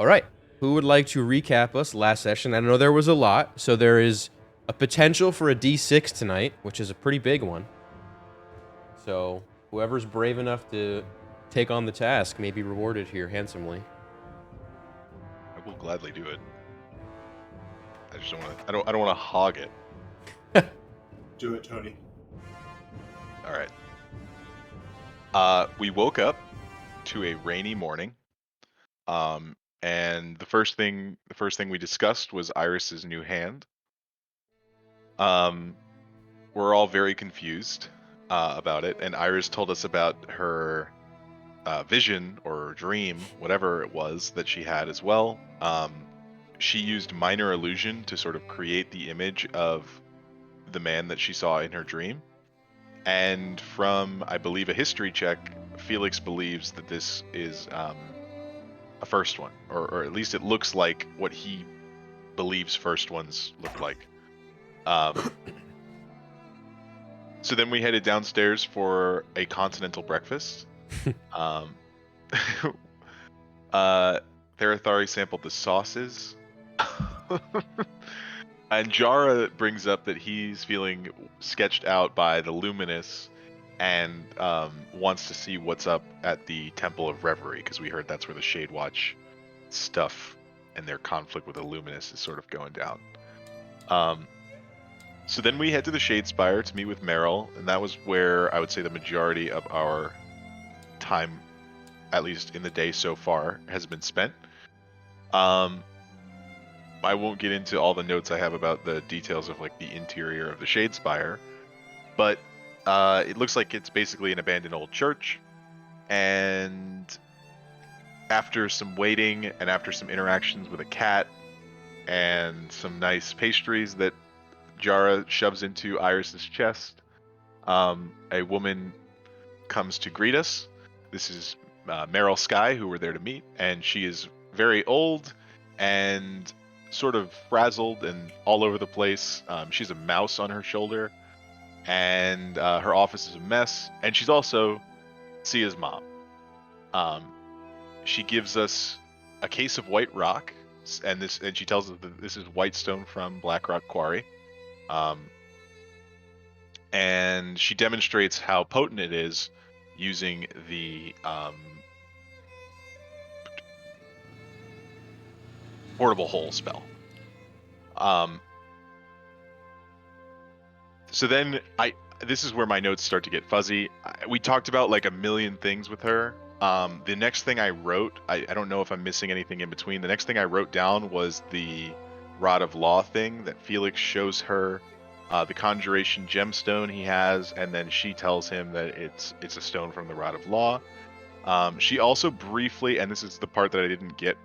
All right. Who would like to recap us last session? I know there was a lot, so there is a potential for a D6 tonight, which is a pretty big one. So whoever's brave enough to take on the task may be rewarded here handsomely. I will gladly do it. I just don't want to. I don't want to hog it. Do it, Tony. All right. We woke up to a rainy morning. And the first thing we discussed was Iris's new hand. We're all very confused about it, and Iris told us about her vision or dream, whatever it was that she had as well. She used minor illusion to sort of create the image of the man that she saw in her dream. And from, I believe, a history check, Felix believes that this is a first one, or at least it looks like what he believes first ones look like. So then we headed downstairs for a continental breakfast. Therathari sampled the sauces. And Jara brings up that he's feeling sketched out by the Luminous and wants to see what's up at the Temple of Reverie, because we heard that's where the Shade Watch stuff and their conflict with the Luminous is sort of going down. So then we head to the Shadespire to meet with Meryl, and that was where I would say the majority of our time, at least in the day so far, has been spent. I won't get into all the notes I have about the details of like the interior of the Shadespire, but it looks like it's basically an abandoned old church. And after some waiting and after some interactions with a cat and some nice pastries that Jara shoves into Iris's chest, a woman comes to greet us. This is Meryl Sky, who we're there to meet, and she is very old and sort of frazzled and all over the place. She's a mouse on her shoulder, and her office is a mess. And she's also Sia's mom. She gives us a case of white rock, and she tells us that this is white stone from Blackrock Quarry. And she demonstrates how potent it is using the portable hole spell. So then this is where my notes start to get fuzzy. We talked about like a million things with her. The next thing I wrote, I don't know if I'm missing anything in between. The next thing I wrote down was the Rod of Law thing that Felix shows her. The conjuration gemstone he has, and then she tells him that it's a stone from the Rod of Law. She also briefly, and this is the part that I didn't get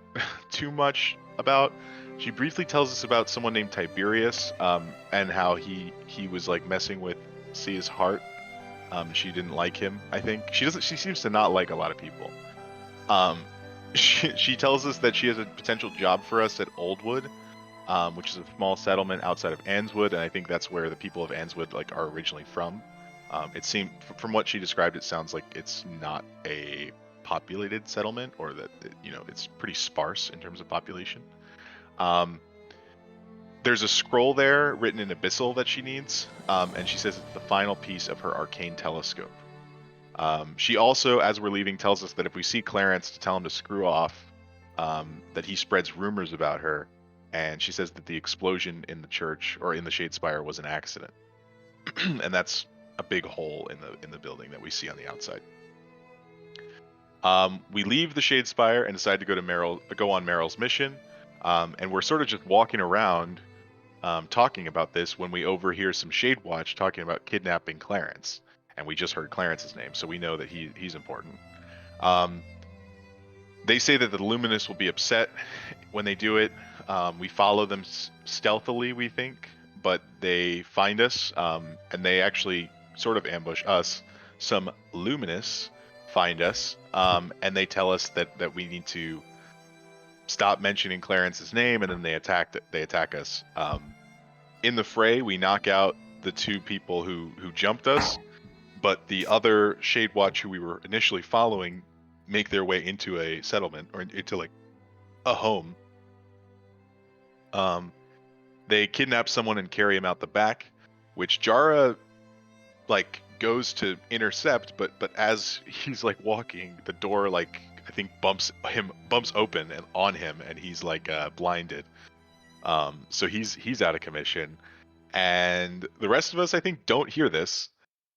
too much about, she briefly tells us about someone named Tiberius, and how he was like messing with Sia's heart. She didn't like him, I think. She seems to not like a lot of people. She tells us that she has a potential job for us at Oldwood, which is a small settlement outside of Anneswood, and I think that's where the people of Anneswood like are originally from. It seemed, from what she described, it sounds like it's not a populated settlement, or that it's pretty sparse in terms of population. There's a scroll there written in Abyssal that she needs, and she says it's the final piece of her arcane telescope. She also, as we're leaving, tells us that if we see Clarence, to tell him to screw off, that he spreads rumors about her. And she says that the explosion in the church, or in the Shadespire, was an accident. And that's a big hole in the building that we see on the outside. We leave the Shadespire and decide to go on Meryl's mission. And we're sort of just walking around talking about this when we overhear some Shade Watch talking about kidnapping Clarence. And we just heard Clarence's name, so we know that he's important. They say that the Luminous will be upset when they do it. We follow them stealthily, we think, but they find us, and they actually sort of ambush us. Some Luminous find us, and they tell us that we need to stop mentioning Clarence's name, and then they attack us. In the fray, we knock out the two people who jumped us, but the other Shade Watch who we were initially following make their way into a settlement, or into like a home. They kidnap someone and carry him out the back, which Jara like goes to intercept, but as he's like walking, the door like I think bumps open and on him, and he's like blinded. So he's out of commission, and the rest of us I think don't hear this.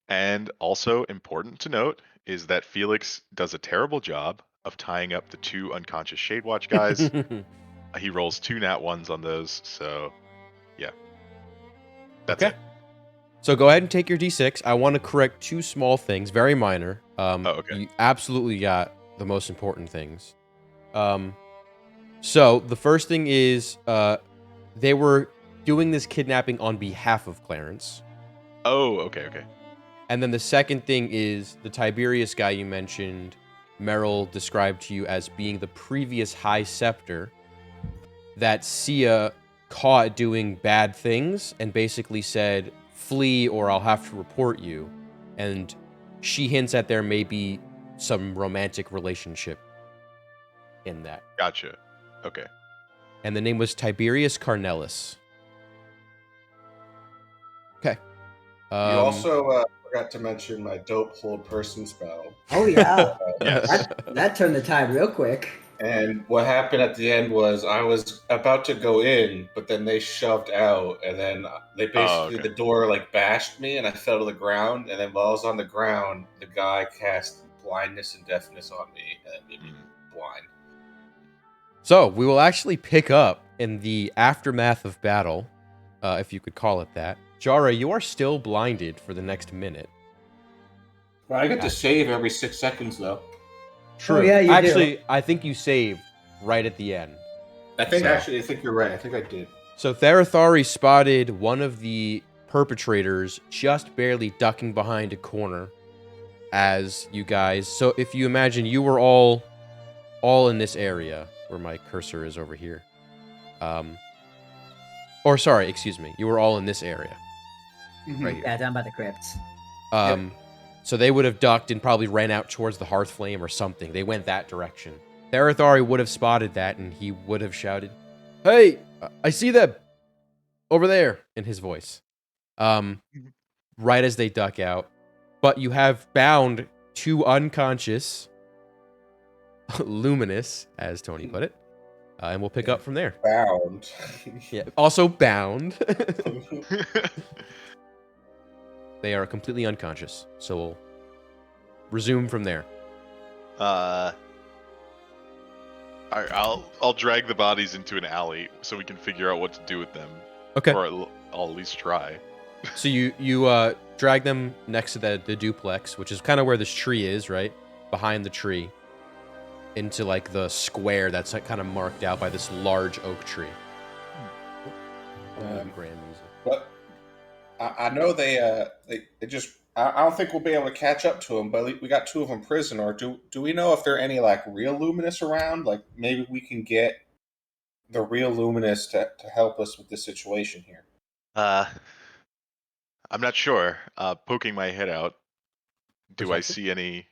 And also important to note is that Felix does a terrible job of tying up the two unconscious Shadewatch guys. He rolls 2 nat 1s on those, so yeah. That's Okay. it. So go ahead and take your d6. I want to correct 2 small things, very minor. Okay. You absolutely got the most important things. So the first thing is they were doing this kidnapping on behalf of Clarence. Oh, okay. And then the second thing is the Tiberius guy you mentioned, Merrill described to you as being the previous High Scepter that Sia caught doing bad things and basically said, flee or I'll have to report you. And she hints at there may be some romantic relationship in that. Gotcha. Okay. And the name was Tiberius Carnellus. Okay. You also forgot to mention my dope hold person spell. Oh yeah, Yes. that turned the tide real quick. And what happened at the end was I was about to go in, but then they shoved out, and then they basically okay. the door like bashed me, and I fell to the ground. And then while I was on the ground, the guy cast blindness and deafness on me, and made me blind. So we will actually pick up in the aftermath of battle, if you could call it that. Jara, you are still blinded for the next minute. Well, I get to save every 6 seconds though. True. Oh, yeah, you do. Actually, I think you saved right at the end. I think So- I think you're right. I think I did. So Therathari spotted one of the perpetrators just barely ducking behind a corner as you guys. So if you imagine you were all in this area where my cursor is over here. Or sorry, excuse me. You were all in this area. Right here. Yeah, down by the crypts. So they would have ducked and probably ran out towards the hearth flame or something. They went that direction. Therathari would have spotted that, and he would have shouted, "Hey, I see them over there," in his voice. Right as they duck out. But you have bound 2 unconscious Luminous, as Tony put it. And we'll pick up from there. Bound. Yeah, also bound. They are completely unconscious, so we'll resume from there. Alright, I'll drag the bodies into an alley so we can figure out what to do with them. Okay. Or I'll at least try. So you drag them next to the duplex, which is kind of where this tree is, right? Behind the tree. Into like the square that's like kind of marked out by this large oak tree. Grand music. But I know they just. I don't think we'll be able to catch up to them. But we got 2 of them in prison. Or do we know if there are any like real Luminous around? Like maybe we can get the real Luminous to help us with this situation here. I'm not sure. Poking my head out, do I Perception? see any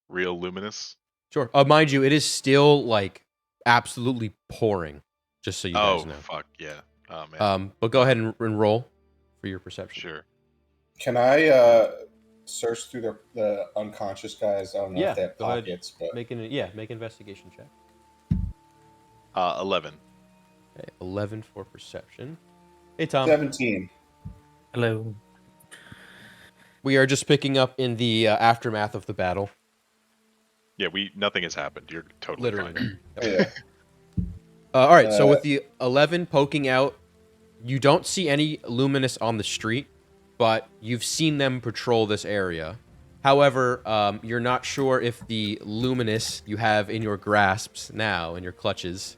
real Luminous? Sure. Mind you, it is still like absolutely pouring. Just so you guys know. Fuck yeah. Oh man. But go ahead and roll for your perception. Sure. Can I search through the unconscious guys? I don't know Yeah, if they have go ahead. pockets, but Make an investigation check. 11. Okay, 11 for perception. Hey Tom. 17. Hello. We are just picking up in the aftermath of the battle. Yeah, nothing has happened. You're totally Literally. fine. Yeah. All right, so with the 11 poking out, you don't see any Luminous on the street, but you've seen them patrol this area. However, you're not sure if the Luminous you have in your grasps now, in your clutches,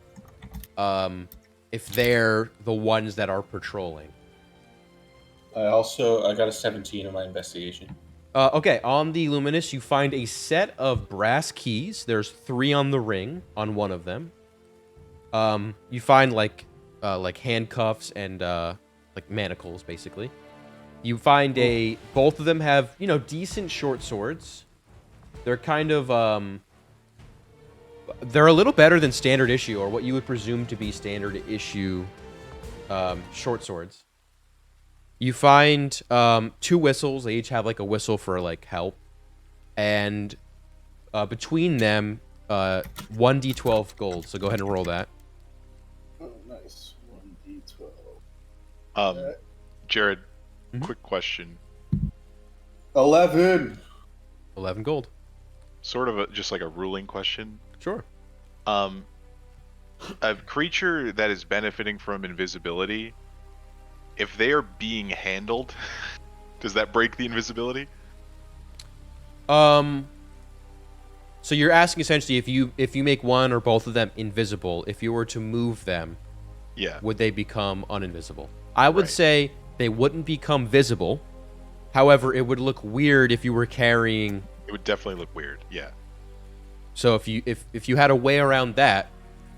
if they're the ones that are patrolling. I got a 17 in my investigation. Okay, on the Luminous, you find a set of brass keys. There's 3 on the ring on one of them. You find like handcuffs and like manacles, basically. You find both of them have, decent short swords. They're kind of They're a little better than standard issue, or what you would presume to be standard issue short swords. You find 2 whistles. They each have like a whistle for like help, and between them, 1d12 gold. So go ahead and roll that. Oh, nice. 1d12. Jared, Mhm. quick question. 11. 11 gold. Sort of just like a ruling question. Sure. A creature that is benefiting from invisibility, if they are being handled, does that break the invisibility? So you're asking essentially if you make one or both of them invisible, if you were to move them, Yeah. would they become uninvisible? I would Right. say they wouldn't become visible. However, it would look weird if you were carrying. It would definitely look weird. Yeah. So if you had a way around that,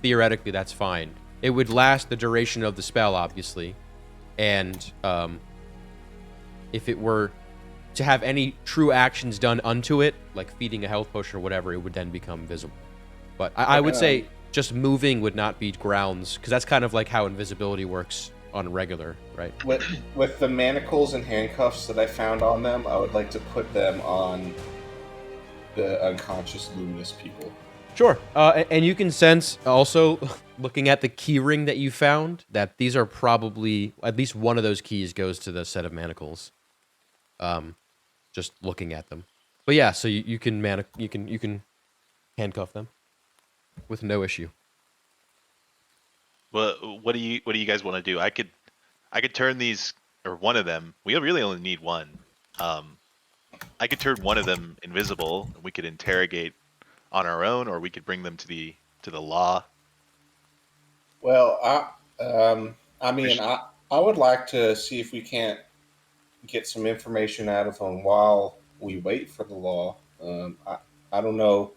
theoretically that's fine. It would last the duration of the spell, obviously, and if it were to have any true actions done unto it, like feeding a health potion or whatever, it would then become visible. But I would say just moving would not be grounds, because that's kind of like how invisibility works on regular, right? With the manacles and handcuffs that I found on them, I would like to put them on the unconscious luminous people. Sure. And you can sense also, looking at the key ring that you found, that these are probably, at least one of those keys goes to the set of manacles. Just looking at them. But yeah, so you can handcuff them with no issue. Well, what do you guys want to do? I could turn these, or one of them. We really only need one. I could turn one of them invisible, and we could interrogate on our own, or we could bring them to the law. Well, I would like to see if we can't get some information out of them while we wait for the law. I don't know.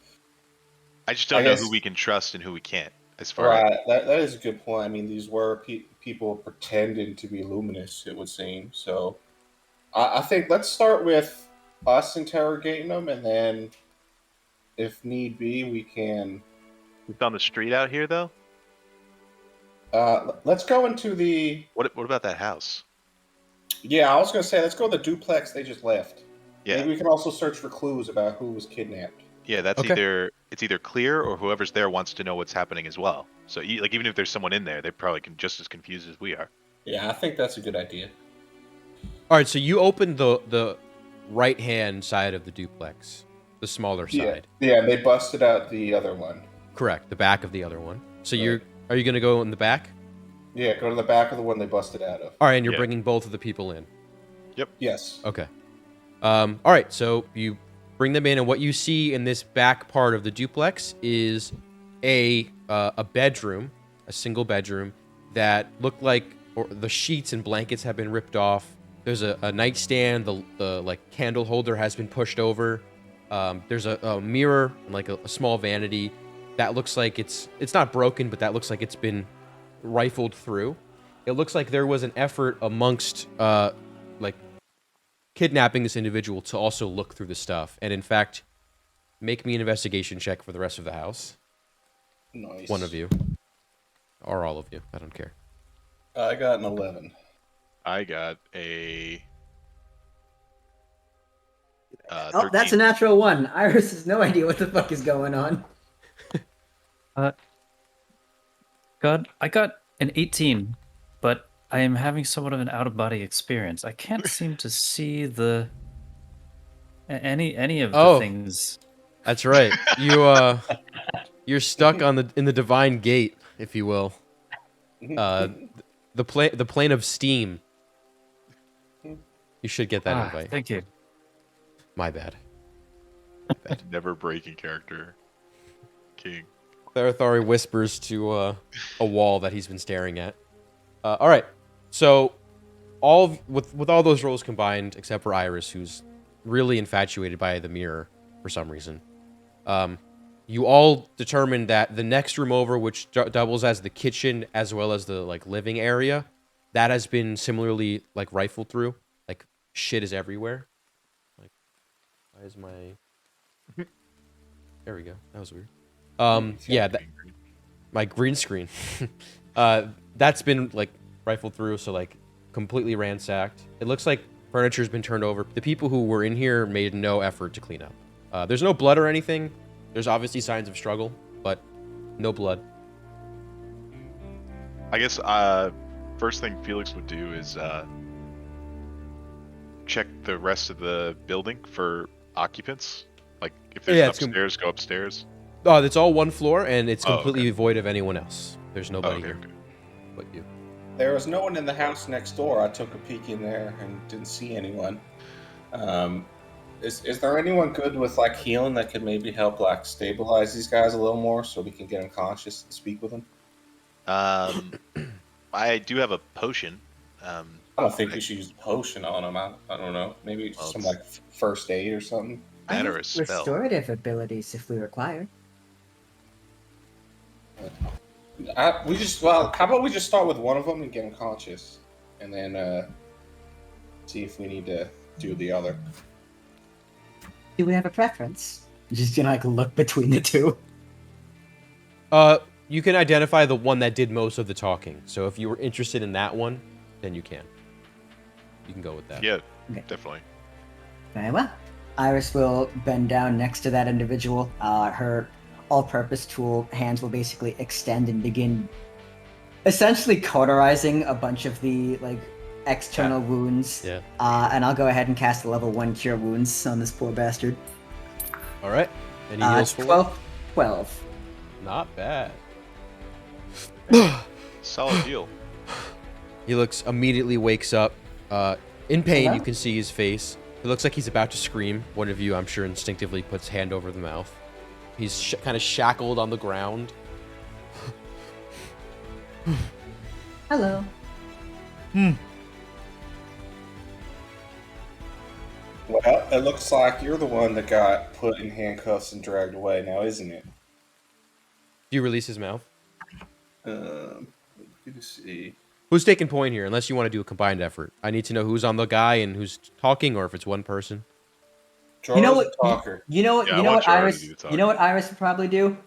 I just don't I know guess- who we can trust and who we can't. As far as Right, that is a good point. I mean, these were people pretending to be luminous, it would seem. So, I think let's start with us interrogating them, and then, if need be, we can. it's on the street out here, though. Let's go into the. What about that house? Yeah, I was going to say let's go to the duplex they just left. Yeah, Maybe we can also search for clues about who was kidnapped. yeah. That's Okay. either clear or whoever's there wants to know what's happening as well. So like even if there's someone in there, they probably can just as confused as we are. Yeah, I think that's a good idea. All right, so you opened the right-hand side of the duplex, the smaller side. Yeah, and they busted out the other one. Correct, the back of the other one. So Right. are you going to go in the back? Yeah, go to the back of the one they busted out of. All right, and you're Yeah. bringing both of the people in. Yes. Okay. All right, so you bring them in, and what you see in this back part of the duplex is a bedroom, a single bedroom that looked like the sheets and blankets have been ripped off. There's a nightstand. The like candle holder has been pushed over. There's a mirror and like a small vanity that looks like it's not broken, but that looks like it's been rifled through. It looks like there was an effort amongst like kidnapping this individual to also look through the stuff, and in fact, make me an investigation check for the rest of the house. Nice. One of you, or all of you. I don't care. I got an 11. I got a. Oh, that's 13. a natural one. Iris has no idea what the fuck is going on. God, I got an 18, but I am having somewhat of an out-of-body experience. I can't seem to see any of the Oh. things. That's right. You're stuck in the divine gate, if you will. The plane of steam. You should get that invite. Thank you. My bad. Never breaking character. King. Tharathari whispers to a wall that he's been staring at. All right, so with all those roles combined, except for Iris, who's really infatuated by the mirror for some reason, you all determined that the next room over, which doubles as the kitchen as well as the like living area, that has been similarly like rifled through. Like shit is everywhere. Like, why is my? There we go. That was weird. Yeah, my green screen. That's been like rifled through, so like completely ransacked. It looks like furniture's been turned over. The people who were in here made no effort to clean up. There's no blood or anything. There's obviously signs of struggle, but no blood. I guess first thing Felix would do is check the rest of the building for occupants. Like if there's upstairs, go upstairs. It's all one floor, and it's completely okay. void of anyone else. There's nobody here Okay. but you. There was no one in the house next door. I took a peek in there and didn't see anyone. Is there anyone good with like healing that could maybe help like stabilize these guys a little more so we can get them conscious and speak with them? I do have a potion. I don't think we should use a potion on them. I don't know. Maybe some like first aid or something. I have Or a spell. restorative abilities if we require. How about we just start with one of them and get them conscious, and then see if we need to do the other. Do we have a preference? Just like look between the two. You can identify the one that did most of the talking. So if you were interested in that one, then you can. You can go with that. Yeah, Okay. definitely. Very well. Iris will bend down next to that individual. Her all-purpose tool hands will basically extend and begin essentially cauterizing a bunch of the like external wounds. Yeah. And I'll go ahead and cast a level 1 cure wounds on this poor bastard. All right. Any heals for 12. Not bad. Solid deal. He immediately wakes up. In pain, Hello? you can see his face. It looks like he's about to scream. One of you, I'm sure, instinctively puts hand over the mouth. He's kind of shackled on the ground. Hello. Well, it looks like you're the one that got put in handcuffs and dragged away now, isn't it? Do you release his mouth? Let me see. Who's taking point here? Unless you want to do a combined effort. I need to know who's on the guy and who's talking, or if it's one person. You know what? Talker. You know what? Yeah, You I know want what Charlie Iris? to do the You know what Iris will probably do?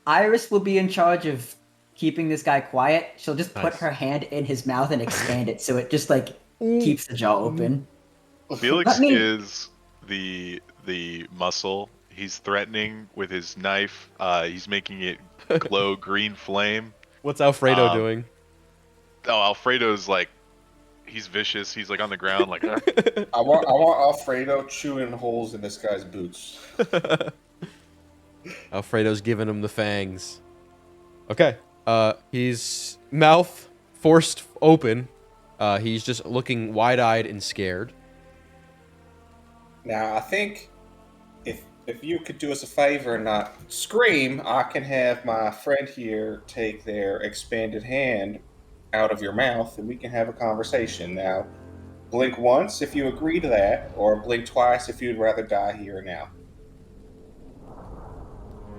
Iris will be in charge of keeping this guy quiet. She'll just put Nice. her hand in his mouth and expand it, so it just like keeps the jaw open. Felix I mean- is the muscle. He's threatening with his knife. He's making it glow green flame. What's Alfredo doing? Oh, Alfredo's like, he's vicious. He's like on the ground, like. I want Alfredo chewing holes in this guy's boots. Alfredo's giving him the fangs. Okay. He's mouth forced open. He's just looking wide-eyed and scared. Now, I think if you could do us a favor and not scream, I can have my friend here take their expanded hand out of your mouth, and we can have a conversation. Now, blink once if you agree to that, or blink twice if you'd rather die here now.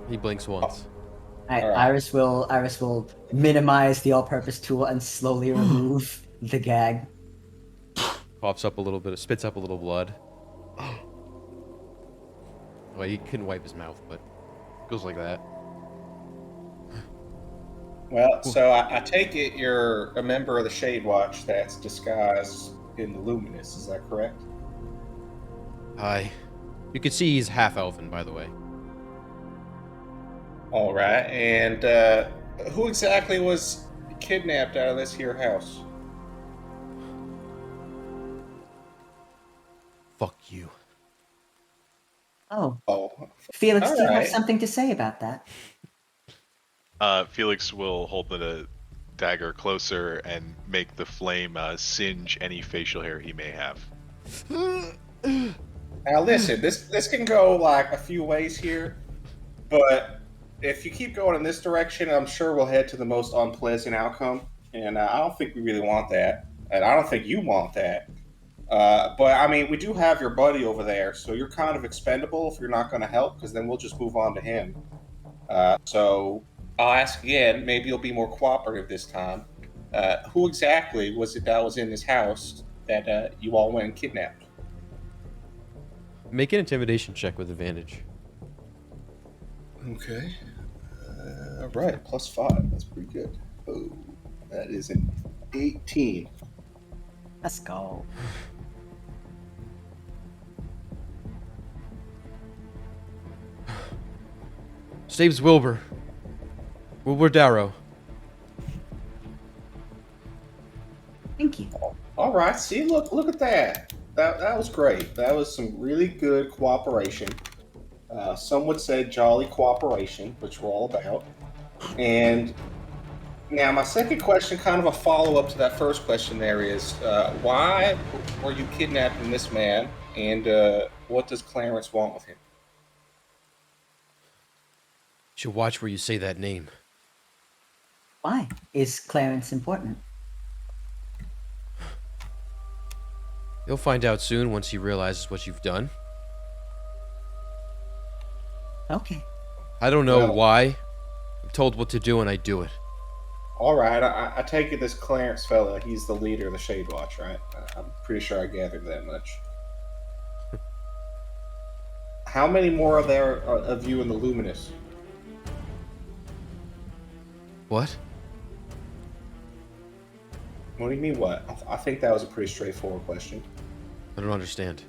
He blinks once. Alright, Alright. Iris will minimize the all-purpose tool and slowly remove the gag. Coughs up a little bit, spits up a little blood. Well, he couldn't wipe his mouth, but it goes like that. Well, so I take it you're a member of the Shade Watch that's disguised in the Luminous, is that correct? Hi. You can see he's half elfin, by the way. All right, and who exactly was kidnapped out of this here house? Fuck you. Oh, Oh, Felix, do you have Alright. something to say about that? Felix will hold the dagger closer and make the flame singe any facial hair he may have. now listen, this can go like a few ways here, but if you keep going in this direction, I'm sure we'll head to the most unpleasant outcome, and I don't think we really want that, and I don't think you want that. But I mean, we do have your buddy over there, so you're kind of expendable if you're not going to help, because then we'll just move on to him. So I'll ask again. Maybe you'll be more cooperative this time. Who exactly was it that was in this house that you all went and kidnapped? Make an intimidation check with advantage. Okay. All right, +5. That's pretty good. Oh, that is an 18. Let's go. Saves Wilbur. Wilbur Darrow. Thank you. All right. See, look at that. That was great. That was some really good cooperation. Some would say jolly cooperation, which we're all about. And now my second question, kind of a follow-up to that first question there is, why were you kidnapping this man, and what does Clarence want with him? You should watch where you say that name. Why? Is Clarence important? You'll find out soon once he realizes what you've done. Okay. I don't know Well- why. I'm told what to do and I do it. All right, I take it this Clarence fella, he's the leader of the Shade Watch, right? I'm pretty sure I gathered that much. How many more are there of you in the Luminous? What? What do you mean, what? I think that was a pretty straightforward question. I don't understand.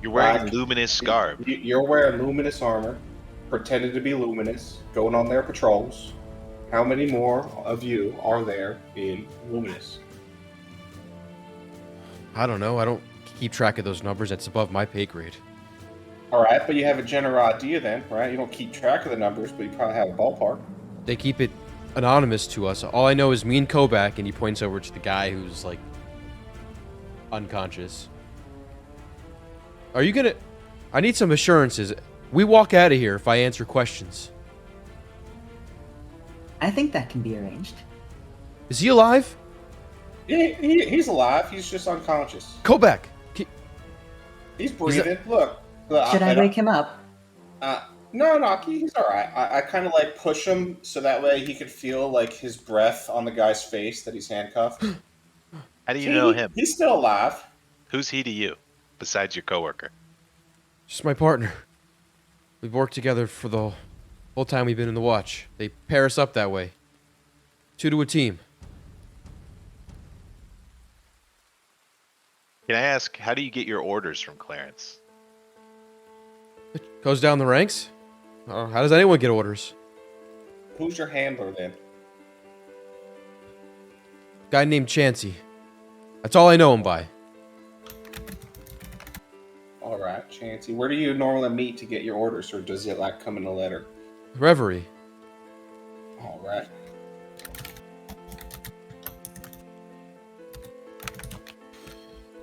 You're wearing Right. luminous garb. You're wearing Luminous armor, pretending to be Luminous, going on their patrols. How many more of you are there in Luminous? I don't know. I don't keep track of those numbers. That's above my pay grade. All right, but you have a general idea then, right? You don't keep track of the numbers, but you probably have a ballpark. They keep it anonymous to us. All I know is me and Kobach, and he points over to the guy who's like unconscious. Are you gonna? I need some assurances. We walk out of here if I answer questions. I think that can be arranged. Is he alive? He's alive. He's just unconscious. Kobach! He's breathing. Look. Should I wake him up? No, he's all right. I kind of like push him so that way he could feel like his breath on the guy's face that he's handcuffed. How do you See, know him? He's still alive. Who's he to you, besides your coworker? Just my partner. We've worked together for the whole time we've been in the watch. They pair us up that way. 2 to a team. Can I ask, how do you get your orders from Clarence? It goes down the ranks. How does anyone get orders? Who's your handler then? Guy named Chansey. That's all I know him by. All right, Chansey. Where do you normally meet to get your orders, or does it like come in a letter? Reverie. All right.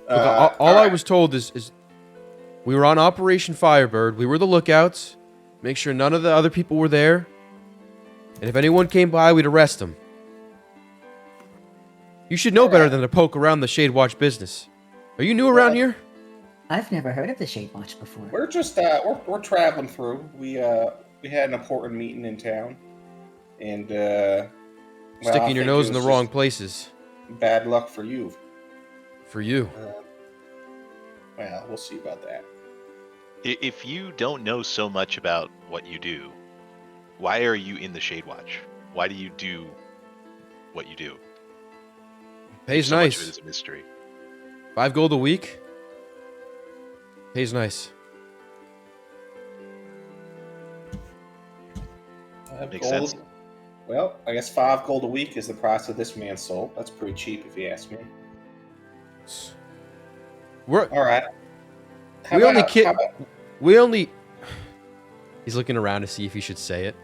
Look, all I was told is we were on Operation Firebird. We were the lookouts. Make sure none of the other people were there. And if anyone came by, we'd arrest them. You should know better than to poke around the Shade Watch business. Are you new around here? I've never heard of the Shade Watch before. We're just we're traveling through. We had an important meeting in town, and well, I Sticking your think nose it in the was wrong just places. Bad luck for you. For you. Well, we'll see about that. If you don't know so much about what you do, why are you in the Shade Watch? Why do you do what you do? Pays So much of it nice. is a mystery. 5 gold a week. Pays nice. Makes sense. Well, I guess 5 gold a week is the price of this man's soul. That's pretty cheap, if you ask me. We're All right. We only how kid- about- we only. He's looking around to see if he should say it.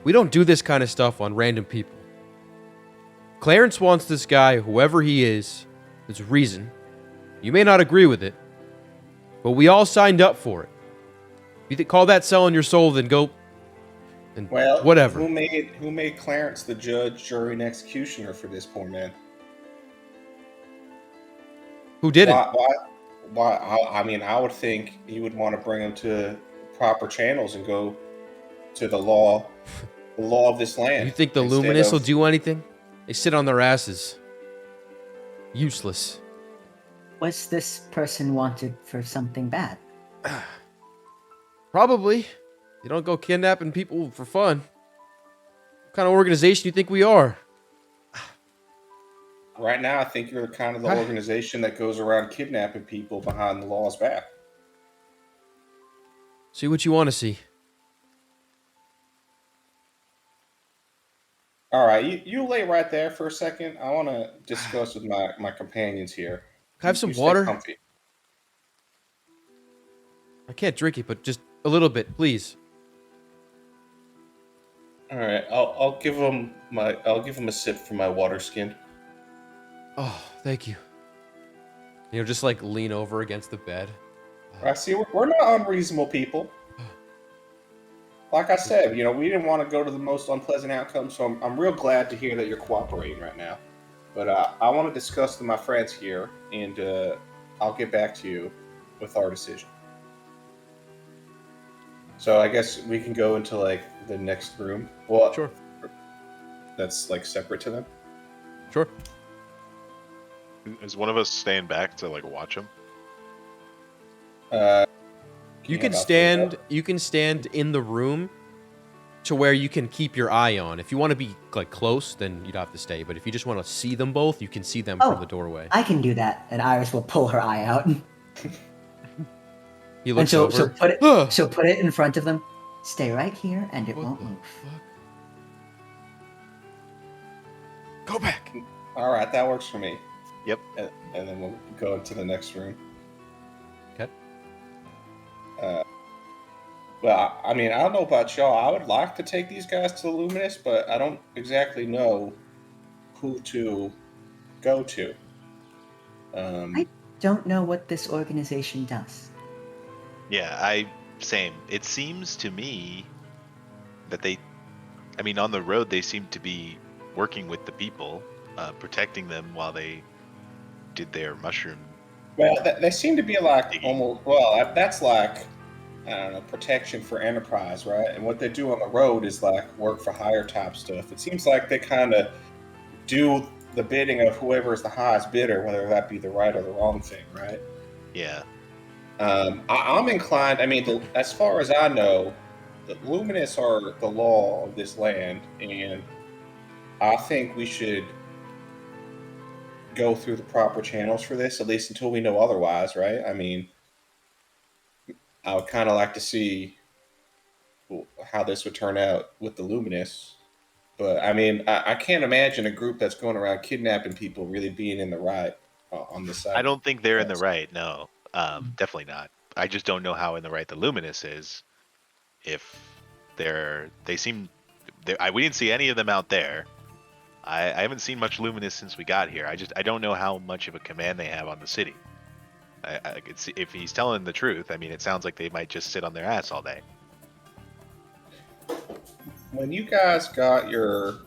We don't do this kind of stuff on random people. Clarence wants this guy, whoever he is. There's a reason. You may not agree with it, but we all signed up for it. If you call that selling your soul, then go. Then Well, whatever. Who made Clarence the judge, jury, and executioner for this poor man? Who didn't? Why? I mean, I would think you would want to bring him to proper channels and go to the law of this land. You think the instead Luminous will of- do anything? They sit on their asses. Useless. Was this person wanted for something bad? Probably. You don't go kidnapping people for fun. What kind of organization do you think we are? Right now, I think you're kind of the organization that goes around kidnapping people behind the law's back. See what you want to see. All right, you lay right there for a second. I want to discuss with my companions here. Can I have some You stay water? comfy. I can't drink it, but just a little bit, please. All right, I'll give him a sip from my water skin. Oh, thank you. Just like lean over against the bed. I see we're not unreasonable people. Like I said, we didn't want to go to the most unpleasant outcome, so I'm real glad to hear that you're cooperating right now. But I want to discuss with my friends here, and I'll get back to you with our decision. So I guess we can go into like the next room. Well, Sure. That's like separate to them. Sure. Is one of us staying back to like watch him? You can stand. You can stand in the room to where you can keep your eye on. If you want to be like close, then you'd have to stay. But if you just want to see them both, you can see them from the doorway. I can do that, and Iris will pull her eye out. He looks and over. she'll put it in front of them. Stay right here, and it What won't the move. fuck? Go back. All right, that works for me. Yep. And then we'll go into the next room. Okay. Well, I mean, I don't know about y'all. I would like to take these guys to the Luminous, but I don't exactly know who to go to. I don't know what this organization does. Yeah, same. It seems to me that on the road they seem to be working with the people, protecting them while they did their mushroom. Well, they seem to be like almost. Well, that's like, I don't know, protection for Enterprise, right? And what they do on the road is like work for hire type stuff. It seems like they kind of do the bidding of whoever is the highest bidder, whether that be the right or the wrong thing, right? Yeah. I'm inclined. I mean, as far as I know, the Luminous are the law of this land, and I think we should go through the proper channels for this, at least until we know otherwise, right? I mean, I would kind of like to see how this would turn out with the Luminous. But, I mean, I can't imagine a group that's going around kidnapping people really being in the right on this side. I don't think they're in the right. No, definitely not. I just don't know how in the right the Luminous is. If we didn't see any of them out there. I haven't seen much Luminous since we got here. I don't know how much of a command they have on the city. I could see if he's telling the truth. I mean, it sounds like they might just sit on their ass all day. When you guys got your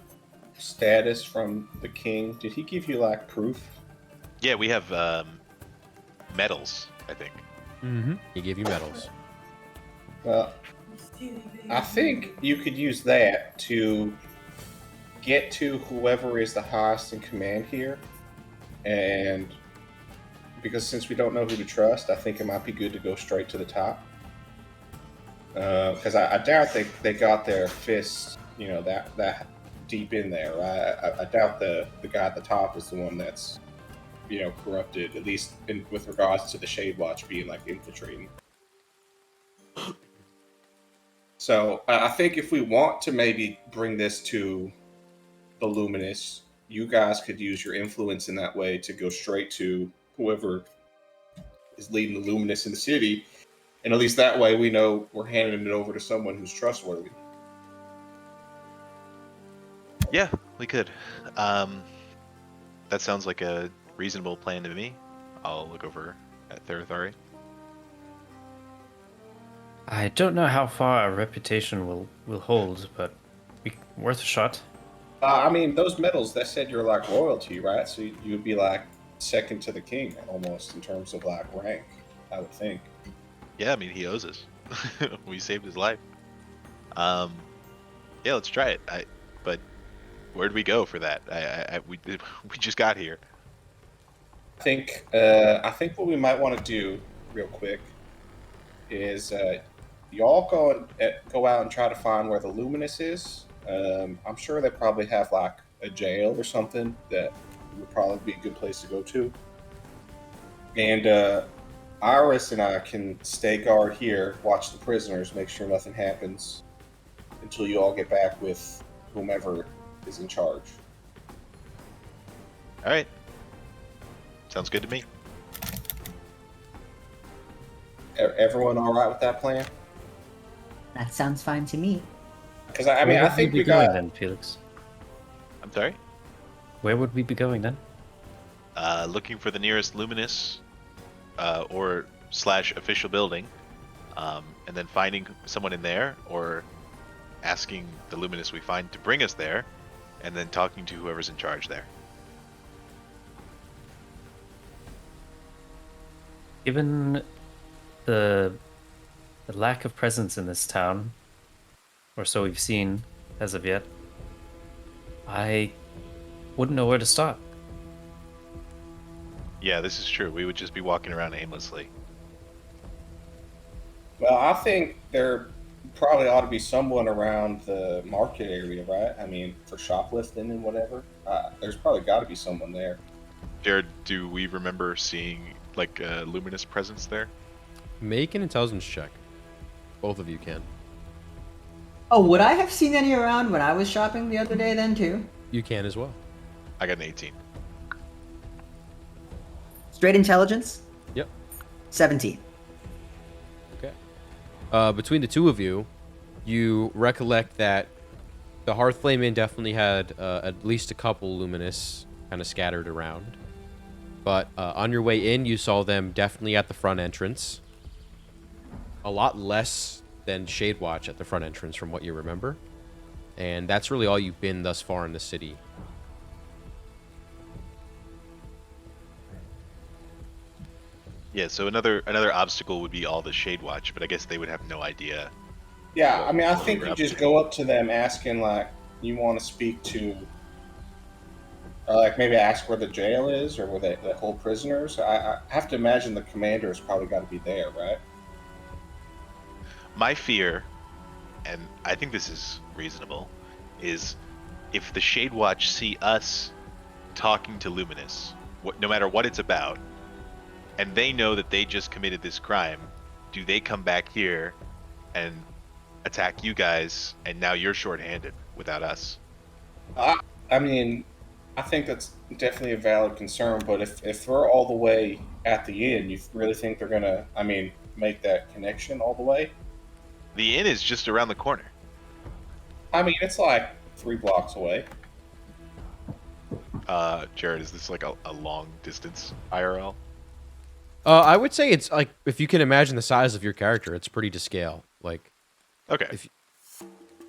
status from the king, did he give you like proof? Yeah, we have medals, I think. Mm-hmm. He gave you medals. Well, I think you could use that to get to whoever is the highest in command here, and because since we don't know who to trust, I think it might be good to go straight to the top. Because I doubt they got their fists, that deep in there. Right? I doubt the guy at the top is the one that's, corrupted, at least with regards to the Shade Watch being like infiltrating. So I think if we want to maybe bring this to the Luminous, you guys could use your influence in that way to go straight to whoever is leading the Luminous in the city, and at least that way we know we're handing it over to someone who's trustworthy. Yeah, we could. That sounds like a reasonable plan to me. I'll look over at Therathari. I don't know how far our reputation will hold, but worth a shot. I mean, those medals, that said you're like royalty, right? So you would be like second to the king almost in terms of like rank, I would think. Yeah, I mean, he owes us. We saved his life. Yeah, let's try it. But where'd we go for that? We just got here. I think what we might want to do real quick is y'all go out and try to find where the Luminous is. I'm sure they probably have like a jail or something that would probably be a good place to go to. And Iris and I can stay guard here, watch the prisoners, make sure nothing happens until you all get back with whomever is in charge. All right. Sounds good to me. Everyone all right with that plan? That sounds fine to me. Because I Where mean, I would think we we be going got. then, Felix? I'm sorry. Where would we be going then? Looking for the nearest luminous or / official building, and then finding someone in there, or asking the luminous we find to bring us there, and then talking to whoever's in charge there. Given the lack of presence in this town, or so we've seen as of yet, I wouldn't know where to start. Yeah, this is true. We would just be walking around aimlessly. Well, I think there probably ought to be someone around the market area, right? I mean, for shoplifting and whatever. There's probably got to be someone there. Jared, do we remember seeing like a luminous presence there? Make an intelligence check. Both of you can. Oh, would I have seen any around when I was shopping the other day then too? You can as well. I got an 18. Straight intelligence? Yep. 17. Okay. Between the two of you, you recollect that the Hearthflame Inn definitely had at least a couple Luminous kind of scattered around. But on your way in, you saw them definitely at the front entrance. A lot less than Shadewatch at the front entrance from what you remember. And that's really all you've been thus far in the city. Yeah, so another obstacle would be all the Shade Watch, but I guess they would have no idea. Yeah, I mean, I What we think were you up just to. go up to them asking, like, you want to speak to, or like maybe ask where the jail is or where they hold prisoners. I have to imagine the commander's probably got to be there, right? My fear, and I think this is reasonable, is if the Shade Watch see us talking to Luminous, no matter what it's about, and they know that they just committed this crime, do they come back here and attack you guys, and now you're shorthanded without us? I mean, I think that's definitely a valid concern, but if we're all the way at the inn, you really think they're gonna, I mean, make that connection all the way? The inn is just around the corner. I mean, it's like 3 blocks away. Jared, is this like a long distance IRL? I would say it's like, if you can imagine the size of your character, it's pretty to scale. Like, Okay.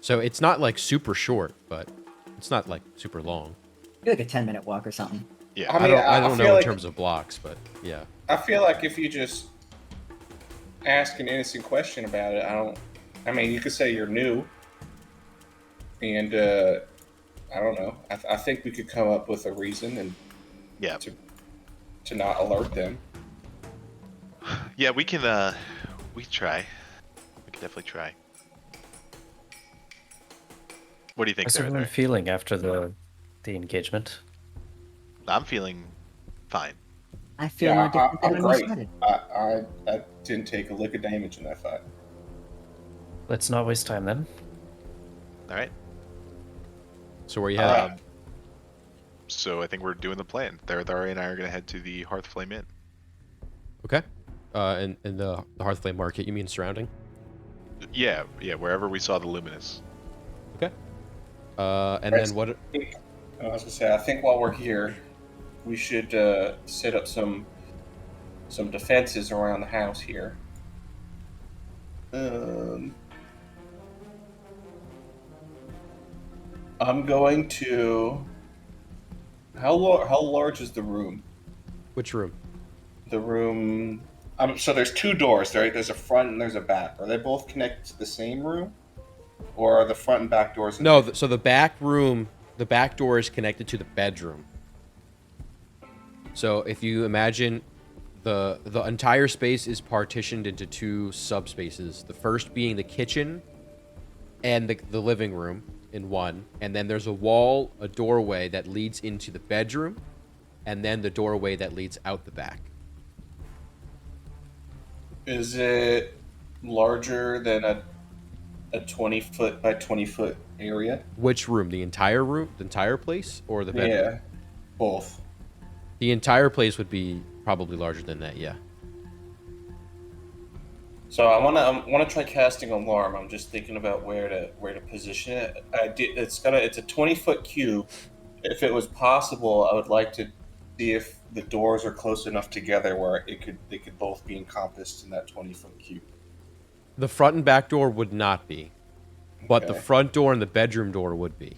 so it's not like super short, but it's not like super long. Maybe like a 10-minute walk or something. Yeah. I mean, I don't feel know like, in terms of blocks, but yeah. I feel like if you just ask an innocent question about it, I mean, you could say you're new, and I don't know. I think we could come up with a reason and Yeah. to not alert them. Yeah, we can we can try. We can definitely try. What do you think, How's everyone Sarah? feeling after the engagement? I'm feeling fine. I feel Yeah, no different I'm than when we great. started. I didn't take a lick of damage in that fight. Let's not waste time then. All right. So where you headed? So I think we're doing the plan. Thari and I are gonna head to the Hearthflame Inn. Okay. In the Hearthflame Market, you mean surrounding? Yeah, wherever we saw the Luminous. Okay. And Right. then what? I was gonna say, I think while we're here, we should set up some defenses around the house here. I'm going to. How large is the room? Which room? The room. So there's 2 doors, right? There's a front and there's a back. Are they both connected to the same room, or are the front and back doors? No, so the back room, the back door is connected to the bedroom. So if you imagine The entire space is partitioned into two subspaces. The first being the kitchen and the living room in one, and then there's a doorway that leads into the bedroom, and then the doorway that leads out the back. Is it larger than a 20-foot by 20-foot area? Which room? The entire place, or the bedroom? Yeah, both. The entire place would be probably larger than that. Yeah. So I wanna try casting alarm. I'm just thinking about where to position it. It's a 20-foot cube. If it was possible, I would like to see if the doors are close enough together where they could both be encompassed in that 20-foot cube. The front and back door would not be, but the Okay. front door and the bedroom door would be.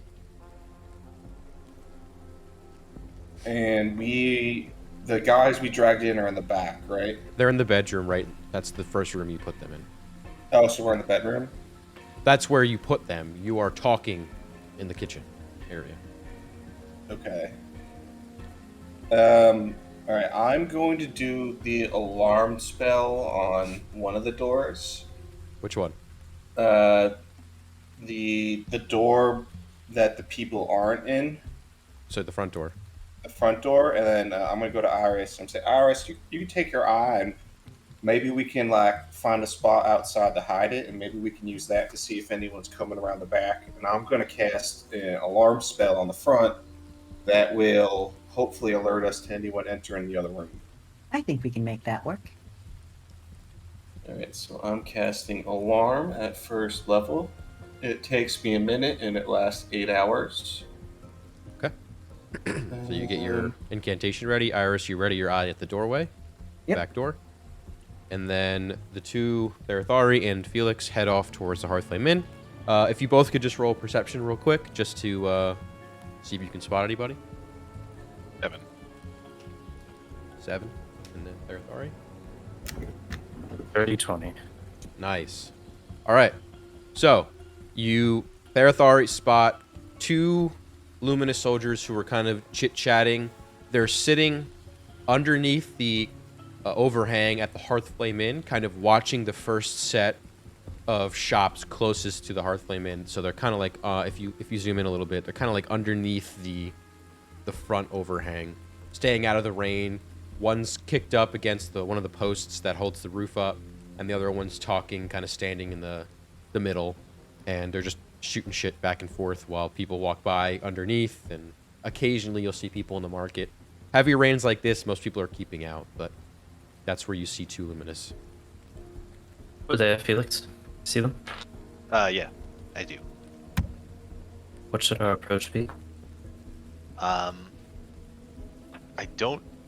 And the guys we dragged in are in the back, right? They're in the bedroom, right? That's the first room you put them in. Oh, so we're in the bedroom? That's where you put them. You are talking in the kitchen area. Okay. All right. I'm going to do the alarm spell on one of the doors. Which one? The door that the people aren't in, So the front door. the front door, and then I'm gonna go to Iris and say, Iris, you can take your eye, and maybe we can like find a spot outside to hide it, and maybe we can use that to see if anyone's coming around the back. And I'm gonna cast an alarm spell on the front that will hopefully alert us to anyone entering the other room. I think we can make that work. All right, so I'm casting alarm at first level. It takes me a minute, and it lasts 8 hours. Okay. So you get your incantation ready. Iris, you ready your eye at the doorway? Yep. Back door. And then the two, Therathari and Felix, head off towards the Hearthflame Inn. If you both could just roll perception real quick, just to see if you can spot anybody. 7. 7. And then Therathari. 30-20. Nice. All right. So, you, Therathari, spot two luminous soldiers who were kind of chit-chatting. They're sitting underneath the overhang at the Hearthflame Inn, kind of watching the first set of shops closest to the Hearthflame Inn. So they're kind of like, if you zoom in a little bit, they're kind of like underneath the front overhang, staying out of the rain. One's kicked up against one of the posts that holds the roof up, and the other one's talking, kind of standing in the middle, and they're just shooting shit back and forth while people walk by underneath, and occasionally you'll see people in the market. Heavy rains like this, most people are keeping out, but that's where you see two luminous. Were there, Felix? See them? Yeah, I do. What should our approach be?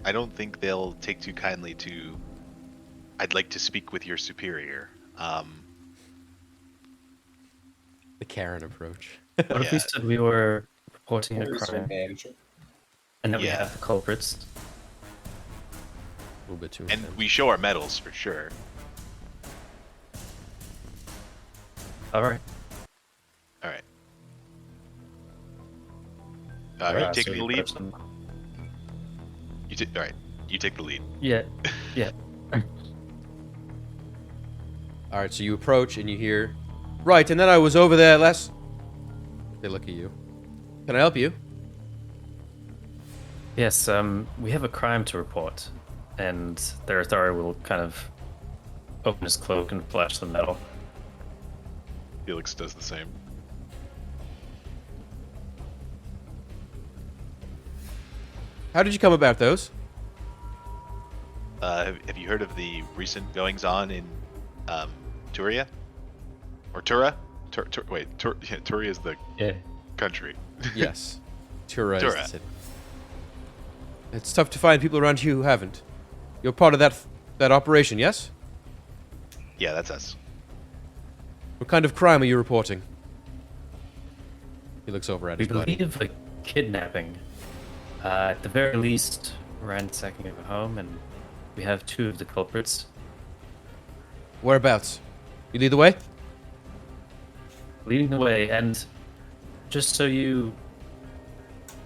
I don't think they'll take too kindly to. I'd like to speak with your superior. The Karen approach. What if we Yeah. said we were reporting a Where's our crime manager? and that we Yeah. have the culprits? A little bit too And intense. we show our medals for sure. All right. All right. All You right, taking so the lead? person- All right. You take the lead. Yeah. Yeah. All right, so you approach and you hear, right, and then I was over there last. They look at you. Can I help you? Yes, we have a crime to report, and their authority will kind of open his cloak and flash the metal. Felix does the same. How did you come about those? Have you heard of the recent goings on in Turia? Or Tura? Yeah, Turia is the Yeah. country. Yes. Tura is Tura. the city. It's tough to find people around here who haven't. You're part of that operation, yes? Yeah, that's us. What kind of crime are you reporting? He looks over at We his buddy. believe a kidnapping. At the very least, ransacking of a home, and we have two of the culprits. Whereabouts? You lead the way? Leading the way, and just so you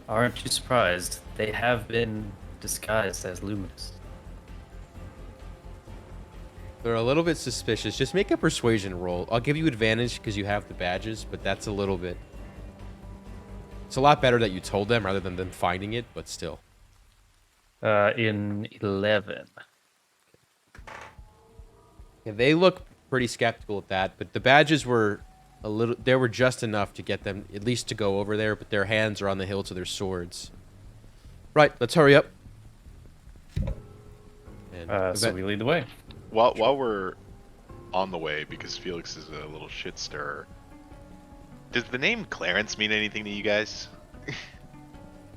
aren't too surprised, they have been disguised as Luminous. They're a little bit suspicious. Just make a persuasion roll. I'll give you advantage because you have the badges, but that's a little bit... It's a lot better that you told them rather than them finding it, but still. In 11. Yeah, they look pretty skeptical at that, but the badges were a little... They were just enough to get them at least to go over there, but their hands are on the hilts of their swords. Right, let's hurry up. And So we lead the way. While we're on the way, because Felix is a little shit stirrer, does the name Clarence mean anything to you guys?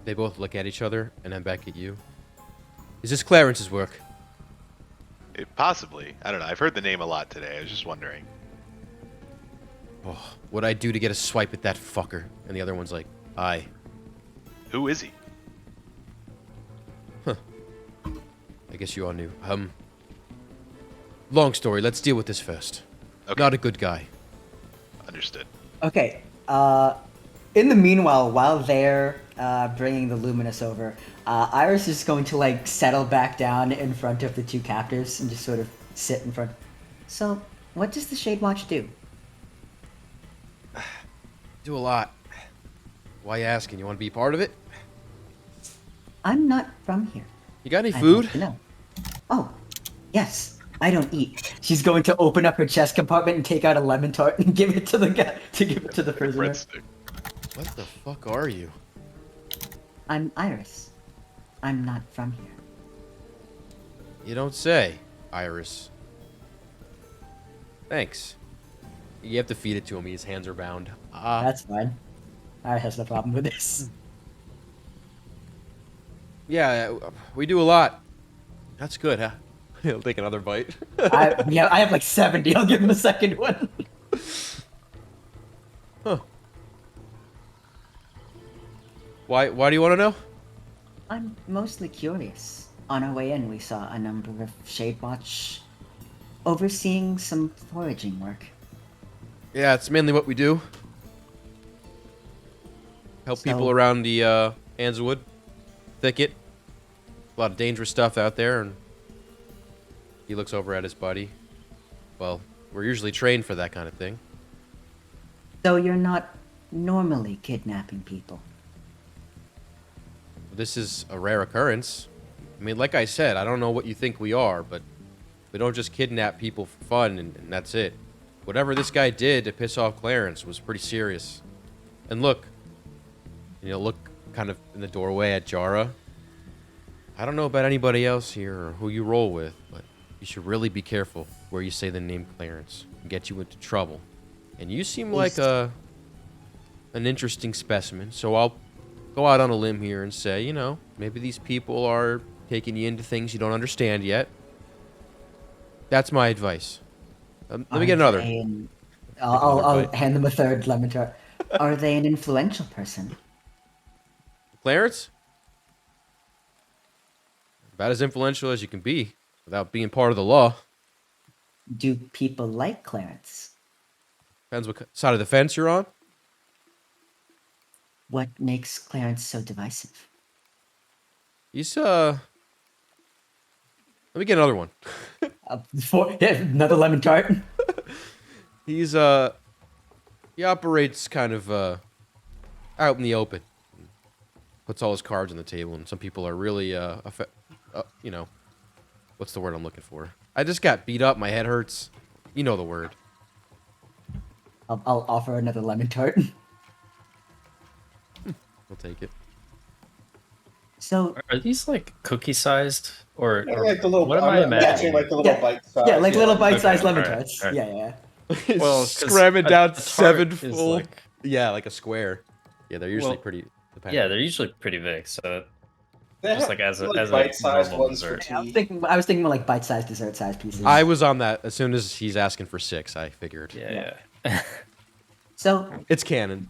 They both look at each other, and then back at you. Is this Clarence's work? Possibly. I don't know. I've heard the name a lot today. I was just wondering. Oh, what'd I do to get a swipe at that fucker? And the other one's like, aye. Who is he? I guess you all knew. Long story. Let's deal with this first. Okay. Not a good guy. Understood. Okay. In the meanwhile, while they're bringing the Luminous over, Iris is going to like settle back down in front of the two captives and just sort of sit in front. So, what does the Shade Watch do? Do a lot. Why you asking? You want to be part of it? I'm not from here. You got any I'd food? like to know. Oh, yes. I don't eat. She's going to open up her chest compartment and take out a lemon tart and give it to the guy to give it to the prisoner. Breadstick. What the fuck are you? I'm Iris. I'm not from here. You don't say, Iris. Thanks. You have to feed it to him. His hands are bound. That's fine. Iris has no problem with this. Yeah, we do a lot. That's good, huh? He'll take another bite. I have like 70. I'll give him a second one. Huh. Why do you want to know? I'm mostly curious. On our way in, we saw a number of Shade Watch overseeing some foraging work. Yeah, it's mainly what we do. Help people around the Answood thicket. A lot of dangerous stuff out there, and he looks over at his buddy. Well, we're usually trained for that kind of thing. So you're not normally kidnapping people? This is a rare occurrence. I mean, like I said, I don't know what you think we are, but we don't just kidnap people for fun, and that's it. Whatever this guy did to piss off Clarence was pretty serious. And look kind of in the doorway at Jara. I don't know about anybody else here or who you roll with, but you should really be careful where you say the name Clarence and get you into trouble. And you seem like an interesting specimen, so I'll go out on a limb here and say, maybe these people are taking you into things you don't understand yet. That's my advice. Let me get another. I'll hand them a third lemon tart. Are they an influential person? Clarence? About as influential as you can be without being part of the law. Do people like Clarence? Depends what side of the fence you're on. What makes Clarence so divisive? He's, Let me get another one. Another lemon tart. He's, he operates kind of, out in the open. Puts all his cards on the table, and some people are really, what's the word I'm looking for? I just got beat up, my head hurts. You know the word. I'll offer another lemon tart. We'll take it. So Are these like cookie sized or Like the little, what am I imagining? Like the little bite size. yeah, like little bite-sized Okay, lemon alright, tarts. alright. Yeah. Well, 'cause Scramming a down tart 7 is full. like- Yeah, like a square. Yeah, they're usually Well, pretty. Yeah, they're usually pretty big. So They just have, like as a bite-sized normal ones for dessert. tea. I was thinking more like bite-sized, dessert-sized pieces. I was on that as soon as he's asking for 6. I figured Yeah. So it's canon.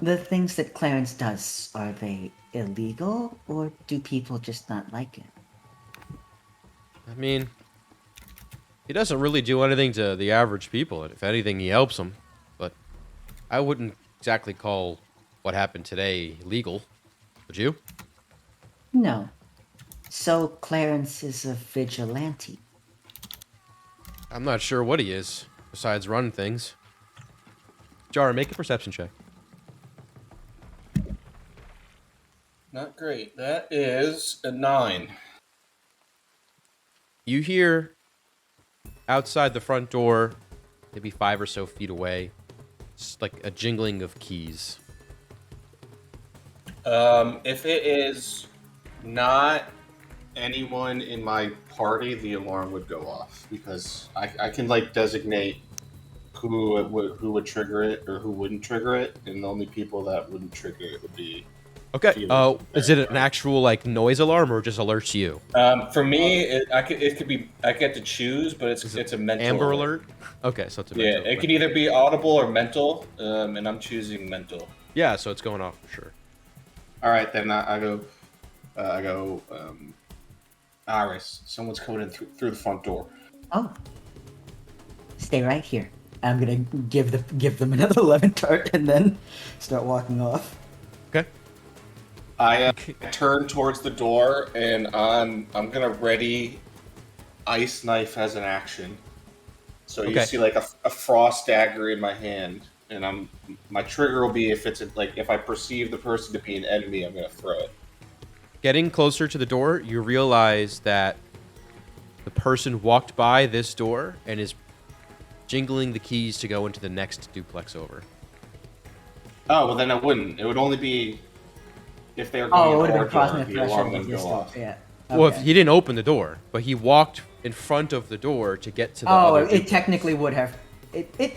the things that Clarence does, are they illegal, or do people just not like it? I mean, he doesn't really do anything to the average people. If anything, he helps them. But I wouldn't exactly call what happened today legal. Would you? No. So Clarence is a vigilante. I'm not sure what he is, besides running things. Jara, make a perception check. Not great. That is a 9. You hear outside the front door, maybe 5 or so feet away, it's like a jingling of keys. If it is not anyone in my party, the alarm would go off because I can like designate who would trigger it or who wouldn't trigger it, and the only people that wouldn't trigger it would be. Okay. Felix. Is it an actual like noise alarm or just alerts you? For me, it could be I get to choose, but it's a mental Amber alert. Okay, so it's a Yeah, mental it alert. could either be audible or mental, and I'm choosing mental. Yeah, so it's going off for sure. All right, then I go. Iris, someone's coming in through the front door. Oh. Stay right here. I'm gonna give them another lemon tart and then start walking off. Okay. I turn towards the door and I'm gonna ready ice knife as an action. So you Okay. see like a frost dagger in my hand, and my trigger will be if if I perceive the person to be an enemy, I'm gonna throw it. Getting closer to the door, you realize that the person walked by this door and is jingling the keys to go into the next duplex over. Oh well, then I wouldn't. It would only be if they were Oh, it going would in have our been crossing door, the the alarm threshold of would this go door. off. Yeah. Well, if Okay. he didn't open the door, but he walked in front of the door to get to the Oh, other it duplex. technically would have. It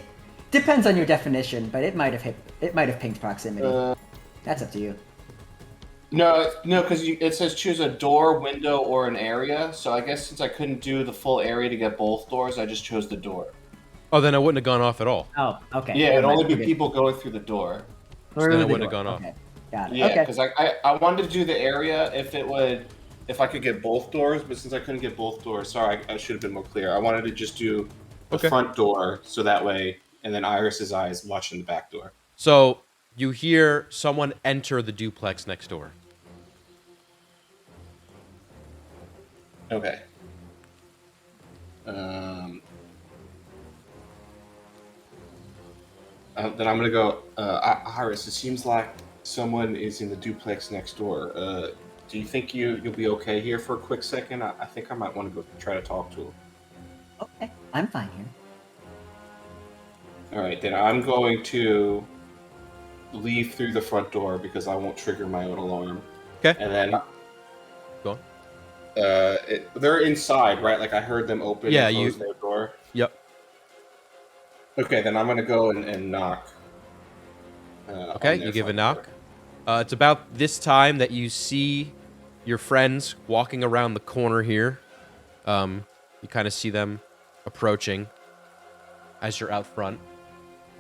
depends on your definition, but it might have hit. It might have pinged proximity. That's up to you. No, because it says choose a door, window, or an area. So I guess since I couldn't do the full area to get both doors, I just chose the door. Oh, then I wouldn't have gone off at all. Oh, okay. Yeah, it'd Never only mind. be Okay. people going through the door. then Through it the wouldn't have door. gone off. Okay. Got it. Yeah, Okay. because I wanted to do the area if I could get both doors, but since I couldn't get both doors, sorry, I should have been more clear. I wanted to just do the Okay. front door, so that way, and then Iris's eyes watching the back door. So you hear someone enter the duplex next door. Okay. Then I'm gonna go. Iris, it seems like someone is in the duplex next door. Do you think you'll be okay here for a quick second? I think I might want to go try to talk to him. Okay. I'm fine here. All right, then I'm going to leave through the front door because I won't trigger my own alarm. Okay. And then Go on. they're inside, right? Like I heard them open Yeah, and close their door. Yep. Okay, then I'm gonna go and knock. Okay, on their you give a front knock. door. It's about this time that you see your friends walking around the corner here. You kind of see them approaching as you're out front.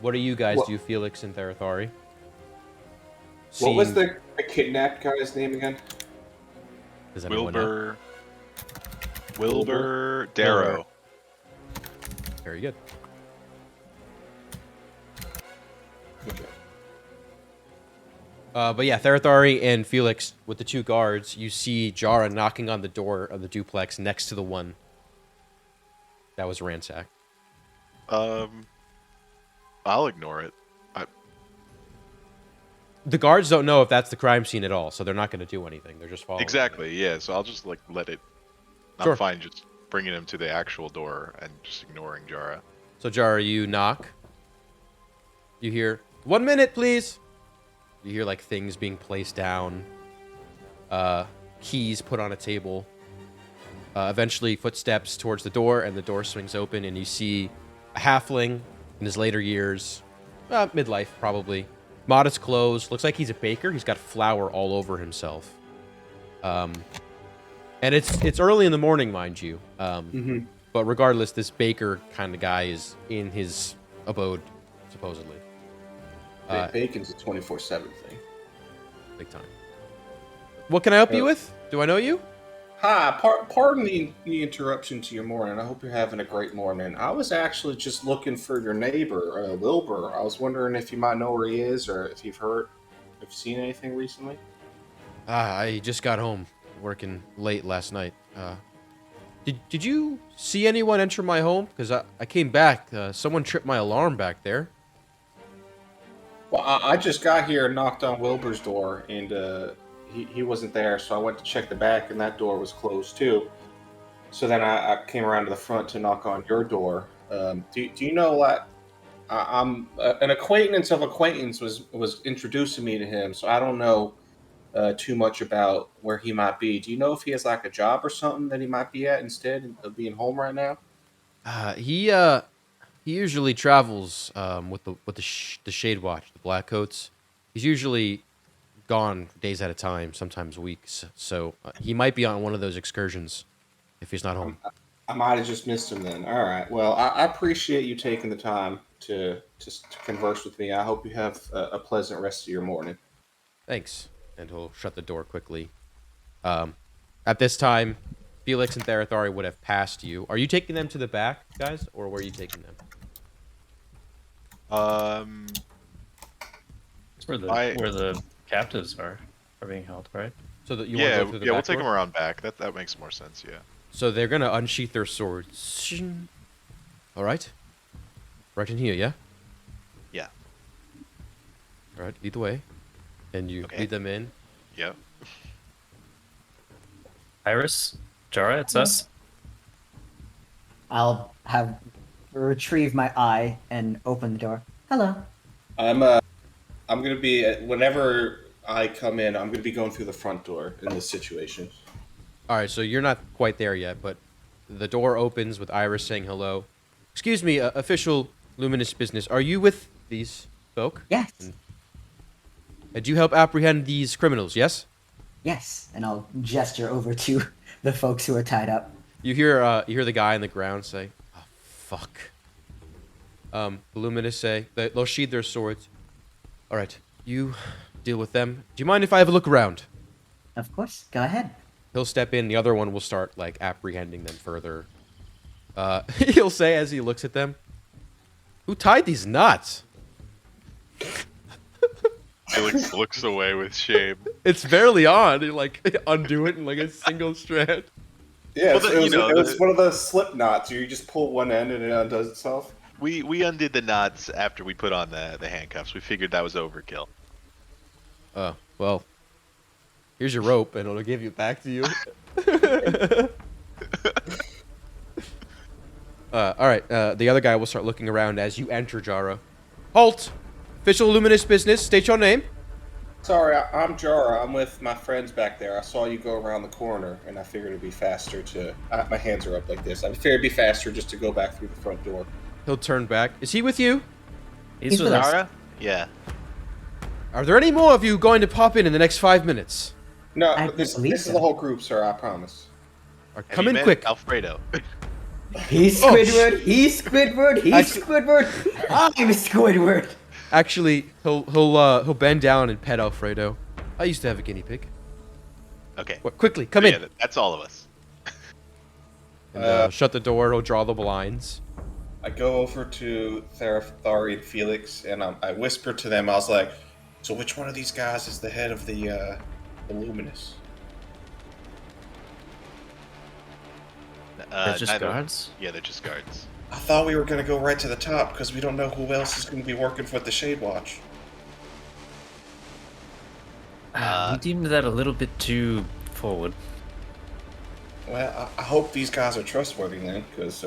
What do you guys do, Felix and Therathari? What was Seeing- the kidnapped guy's name again? Does anyone know? Wilbur Darrow. Very good. Okay. But yeah, Therathari and Felix, with the two guards, you see Jara knocking on the door of the duplex next to the one that was ransacked. I'll ignore it. The guards don't know if that's the crime scene at all, so they're not going to do anything. They're just following. Exactly, yeah. So I'll just let it. I'm Sure. fine just bringing him to the actual door and just ignoring Jara. So Jara, you knock. You hear, 1 minute, please. You hear like things being placed down, keys put on a table. Eventually, footsteps towards the door, and the door swings open, and you see a halfling in his later years, midlife probably, modest clothes. Looks like he's a baker. He's got flour all over himself. And it's early in the morning, mind you. But regardless, this baker kind of guy is in his abode, supposedly. Bacon's a 24/7 thing. Big time. What can I help you with? Do I know you? Hi, pardon the interruption to your morning. I hope you're having a great morning. I was actually just looking for your neighbor, Wilbur. I was wondering if you might know where he is or if you've seen anything recently. I just got home, working late last night. Did you see anyone enter my home? Because I came back. Someone tripped my alarm back there. Well, I just got here and knocked on Wilbur's door, and he wasn't there, so I went to check the back, and that door was closed too. So then I came around to the front to knock on your door. Do you know, like, I'm an acquaintance of acquaintance was introducing me to him, so I don't know too much about where he might be. Do you know if he has like a job or something that he might be at instead of being home right now? He usually travels with the Shade Watch, the Black Coats. He's usually gone days at a time, sometimes weeks. So he might be on one of those excursions if he's not home. I might have just missed him then. All right. Well, I appreciate you taking the time to converse with me. I hope you have a pleasant rest of your morning. Thanks. And he'll shut the door quickly. At this time, Felix and Therathari would have passed you. Are you taking them to the back, guys, or where are you taking them? It's where the captives are being held, right? So that you Yeah, want to go through the yeah, we'll back take door? them around back. That makes more sense. Yeah. So they're gonna unsheath their swords. Shing. All right. Right in here, yeah. Yeah. All right, lead the way, and you Okay. lead them in. Yeah. Iris, Jara, it's us. I'll have retrieve my eye and open the door. Hello. I'm gonna be whenever I come in. I'm gonna be going through the front door in this situation. All right, so you're not quite there yet, but the door opens with Iris saying hello. Excuse me, official Luminous business. Are you with these folk? Yes. Do you help apprehend these criminals? Yes. Yes. And I'll gesture over to the folks who are tied up. You hear the guy on the ground say, "Oh, fuck." The Luminous say they'll sheathe their swords. All right, you deal with them. Do you mind if I have a look around? Of course. Go ahead. He'll step in. The other one will start like apprehending them further. He'll say as he looks at them, "Who tied these knots?" Felix looks away with shame. It's barely on. You like undo it in like a single strand. Yeah, Well, then, it was one of those slip knots. You just pull one end and it undoes itself. We undid the knots after we put on the handcuffs. We figured that was overkill. Well, here's your rope, and it'll give it back to you. All right. The other guy will start looking around as you enter, Jara. Halt! Official Luminous business. State your name. Sorry, I'm Jara. I'm with my friends back there. I saw you go around the corner, and I figured it'd be faster to. My hands are up like this. I figured it'd be faster just to go back through the front door. He'll turn back. Is he with you? He's with us. Zara? Yeah. Are there any more of you going to pop in the next 5 minutes? No, I this believe is so. the whole group, sir. I promise. Or Have come you in met quick. Alfredo. He's Oh, Squidward. He's Squidward. He's Squidward. I'm Squidward. Actually, he'll bend down and pet Alfredo. I used to have a guinea pig. Okay. What, quickly, come So, in. yeah, that's all of us. And, shut the door. He'll draw the blinds. I go over to Therathari and Felix, and I whisper to them. I was like, "So which one of these guys is the head of the Luminous?" They're just Neither- guards. Yeah, they're just guards. I thought we were gonna go right to the top because we don't know who else is gonna be working for the Shade Watch. We deemed that a little bit too forward. Well, I hope these guys are trustworthy then, because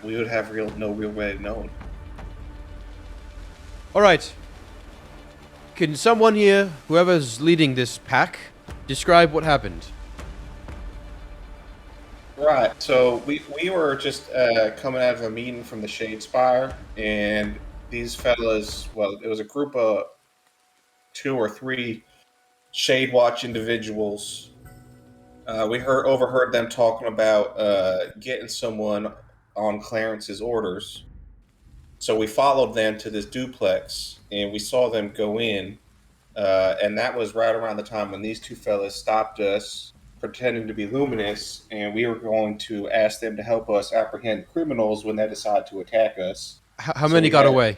we would have no real way of knowing. All right. Can someone here, whoever's leading this pack, describe what happened? Right. So we were just coming out of a meeting from the Shade Spire, and these fellas. Well, it was a group of 2 or 3 Shade Watch individuals. We overheard them talking about getting someone on Clarence's orders. So we followed them to this duplex, and we saw them go in. And that was right around the time when these 2 fellas stopped us, pretending to be Luminous, and we were going to ask them to help us apprehend criminals when they decide to attack us. How So many we got had- away?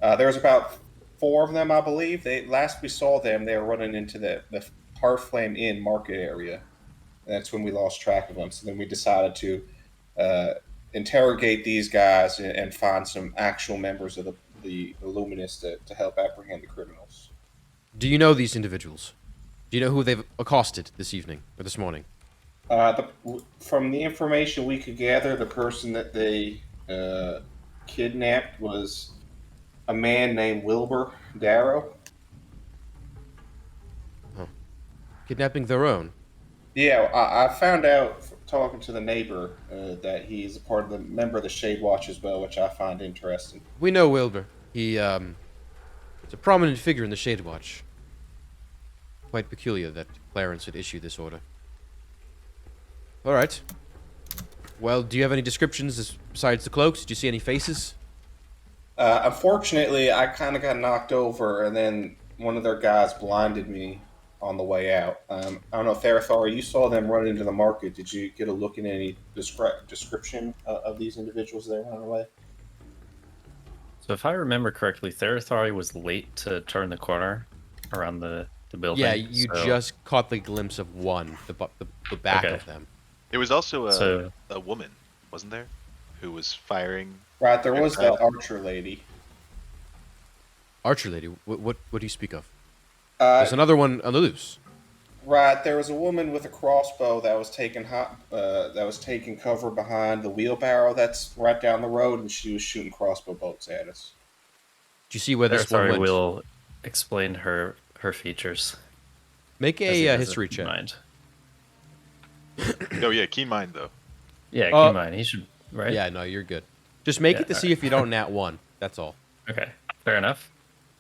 There was about 4 of them, I believe. Last we saw them, they were running into the Hearthflame Inn market area. That's when we lost track of them. So then we decided to interrogate these guys and find some actual members of the Luminous to help apprehend the criminals. Do you know these individuals? Do you know who they've accosted this evening or this morning? From the information we could gather, the person that they kidnapped was a man named Wilbur Darrow. Kidnapping their own. Yeah, I found out talking to the neighbor that he's a part of the member of the Shade Watch as well, which I find interesting. We know Wilbur. He, is a prominent figure in the Shade Watch. Quite peculiar that Clarence had issued this order. Alright. Well, do you have any descriptions besides the cloaks? Did you see any faces? Unfortunately, I kind of got knocked over, and then one of their guys blinded me on the way out. I don't know, Therathar, you saw them run into the market. Did you get a look at any description of these individuals that ran away? So if I remember correctly, Therathari was late to turn the corner around the building. Yeah, you so- just caught the glimpse of one, the back Okay. of them. There was also So- a woman, wasn't there, who was firing. Right, there was that Okay. archer lady. Archer lady, what do you speak of? Uh, There's another one on the loose. Right, there was a woman with a crossbow that was taking cover behind the wheelbarrow that's right down the road, and she was shooting crossbow bolts at us. Do you see where this one Therathari went? will explain her features. Make as he a has it history in check. mind. No, yeah, keen mind though. Yeah, keep Uh, in mind. He should, right? Yeah, no, you're good. Just make Yeah, it to see if you don't nat one. That's all. Okay, fair enough.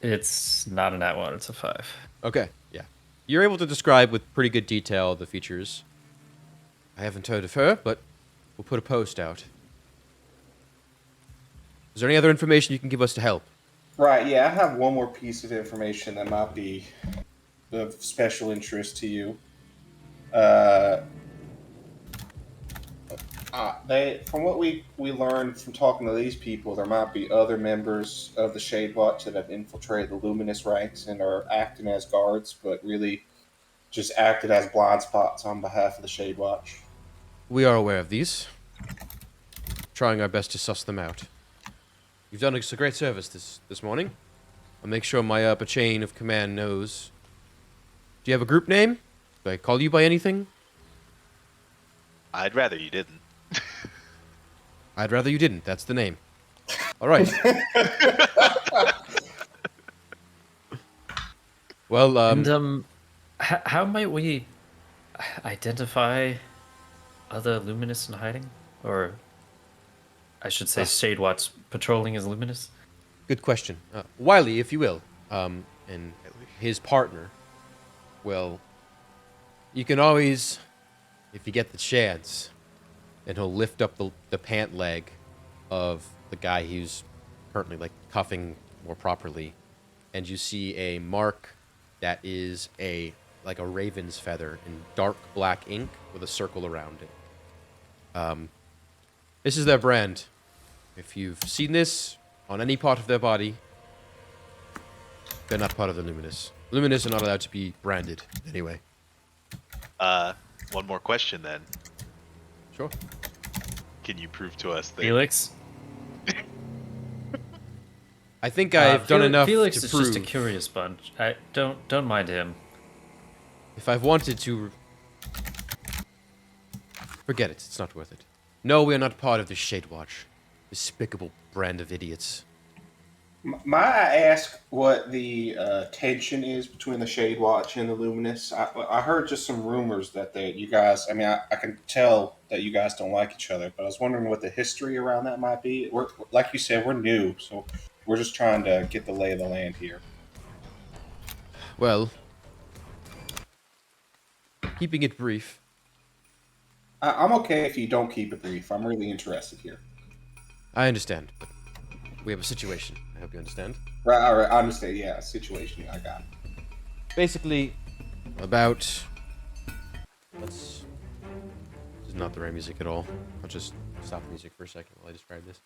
It's not a nat 1, it's a 5. Okay, yeah. You're able to describe with pretty good detail the features. I haven't heard of her, but we'll put a post out. Is there any other information you can give us to help? Right, yeah, I have one more piece of information that might be of special interest to you. From what we learned from talking to these people, there might be other members of the Shade Watch that have infiltrated the Luminous ranks and are acting as guards, but really just acted as blind spots on behalf of the Shade Watch. We are aware of these. Trying our best to suss them out. You've done us a great service this morning. I'll make sure my upper chain of command knows. Do you have a group name? Do I call you by anything? I'd rather you didn't. I'd rather you didn't. That's the name. All right. Well, And how might we identify other Luminous in hiding, or I should say, Shade Watch patrolling as Luminous? good question. Wiley, if you will, and his partner. Well, you can always, if you get the chance, and he'll lift up the pant leg of the guy who's currently like cuffing more properly, and you see a mark that is like a raven's feather in dark black ink with a circle around it. This is their brand. If you've seen this on any part of their body, they're not part of the Luminous. Luminous are not allowed to be branded anyway. One more question then. Sure. Can you prove to us that Felix? I think I've done enough Felix to is prove. just a curious bunch. Don't mind him. If I've wanted to, forget it. It's not worth it. No, we are not part of the Shade Watch. Despicable brand of idiots. Might I ask what the tension is between the Shade Watch and the Luminous? I heard just some rumors that you guys. I mean, I can tell that you guys don't like each other, but I was wondering what the history around that might be. We're, like you said, we're new, so we're just trying to get the lay of the land here. Well, keeping it brief. I'm okay if you don't keep it brief. I'm really interested here. I understand, but we have a situation. I hope you understand. Right, all right, I understand. Yeah, situation. I got it. Basically, about. This is not the right music at all. I'll just stop the music for a second while I describe this.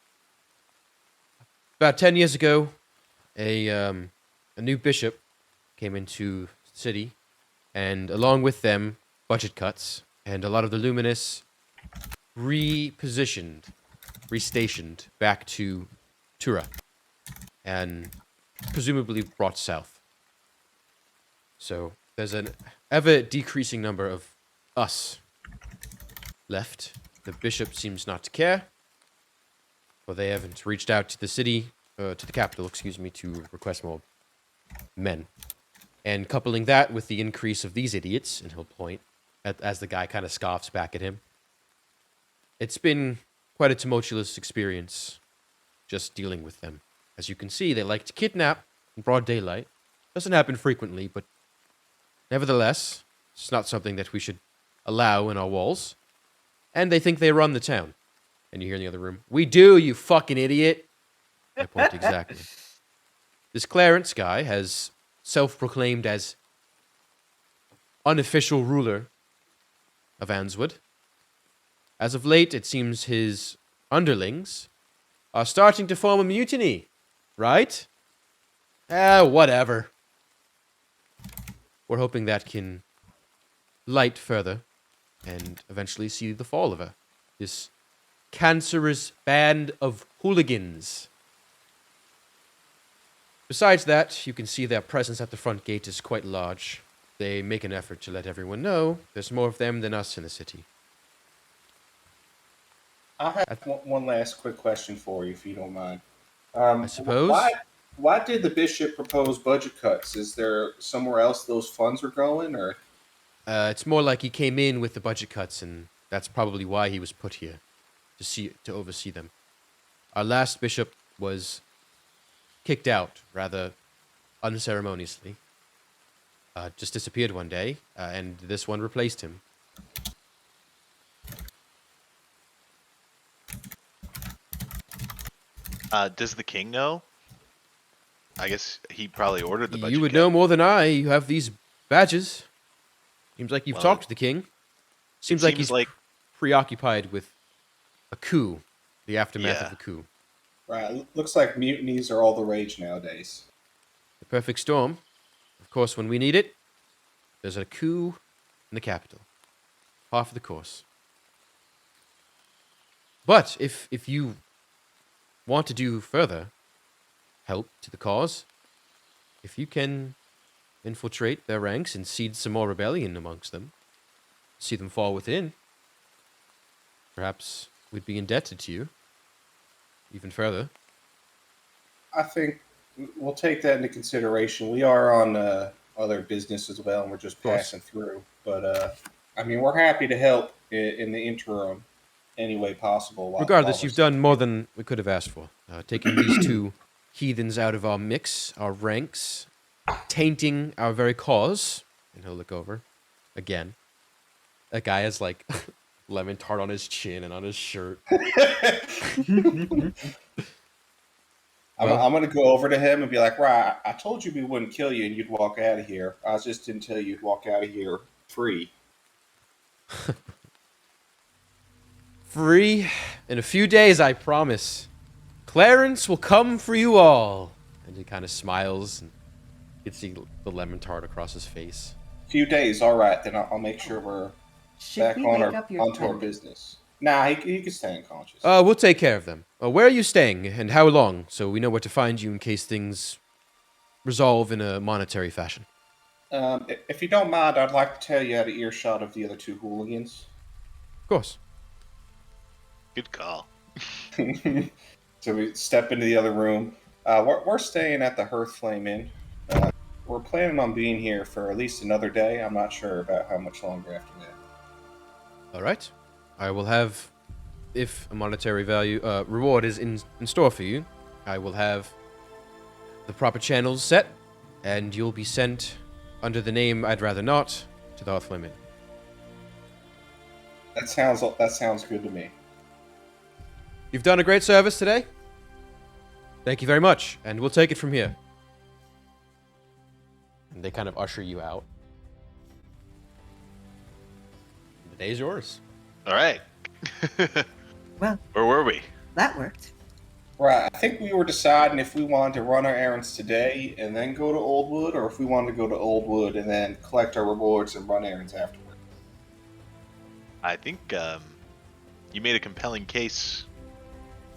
About 10 years ago, a new bishop came into the city, and along with them, budget cuts and a lot of the Luminous restationed back to Tura, and presumably brought south. So there's an ever decreasing number of us left. The bishop seems not to care, for they haven't reached out to the city, to the capital, to request more men. And coupling that with the increase of these idiots, and he'll point as the guy kind of scoffs back at him, it's been quite a tumultuous experience just dealing with them. As you can see, they like to kidnap in broad daylight. Doesn't happen frequently, but nevertheless, it's not something that we should allow in our walls. And they think they run the town. And you hear in the other room, "We do, you fucking idiot." I point exactly. This Clarence guy has self-proclaimed as unofficial ruler of Answood. As of late, it seems his underlings are starting to form a mutiny, right? Whatever. We're hoping that can light further and eventually see the fall of this cancerous band of hooligans. Besides that, you can see their presence at the front gate is quite large. They make an effort to let everyone know there's more of them than us in the city. I have one last quick question for you, if you don't mind. I suppose. Why did the bishop propose budget cuts? Is there somewhere else those funds are going, or? It's more like he came in with the budget cuts, and that's probably why he was put here, to oversee them. Our last bishop was kicked out rather unceremoniously. Just disappeared one day, and this one replaced him. Does the king know? I guess he probably ordered the budget. You would know more than I. You have these badges. Seems like you've talked to the king. Seems like he's preoccupied with a coup, the aftermath of the coup. Right. Looks like mutinies are all the rage nowadays. The perfect storm. Of course, when we need it, there's a coup in the capital. Par for the course. But if you want to do further help to the cause, if you can infiltrate their ranks and seed some more rebellion amongst them, see them fall within, perhaps we'd be indebted to you even further. I think we'll take that into consideration. We are on other business as well, and we're just passing through. But, I mean, we're happy to help in the interim any way possible. Regardless, you've done more than we could have asked for. Taking these two heathens out of our mix, our ranks, tainting our very cause. And he'll look over again. That guy has like lemon tart on his chin and on his shirt. I'm going to go over to him and be like, "Right, I told you we wouldn't kill you and you'd walk out of here. I just didn't tell you you'd walk out of here free." Free? In a few days, I promise. Clarence will come for you all. And he kind of smiles, and you can see the lemon tart across his face. Few days, all right. Then I'll make sure we're back on onto our business. Nah, he can stay unconscious. We'll take care of them. Where are you staying, and how long, so we know where to find you in case things resolve in a monetary fashion? If you don't mind, I'd like to tell you out of earshot of the other two hooligans. Of course. Good call. So we step into the other room. We're staying at the Hearthflame Inn. We're planning on being here for at least another day. I'm not sure about how much longer after that. All right. I will have, if a monetary value reward is in store for you, I will have the proper channels set, and you'll be sent under the name I'd rather not to the Hearthflame Inn. That sounds good to me. You've done a great service today. Thank you very much, and we'll take it from here. And they kind of usher you out. The day's yours. All right. Well, where were we? that worked. Right. I think we were deciding if we wanted to run our errands today and then go to Oldwood, or if we wanted to go to Oldwood and then collect our rewards and run errands afterward. I think you made a compelling case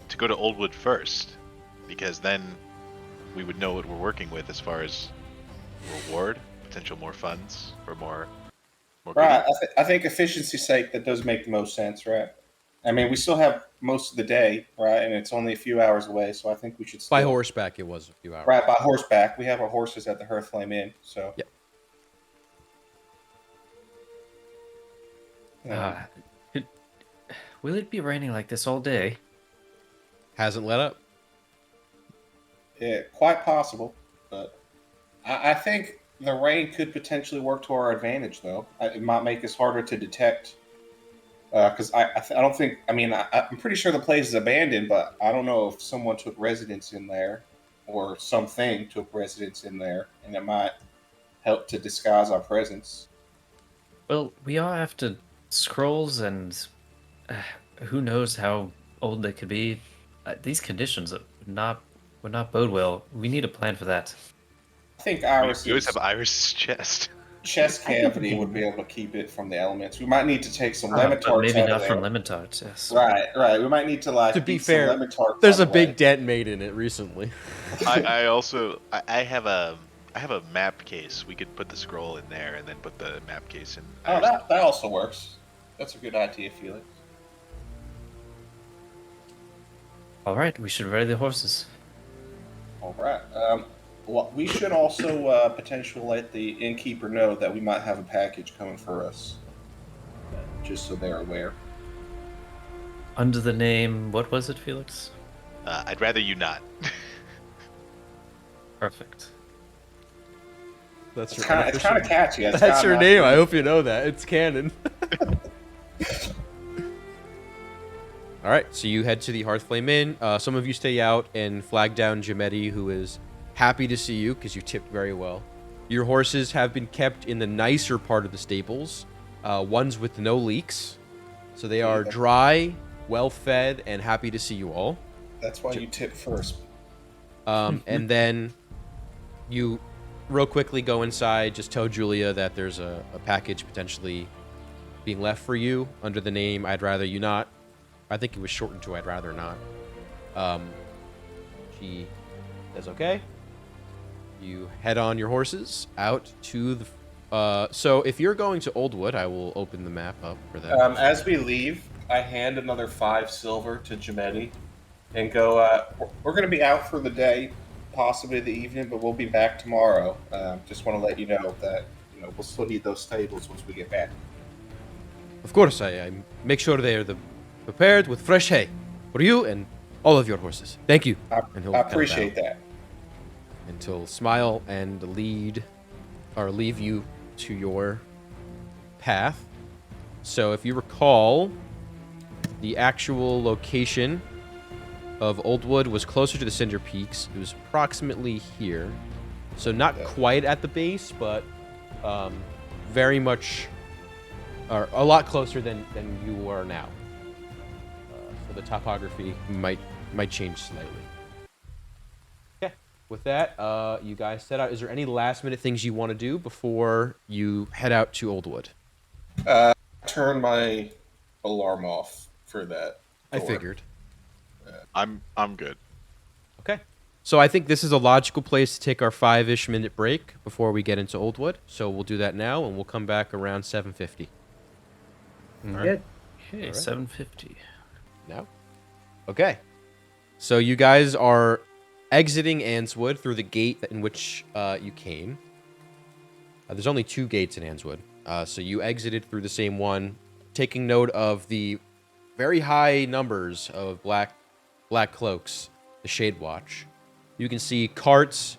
to go to Oldwood first, because then we would know what we're working with as far as reward, potential more funds, or more Right. goodies. I think efficiency's sake, that does make the most sense, right? I mean, we still have most of the day, right? And it's only a few hours away, so I think we should still. By horseback, it was a few hours. Right, by horseback. We have our horses at the Hearthflame Inn, so. Yep. Yeah. Will it be raining like this all day? Hasn't let up. Yeah, quite possible, but I think the rain could potentially work to our advantage, though. It might make us harder to detect. Because I don't think. I mean, I'm pretty sure the place is abandoned, but I don't know if someone took residence in there, or something took residence in there, and it might help to disguise our presence. Well, we are after scrolls, and who knows how old they could be. These conditions would not bode well. We need a plan for that. I think We always Iris's have Iris's chest. chest cavity would be able to keep it from the elements. We might need to take some But Lementarts maybe out not of from there. Lementarts, yes. Right. We might need to To be eat some fair, Lementarts there's on a the big way. dent made in it recently. I also I have a map case. We could put the scroll in there and then put the map case in. Oh, that also works. That's a good idea, Felix. All right, we should ready the horses. All right. Well, we should also potentially let the innkeeper know that we might have a package coming for us, just so they're aware. Under the name, what was it, Felix? I'd rather you not. Perfect. That's It's kind of catchy. It's That's kinda your nice. name. I hope you know that. It's canon. All right, so you head to the Hearthflame Inn. Some of you stay out and flag down Jametti, who is happy to see you because you tipped very well. Your horses have been kept in the nicer part of the stables, ones with no leaks. So they are dry, well-fed, and happy to see you all. That's why you tip first. And then you real quickly go inside, just tell Julia that there's a package potentially being left for you under the name I'd Rather You Not. I think it was shortened to I'd Rather Not. She says okay. You head on your horses out to the... so if you're going to Oldwood, I will open the map up for that. As we leave, I hand another 5 silver to Jametti and go, we're going to be out for the day, possibly the evening, but we'll be back tomorrow. Just want to let you know that we'll still need those stables once we get back. Of course, I make sure they are prepared with fresh hay for you and all of your horses. Thank you. And he'll I kind of appreciate bow. that. And he'll smile and leave you to your path. So if you recall, the actual location of Oldwood was closer to the Cinder Peaks. It was approximately here. So not quite at the base, but very much, or a lot closer than you are now. So the topography might change slightly. Okay. With that, you guys set out. Is there any last minute things you want to do before you head out to Oldwood? Turn my alarm off for that. I door. figured. I'm good. Okay. So I think this is a logical place to take our 5-ish minute break before we get into Oldwood. So we'll do that now, and we'll come back around 7:50. Good. Okay, right. 750. Now? Okay. So you guys are exiting Answood through the gate in which you came. There's only 2 gates in Answood. So you exited through the same one, taking note of the very high numbers of black cloaks, the Shade Watch. You can see carts.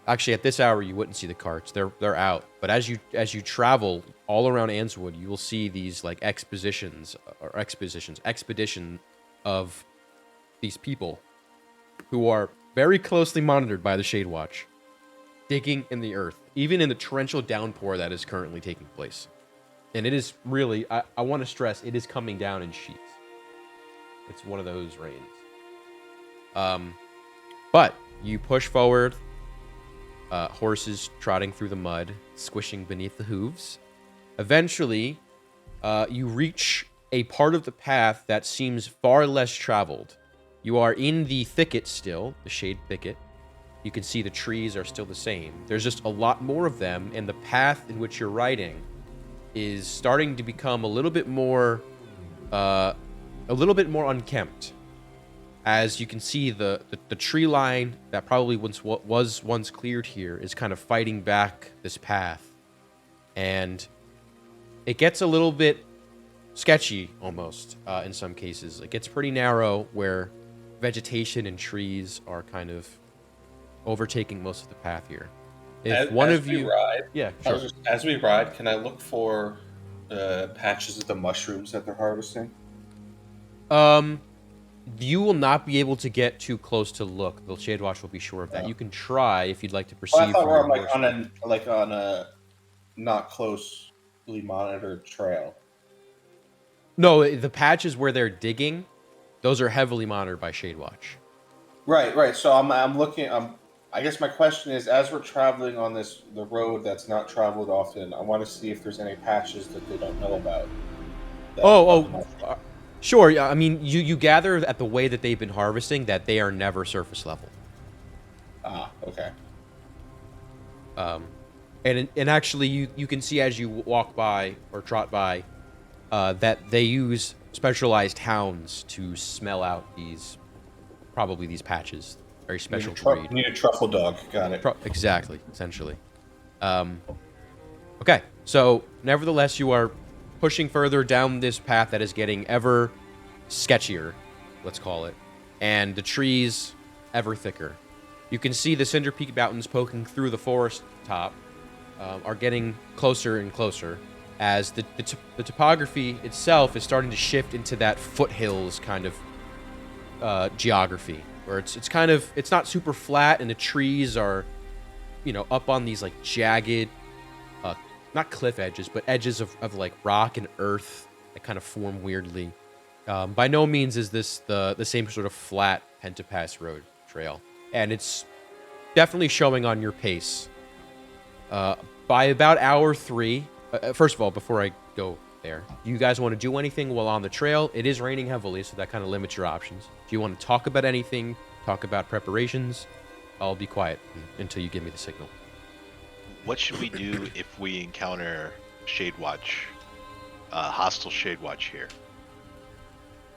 Actually, at this hour, you wouldn't see the carts. They're out. But as you travel all around Answood, you will see these like expedition of these people who are very closely monitored by the Shade Watch, digging in the earth, even in the torrential downpour that is currently taking place. And it is really, I want to stress, it is coming down in sheets. It's one of those rains. But you push forward, horses trotting through the mud, squishing beneath the hooves. Eventually, you reach a part of the path that seems far less traveled. You are in the thicket still, the shade thicket. You can see the trees are still the same. There's just a lot more of them, and the path in which you're riding is starting to become a little bit more unkempt. As you can see, the tree line that probably was once cleared here is kind of fighting back this path. And it gets a little bit sketchy, almost, in some cases. It gets pretty narrow where vegetation and trees are kind of overtaking most of the path here. If one of you... ride, Yeah, sure. as we ride, can I look for patches of the mushrooms that they're harvesting? You will not be able to get too close to look. The Shade Watch will be sure of that. Oh. You can try if you'd like to proceed. Well, I thought from we're your on a not closely monitored trail. No, the patches where they're digging, those are heavily monitored by Shade Watch. Right. So I'm looking. I guess my question is, as we're traveling on the road that's not traveled often, I want to see if there's any patches that they don't know about. Sure. Yeah, I mean, you gather at the way that they've been harvesting that they are never surface level. Ah, okay. And actually, you can see as you walk by or trot by that they use specialized hounds to smell out these patches. Very special breed. Need a truffle dog. Got it. Exactly, essentially. Okay, so nevertheless, you are pushing further down this path that is getting ever sketchier, let's call it, and the trees ever thicker. You can see the Cinder Peak Mountains poking through the forest top are getting closer and closer as the topography itself is starting to shift into that foothills kind of geography, where it's not super flat, and the trees are, up on these like jagged, not cliff edges, but edges of like rock and earth that kind of form weirdly. By no means is this the same sort of flat Pentapass Road trail, and it's definitely showing on your pace. By about hour 3, first of all, before I go there, do you guys want to do anything while on the trail? It is raining heavily, so that kind of limits your options. Do you want to talk about anything? Talk about preparations? I'll be quiet until you give me the signal. What should we do if we encounter Shade Watch, hostile Shade Watch here?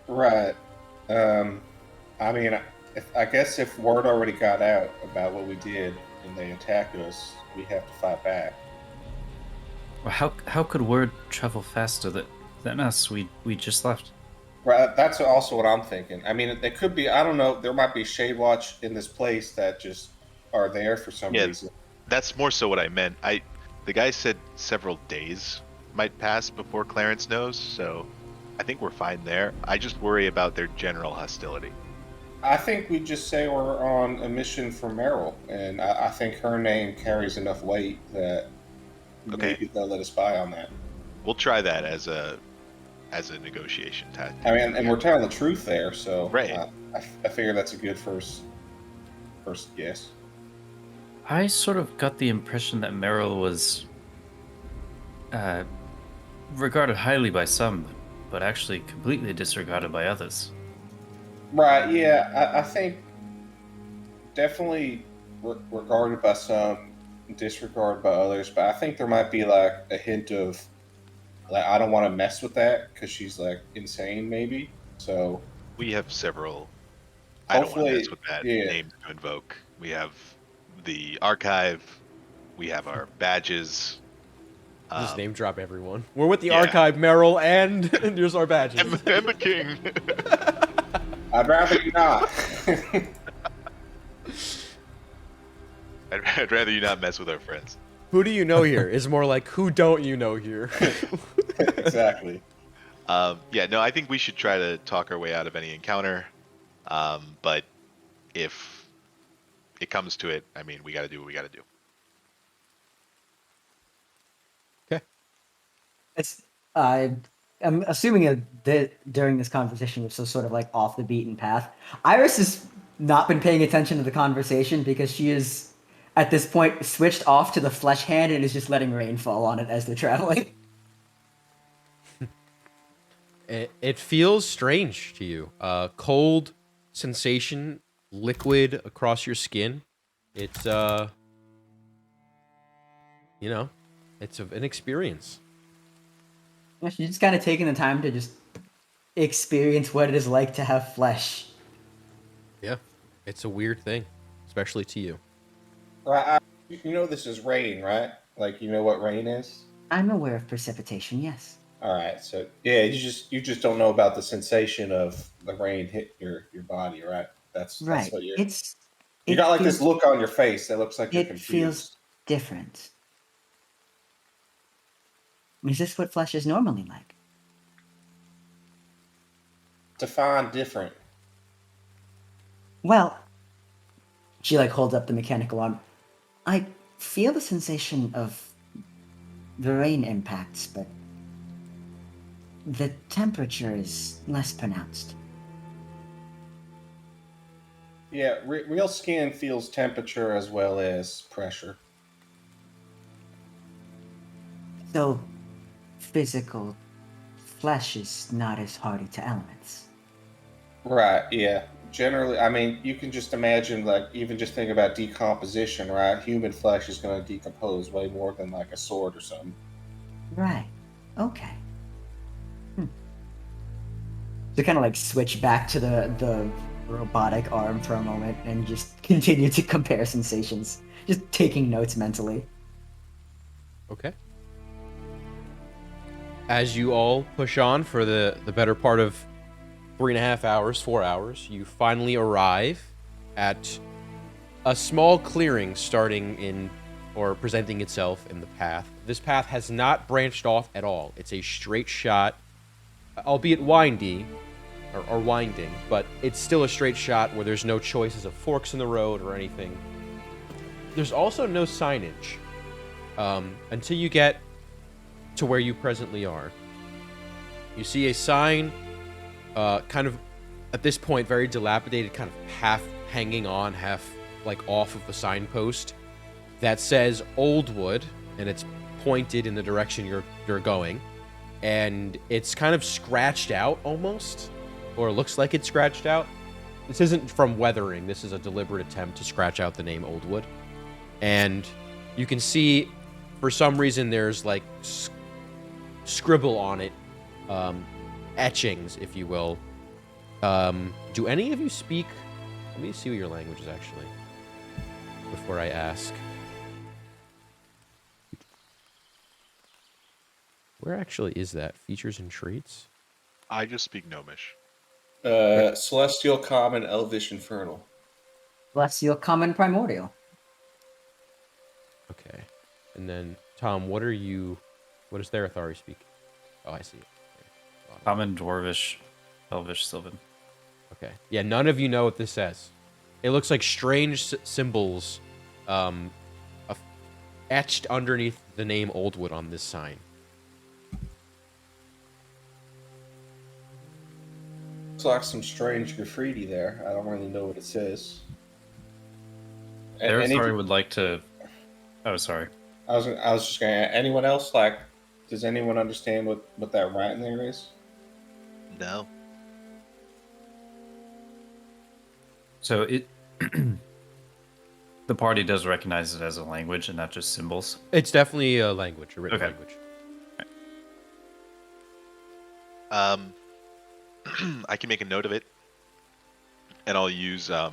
Right. I mean, I guess if word already got out about what we did and they attacked us, we have to fight back. Well, how could word travel faster than us? We just left. Right. That's also what I'm thinking. I mean, it could be. I don't know. There might be Shade Watch in this place that just are there for some reason. That's more so what I meant. The guy said several days might pass before Clarence knows, so I think we're fine there. I just worry about their general hostility. I think we just say we're on a mission for Meryl, and I think her name carries enough weight that maybe they'll let us by on that. We'll try that as a negotiation tactic. I mean, and we're telling the truth there, so right. I figure that's a good first guess. I sort of got the impression that Meryl was regarded highly by some, but actually completely disregarded by others. Right, yeah, I think definitely regarded by some, disregarded by others, but I think there might be like a hint of, like, I don't want to mess with that because she's like insane, maybe. So we have several. I don't want to mess with that name to invoke. We have the archive. We have our badges. Just name drop everyone. We're with the archive, Meryl, and here's our badges. And the king. I'd rather you not. I'd rather you not mess with our friends. Who do you know here? Is more like, who don't you know here? Exactly. I think we should try to talk our way out of any encounter. But if it comes to it, I mean, we got to do what we got to do. Okay. I'm assuming that during this conversation, you're so sort of like off the beaten path. Iris has not been paying attention to the conversation because she is, at this point, switched off to the flesh hand and is just letting rain fall on it as they're traveling. It feels strange to you. Cold sensation, liquid across your skin. It's it's an experience. You're just kind of taking the time to just experience what it is like to have flesh. Yeah, it's a weird thing, especially to you. Right. You know this is rain, right? Like you know what rain is. I'm aware of precipitation, yes. All right. So yeah, you just don't know about the sensation of the rain hit your body, right? That's Right. what you It got like this feels- look on your face that looks like you're It confused. feels different. Is this what flesh is normally like? Define different. Well, she holds up the mechanical arm. I feel the sensation of the rain impacts, but the temperature is less pronounced. Yeah, real skin feels temperature as well as pressure. So, physical flesh is not as hardy to elements. Right, yeah. Generally, I mean, you can just imagine, even just think about decomposition, right? Human flesh is going to decompose way more than, a sword or something. Right. Okay. So kind of switch back to the robotic arm for a moment and just continue to compare sensations. Just taking notes mentally. Okay. As you all push on for the better part of 3.5 hours, 4 hours, you finally arrive at a small clearing presenting itself in the path. This path has not branched off at all. It's a straight shot, albeit windy, or winding, but it's still a straight shot where there's no choices of forks in the road or anything. There's also no signage until you get to where you presently are. You see a sign, kind of, at this point, very dilapidated, kind of half hanging on, half off of the signpost, that says Oldwood, and it's pointed in the direction you're going, and it's kind of scratched out almost, or looks like it's scratched out. This isn't from weathering. This is a deliberate attempt to scratch out the name Oldwood, and you can see, for some reason, there's scribble on it, etchings, if you will. Do any of you speak? Let me see what your language is actually before I ask. Where actually is that? Features and traits? I just speak Gnomish. Celestial, Common, Elvish, Infernal. Celestial, Common, Primordial. Okay. And then, Tom, what does Therathari speak? Oh, I see it. Okay. Common, Dwarvish, Elvish, Sylvan. Okay. Yeah, none of you know what this says. It looks like strange symbols etched underneath the name Oldwood on this sign. Looks like some strange graffiti there. I don't really know what it says. Therathari would like to... Oh, sorry. I was just going to... Anyone else, does anyone understand what that writing there is? No. So the party does recognize it as a language and not just symbols. It's definitely a language, a written Okay. language. I can make a note of it, and I'll use my,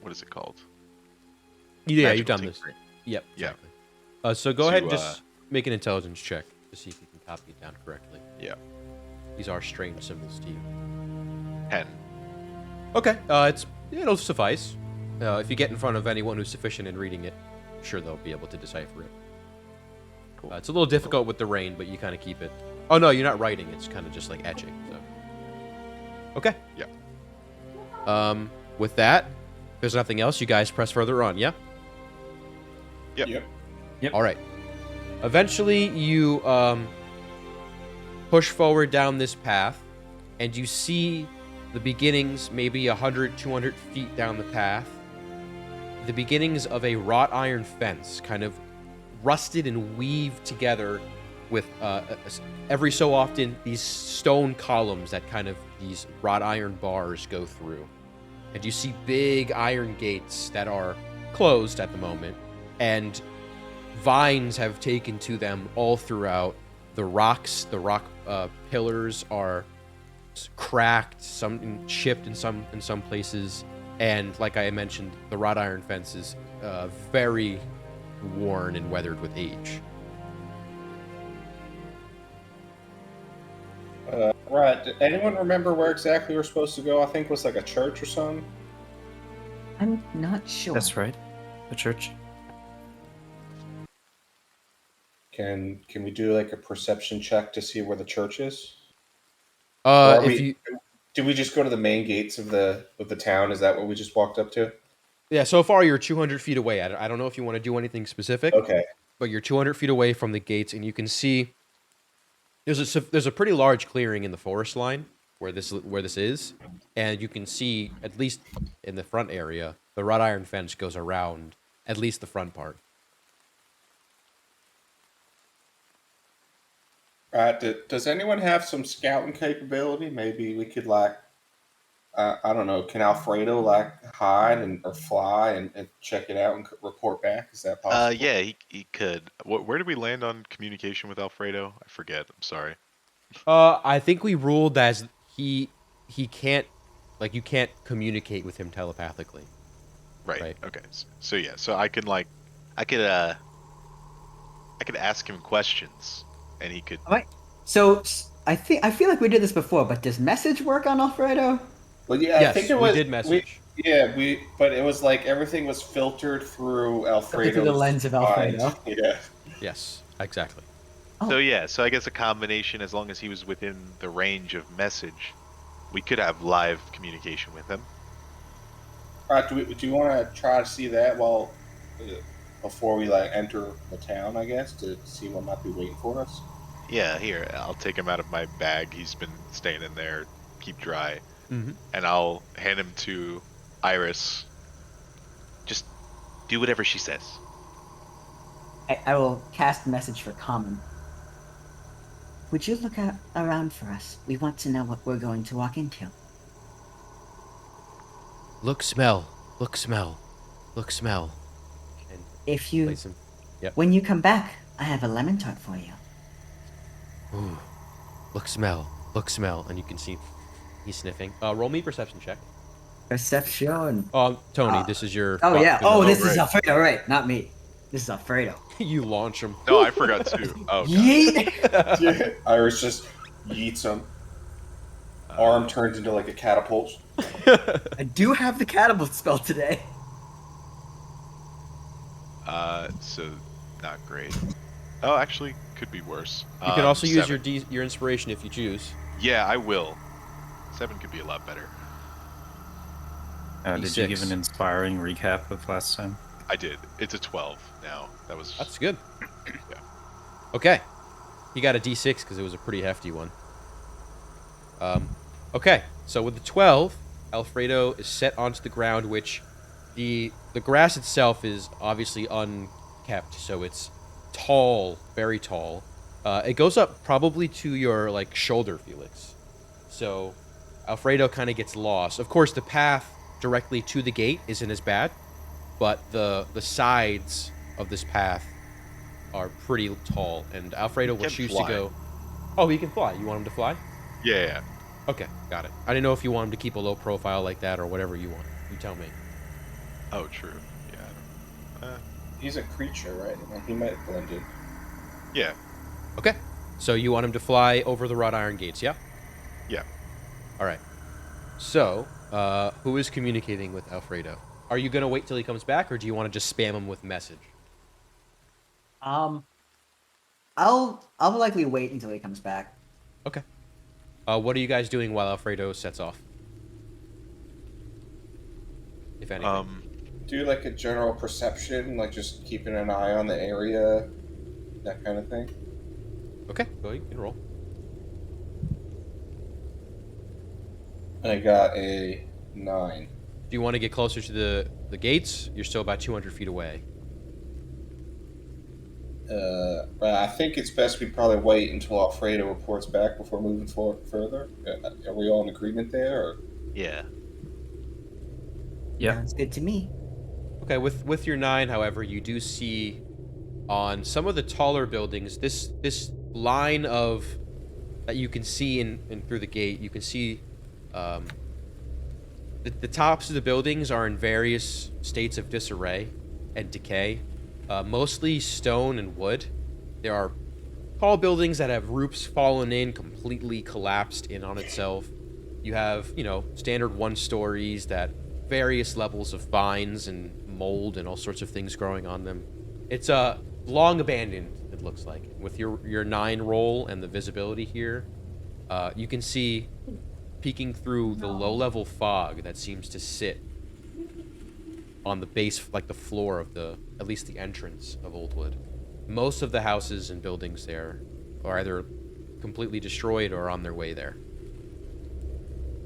what is it called? Yeah, Magical you've done this. tinkering. Yep. Yeah. Exactly. So go ahead and To, just make an intelligence check to see if you can copy it down correctly. Yeah. These are strange symbols to you. 10. Okay. It'll suffice. If you get in front of anyone who's sufficient in reading it, I'm sure they'll be able to decipher it. Cool. It's a little difficult with the rain, but you kind of keep it. Oh no, you're not writing. It's kind of just etching. So. Okay. Yeah. With that, if there's nothing else, you guys press further on. Yeah. Yep. Yep. All right. Eventually, you push forward down this path, and you see the beginnings, maybe 100, 200 feet down the path, the beginnings of a wrought iron fence, kind of rusted and weaved together with every so often these stone columns that kind of these wrought iron bars go through. And you see big iron gates that are closed at the moment, and vines have taken to them all throughout. The rock pillars are cracked, some chipped in some places, and like I mentioned, the wrought iron fence is very worn and weathered with age. Right. Did anyone remember where exactly we're supposed to go? I think it was like a church or something. I'm not sure. That's right. The church. Can we do like a perception check to see where the church is? Or did we just go to the main gates of the town? Is that what we just walked up to? Yeah, so far you're 200 feet away. I don't know if you want to do anything specific. Okay. But you're 200 feet away from the gates, and you can see there's a pretty large clearing in the forest line where this is, and you can see, at least in the front area, the wrought iron fence goes around at least the front part. Does anyone have some scouting capability? Maybe we could I don't know. Can Alfredo hide or fly and check it out and report back? Is that possible? Yeah, he could. Where did we land on communication with Alfredo? I forget. I'm sorry. I think we ruled as he can't, like, you can't communicate with him telepathically. Right. Okay. So yeah. So I could I could ask him questions, and he could. All right. So I feel like we did this before, but does message work on Alfredo? Well, yeah, yes, I think it was. We did message. But it was like everything was filtered through Alfredo. Through the lens of Alfredo. Yeah. Yes, exactly. Oh. So yeah. So I guess a combination, as long as he was within the range of message, we could have live communication with him. All right. Do you want to try to see that before we enter the town? I guess to see what might be waiting for us. Yeah. Here, I'll take him out of my bag. He's been staying in there, keep dry. Mm-hmm. And I'll hand him to Iris. Just do whatever she says. I will cast a message for common. Would you look around for us? We want to know what we're going to walk into. Look, smell. Look, smell. Look, smell. And If you, place him. Yep. when you come back, I have a lemon tart for you. Ooh. Look, smell. Look, smell. And you can see he's sniffing. Roll me a perception check. Perception. Tony, this is your. Oh yeah. Oh, this is right. Alfredo, right? Not me. This is Alfredo. You launch him. No, I forgot too. Oh, God. Yeet! Yeah. Iris just yeets him. Arm turns into like a catapult. I do have the catapult spell today. So not great. Oh, actually, could be worse. You can also use 7. your inspiration if you choose. Yeah, I will. 7 could be a lot better. Did you D6. give an inspiring recap of last time? I did. It's a 12 now. That was. That's good. Yeah. Okay. He got a D6 because it was a pretty hefty one. Okay. So with the 12, Alfredo is set onto the ground, which the grass itself is obviously unkept, so it's tall, very tall. It goes up probably to your shoulder, Felix. So Alfredo kind of gets lost. Of course, the path directly to the gate isn't as bad, but the sides of this path are pretty tall, and Alfredo will choose to go. Oh, he can fly. You want him to fly? Yeah. Okay, got it. I didn't know if you want him to keep a low profile like that or whatever you want. You tell me. Oh, true. Yeah. He's a creature, right? He might blend in. Yeah. Okay. So you want him to fly over the wrought iron gates, yeah? Yeah. All right. So, who is communicating with Alfredo? Are you gonna wait till he comes back, or do you want to just spam him with message? I'll likely wait until he comes back. Okay. What are you guys doing while Alfredo sets off? If anything. Do like a general perception, just keeping an eye on the area, that kind of thing. Okay, go ahead, you can roll. I got a 9. Do you want to get closer to the gates? You're still about 200 feet away. But I think it's best we probably wait until Alfredo reports back before moving forward further. Are we all in agreement there? Or? Yeah. Yep. Sounds good to me. Okay, with your 9, however, you do see on some of the taller buildings this line of that you can see in through the gate. You can see the tops of the buildings are in various states of disarray and decay, mostly stone and wood. There are tall buildings that have roofs fallen in, completely collapsed in on itself. You have, standard 1-stories that various levels of vines and mold and all sorts of things growing on them. It's long abandoned, it looks like. With your 9 roll and the visibility here, you can see peeking through the low-level fog that seems to sit on the base, like the floor of at least the entrance of Oldwood. Most of the houses and buildings there are either completely destroyed or on their way there.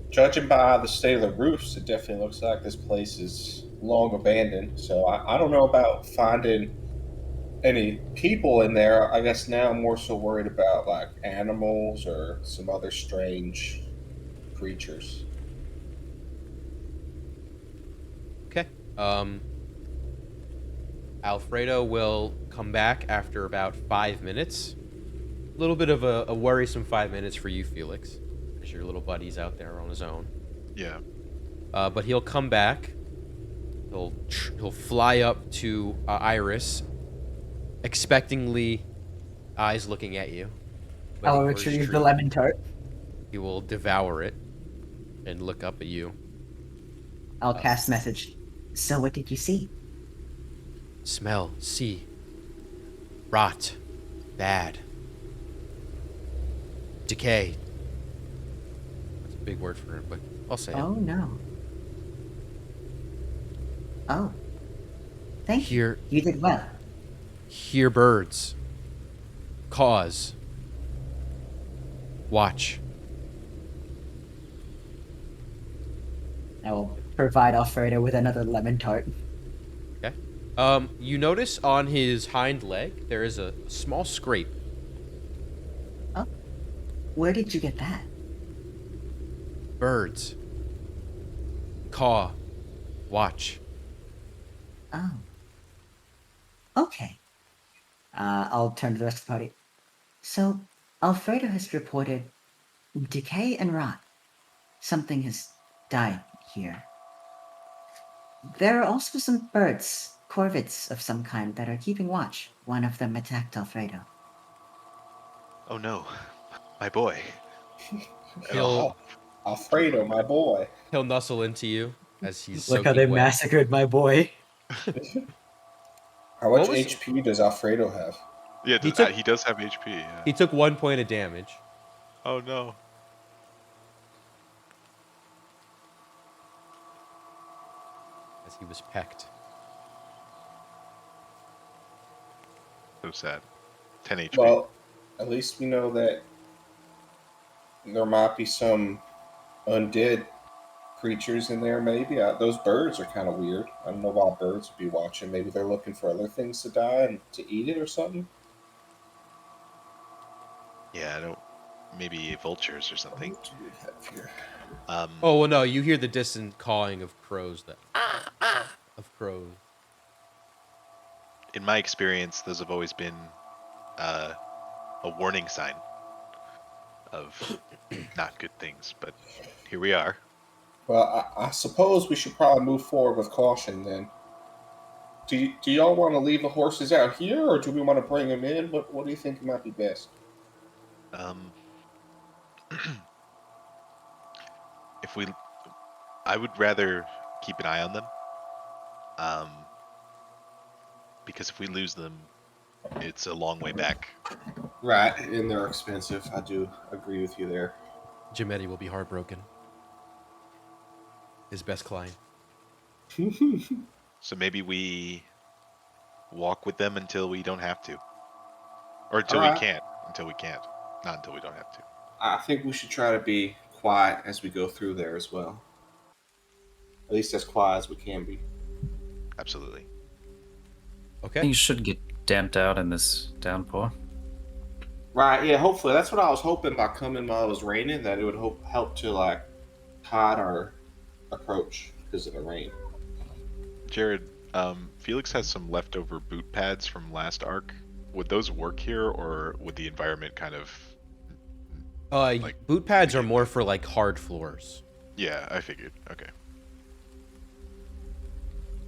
Judging by the state of the roofs, it definitely looks like this place is long abandoned. So I don't know about finding any people in there. I guess now I'm more so worried about like animals or some other strange creatures. Okay. Alfredo will come back after about 5 minutes. A little bit of a worrisome 5 minutes for you, Felix, as your little buddy's out there on his own. Yeah. But he'll come back. He'll fly up to Iris, expectingly, eyes looking at you. I'll waiting for his retrieve the treat. lemon tart. He will devour it and look up at you. I'll cast message. So what did you see? Smell, see, rot, bad, decay. That's a big word for it, but I'll say Oh it. no. Oh. Thank Hear, you. You did well. hear birds. Cause. Watch. I will provide Alfredo with another lemon tart. Okay. You notice on his hind leg there is a small scrape. Oh. Where did you get that? Birds. Caw. Watch. Oh. Okay. I'll turn to the rest of the party. So, Alfredo has reported decay and rot. Something has died here. There are also some birds, corvids of some kind, that are keeping watch. One of them attacked Alfredo. Oh no, my boy. He'll Alfredo, my boy. he'll nuzzle into you as he's Look how soaking they wet. massacred my boy. How much What was- HP does Alfredo have? Yeah, He he does have HP. Yeah. He took 1 point of damage. Oh no. As he was pecked. So sad. 10 HP. Well, at least we know that there might be some undead creatures in there, maybe. Those birds are kind of weird. I don't know why birds would be watching. Maybe they're looking for other things to die and to eat it or something. Yeah, I don't. Maybe vultures or something. What do we have here? Oh well, no. You hear the distant cawing of crows. Of crows. In my experience, those have always been a warning sign of not good things. But here we are. Well, I suppose we should probably move forward with caution then. Do y'all want to leave the horses out here, or do we want to bring them in? What do you think might be best? If we, I would rather keep an eye on them. Because if we lose them, it's a long way back. Right, and they're expensive. I do agree with you there. Jametti will be heartbroken. His best client. So maybe we walk with them until we don't have to, or until we Alright. can't. Until we can't. Not until we don't have to. I think we should try to be quiet as we go through there as well. At least as quiet as we can be. Absolutely. Okay. Things should get damped out in this downpour. Right, yeah, hopefully. That's what I was hoping by coming while it was raining, that it would help to, like, hide our approach because of the rain. Jared, Felix has some leftover boot pads from last arc. Would those work here, or would the environment kind of... Like, boot pads are more for like hard floors. Yeah, I figured. Okay.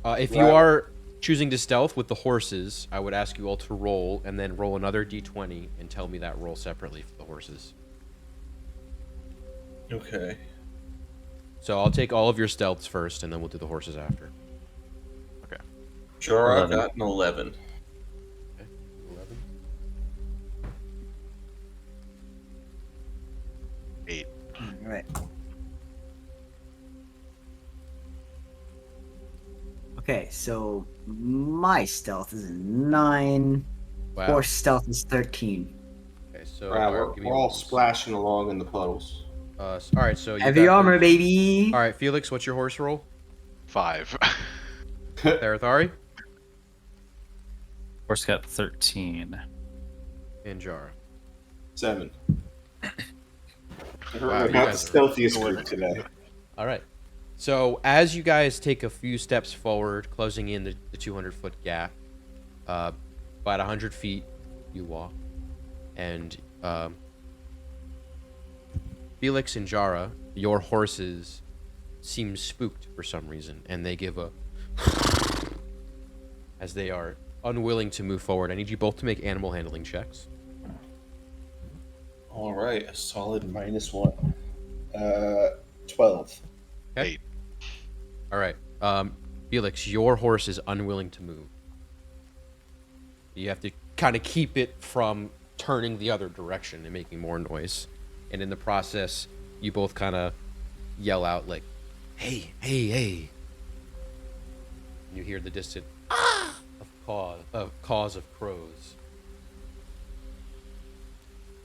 If you are choosing to stealth with the horses, I would ask you all to roll and then roll another d20 and tell me that roll separately for the horses. Okay. So I'll take all of your stealths first and then we'll do the horses after. Sure, I've 11. got an 11. Okay. 11. 8. Right. Okay, so my stealth is a 9. Wow. Horse stealth is 13. Okay, so Right, alright, give me we're all rolls. splashing along in the puddles. All right, so you Heavy got armor, the- baby! All right, Felix, what's your horse roll? 5. Therathari Horse got 13. and Jara. 7. Wow, We're you not the guys are stealthiest group today. All right. So as you guys take a few steps forward, closing in the 200-foot gap, about 100 feet you walk, and Felix and Jara, your horses seem spooked for some reason, and they give a as they are unwilling to move forward. I need you both to make animal handling checks. All right, a solid -1. 12. Okay. 8. All right. Felix, your horse is unwilling to move. You have to kind of keep it from turning the other direction and making more noise. And in the process, you both kind of yell out like, "Hey, hey, hey!" You hear the distant caws of crows.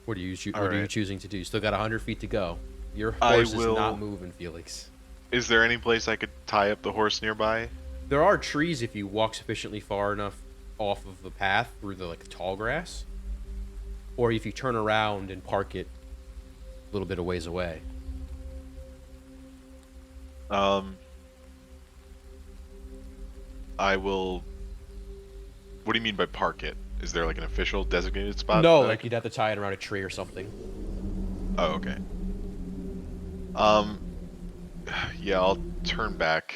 What are you Alright. choosing to do? You still got 100 feet to go. Your I horse is will- not moving, Felix. Is there any place I could tie up the horse nearby? There are trees if you walk sufficiently far enough off of the path through the tall grass, or if you turn around and park it a little bit of ways away. I will... What do you mean by park it? Is there like an official designated spot? No, that I like could- you'd have to tie it around a tree or something. Oh, okay. Yeah, I'll turn back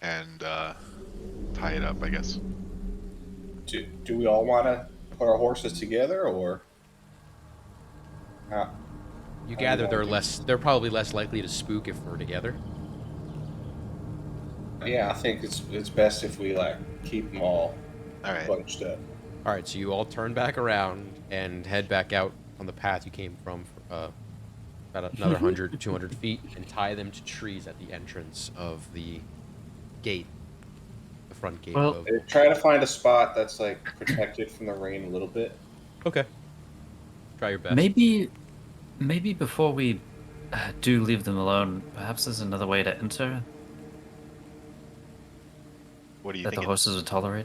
and tie it up, I guess. Do we all want to put our horses together, or? You gather they're probably less likely to spook if we're together. Yeah, I think it's best if we like keep them all All right. bunched up. All right, so you all turn back around and head back out on the path you came from for about another 100 to 200 feet and tie them to trees at the entrance of the gate, the front gate. Well- of... Try to find a spot that's like protected from the rain a little bit. Okay. Try your best. Maybe before we do leave them alone, perhaps there's another way to enter What do you that the think? horses would tolerate.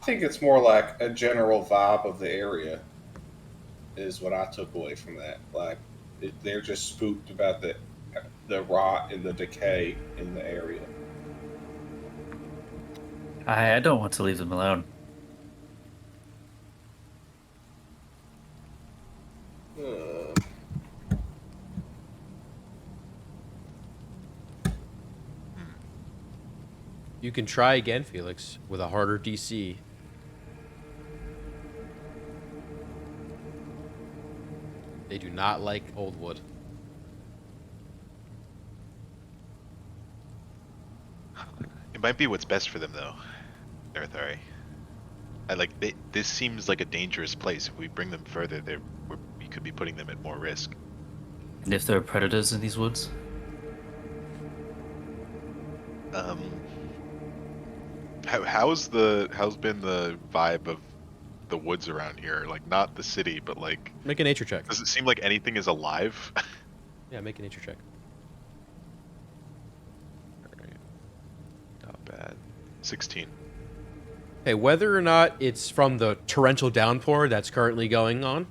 I think it's more like a general vibe of the area is what I took away from that. Like they're just spooked about the rot and the decay in the area. I don't want to leave them alone. You can try again, Felix, with a harder DC. They do not like old wood. It might be what's best for them, though. Arathari. This seems like a dangerous place. If we bring them further, we could be putting them at more risk. And if there are predators in these woods, How's been the vibe of the woods around here? Like, not the city, but like, Make a nature check. does it seem like anything is alive? Yeah, make a nature check. Alright. Not bad. 16. Okay, whether or not it's from the torrential downpour that's currently going on,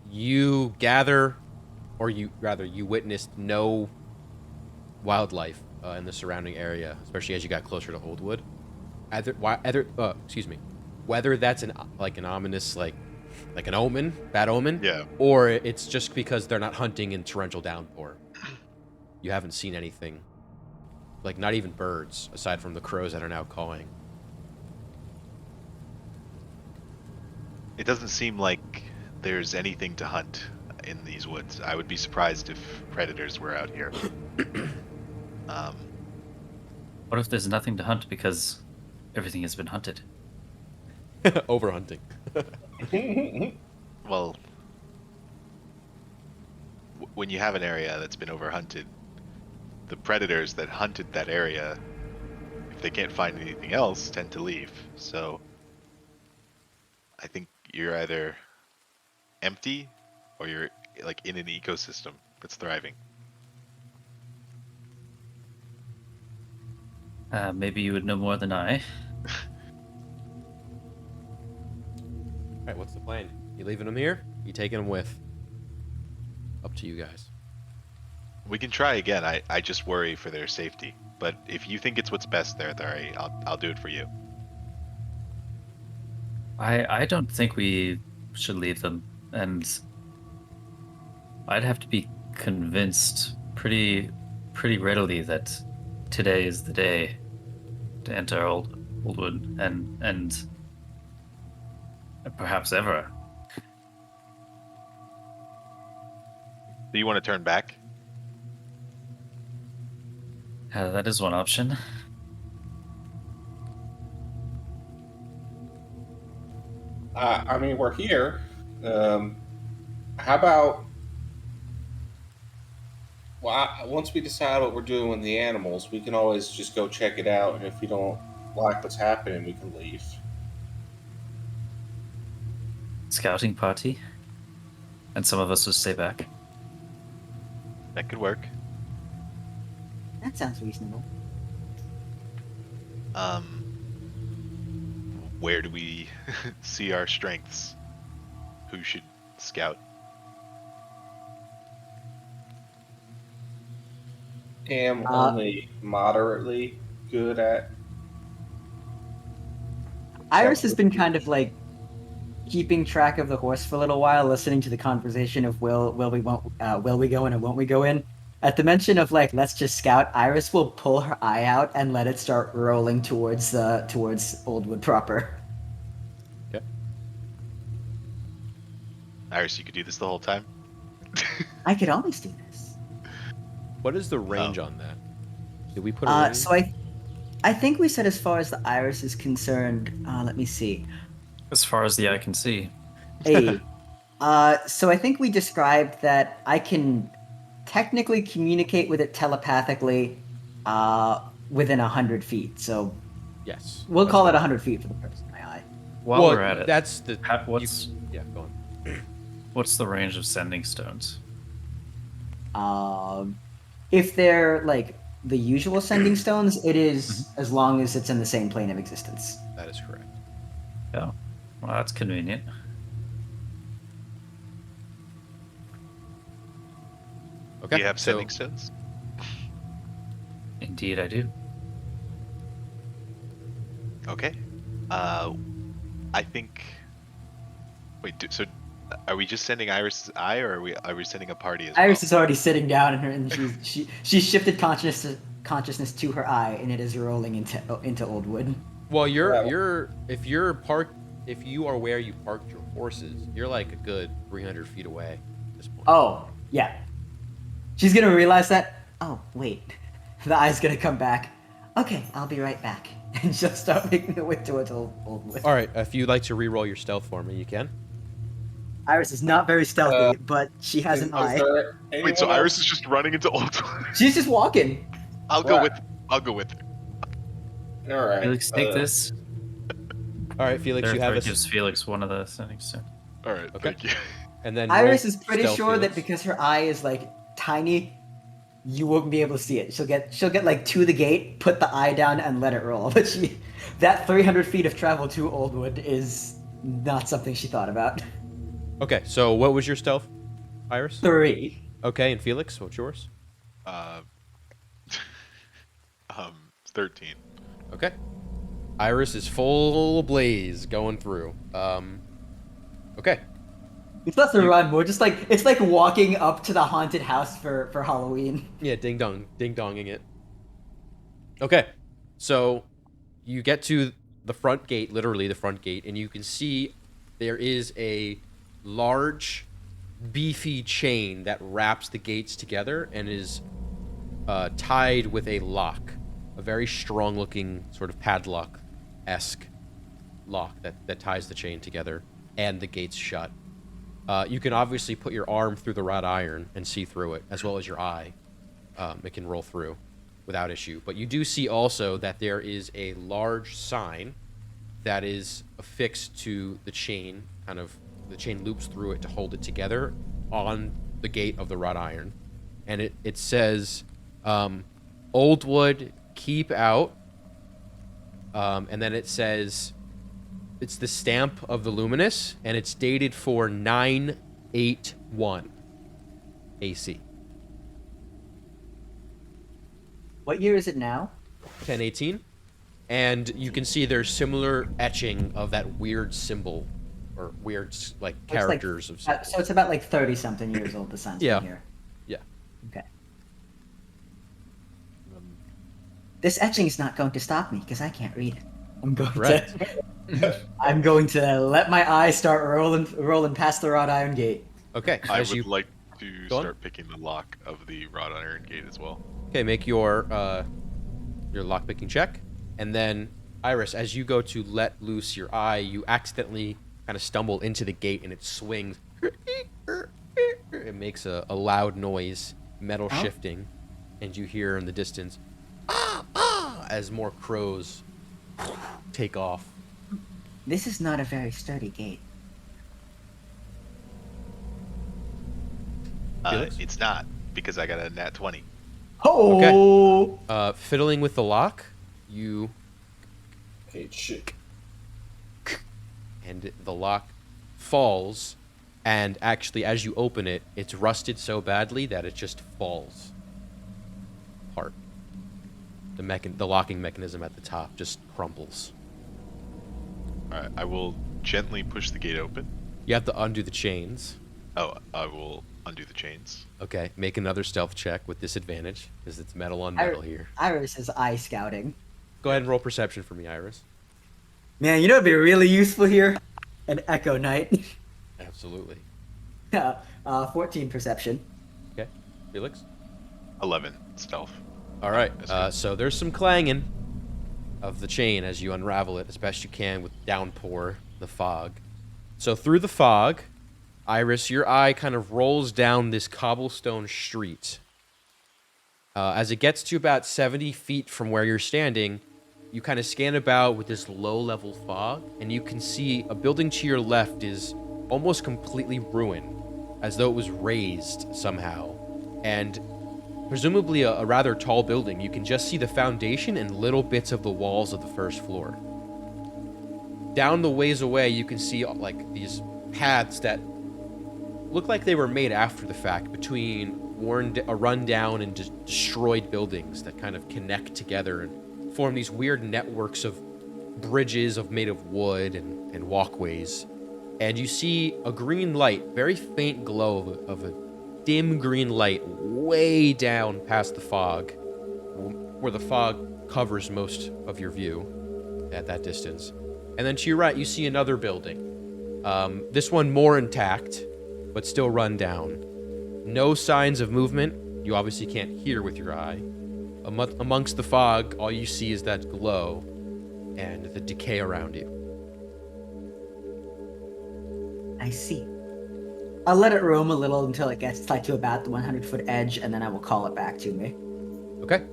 you gather, or you witnessed no wildlife in the surrounding area, especially as you got closer to Oldwood. Whether that's an ominous like an omen, bad omen, Yeah. or it's just because they're not hunting in torrential downpour. You haven't seen anything, like not even birds, aside from the crows that are now cawing. It doesn't seem like there's anything to hunt in these woods. I would be surprised if predators were out here. What if there's nothing to hunt because everything has been hunted? Overhunting. Well, when you have an area that's been overhunted, the predators that hunted that area, if they can't find anything else, tend to leave. So I think you're either empty or you're like in an ecosystem that's thriving. Maybe you would know more than I. All right, what's the plan? You leaving them here? You taking them with? Up to you guys. We can try again. I just worry for their safety. But if you think it's what's best there, Thari, I'll do it for you. I don't think we should leave them, and I'd have to be convinced pretty readily that today is the day to enter Oldwood, and perhaps ever. Do you want to turn back? That is one option. I mean, we're here. How about? Well, once we decide what we're doing with the animals, we can always just go check it out, and if we don't like what's happening, we can leave. Scouting party, and some of us will stay back. That could work. That sounds reasonable. Where do we see our strengths? Who should scout? Am only moderately good at. Iris has been kind of like keeping track of the horse for a little while, listening to the conversation of will we go in and won't we go in. At the mention of like let's just scout, Iris will pull her eye out and let it start rolling towards Oldwood proper. Okay. Iris, you could do this the whole time. I could always do this. What is the range on that? Did we put a range? So I think we said as far as the Iris is concerned. Let me see. As far as the eye can see. Hey, so I think we described that I can technically communicate with it telepathically within 100 feet. So Yes. we'll That's call it fine. 100 feet for the person in my eye. While Well, we're at it, that's the. what's Yeah, go on. what's the range of sending stones? If they're like the usual sending stones, it is as long as it's in the same plane of existence. That is correct. Yeah, well, that's convenient. Okay. Do you have so- sending stones? Indeed, I do. Okay. I think. Wait. So, are we just sending Iris's eye, or are we sending a party as well? Iris is already sitting down, and she's shifted consciousness to her eye, and it is rolling into Oldwood. Well, Yeah. if you are where you parked your horses, you're like a good 300 feet away at this point. Oh, yeah. She's gonna realize that. Oh, wait. The eye's gonna come back. Okay, I'll be right back. And she'll start making her way towards Oldwood. All right. If you'd like to re-roll your stealth for me, you can. Iris is not very stealthy, but she has an eye. Wait. So Iris is just running into Oldwood. She's just walking. I'll go Right. with her. All right. Felix, take this. All right, Felix, you have Therefore, a. gives Felix one of the sending stones. All right. Okay. Thank you. And then Iris roll is pretty stealth, sure that Felix. because her eye is like tiny, you won't be able to see it. She'll get like to the gate, put the eye down, and let it roll. But that 300 feet of travel to Oldwood is not something she thought about. Okay, so what was your stealth, Iris? 3. Okay, and Felix, what's yours? Uh, 13. Okay. Iris is full blaze going through. Okay. It's less a run, more just like it's like walking up to the haunted house for Halloween. Yeah, ding donging it. Okay, so you get to the front gate, literally the front gate, and you can see there is a large, beefy chain that wraps the gates together and is tied with a lock, a very strong-looking sort of padlock-esque lock that ties the chain together, and the gates shut. You can obviously put your arm through the wrought iron and see through it, as well as your eye. It can roll through without issue. But you do see also that there is a large sign that is affixed to the chain, kind of, the chain loops through it to hold it together on the gate of the wrought iron. And it says, Oldwood, keep out. And then it says, it's the stamp of the Luminous, and it's dated for 9/8/1 AC. What year is it now? 1018. And you can see there's similar etching of that weird symbol, or weird, like, characters of symbols. So it's about like 30-something years old, the signs Yeah. from here. Yeah. Okay. This etching's not going to stop me, because I can't read it. Right. I'm going to let my eyes start rolling past the wrought iron gate. Okay. I as would you like to Go on. start picking the lock of the wrought iron gate as well. Okay, make your lockpicking check, and then Iris, as you go to let loose your eye, you accidentally kind of stumble into the gate, and it swings. It makes a loud noise, metal shifting, and you hear in the distance, as more crows take off. This is not a very sturdy gate. Felix? It's not, because I got a nat 20. Oh! Fiddling with the lock, you Okay, shit. and the lock falls, and actually, as you open it, it's rusted so badly that it just falls apart. The locking mechanism at the top just crumbles. Alright, I will gently push the gate open. You have to undo the chains. Oh, I will undo the chains. Okay, make another stealth check with disadvantage, because it's metal on metal here. Iris is eye scouting. Go ahead and roll perception for me, Iris. Man, you know what'd be really useful here? An Echo Knight. Absolutely. 14 perception. Okay, Felix? 11 stealth. All right, That's good. so there's some clanging of the chain as you unravel it as best you can with downpour, the fog. So through the fog, Iris, your eye kind of rolls down this cobblestone street. As it gets to about 70 feet from where you're standing, you kind of scan about with this low-level fog, and you can see a building to your left is almost completely ruined, as though it was raised somehow. And presumably a rather tall building. You can just see the foundation and little bits of the walls of the first floor. Down the ways away, you can see like these paths that look like they were made after the fact between rundown and destroyed buildings that kind of connect together and form these weird networks of bridges made of wood and walkways. And you see a green light, very faint glow of a dim green light way down past the fog, where the fog covers most of your view at that distance. And then to your right, you see another building. This one more intact, but still run down. No signs of movement. You obviously can't hear with your eye. Amongst the fog, all you see is that glow and the decay around you. I see. I'll let it roam a little until it gets like to about the 100-foot edge, and then I will call it back to me. Okay.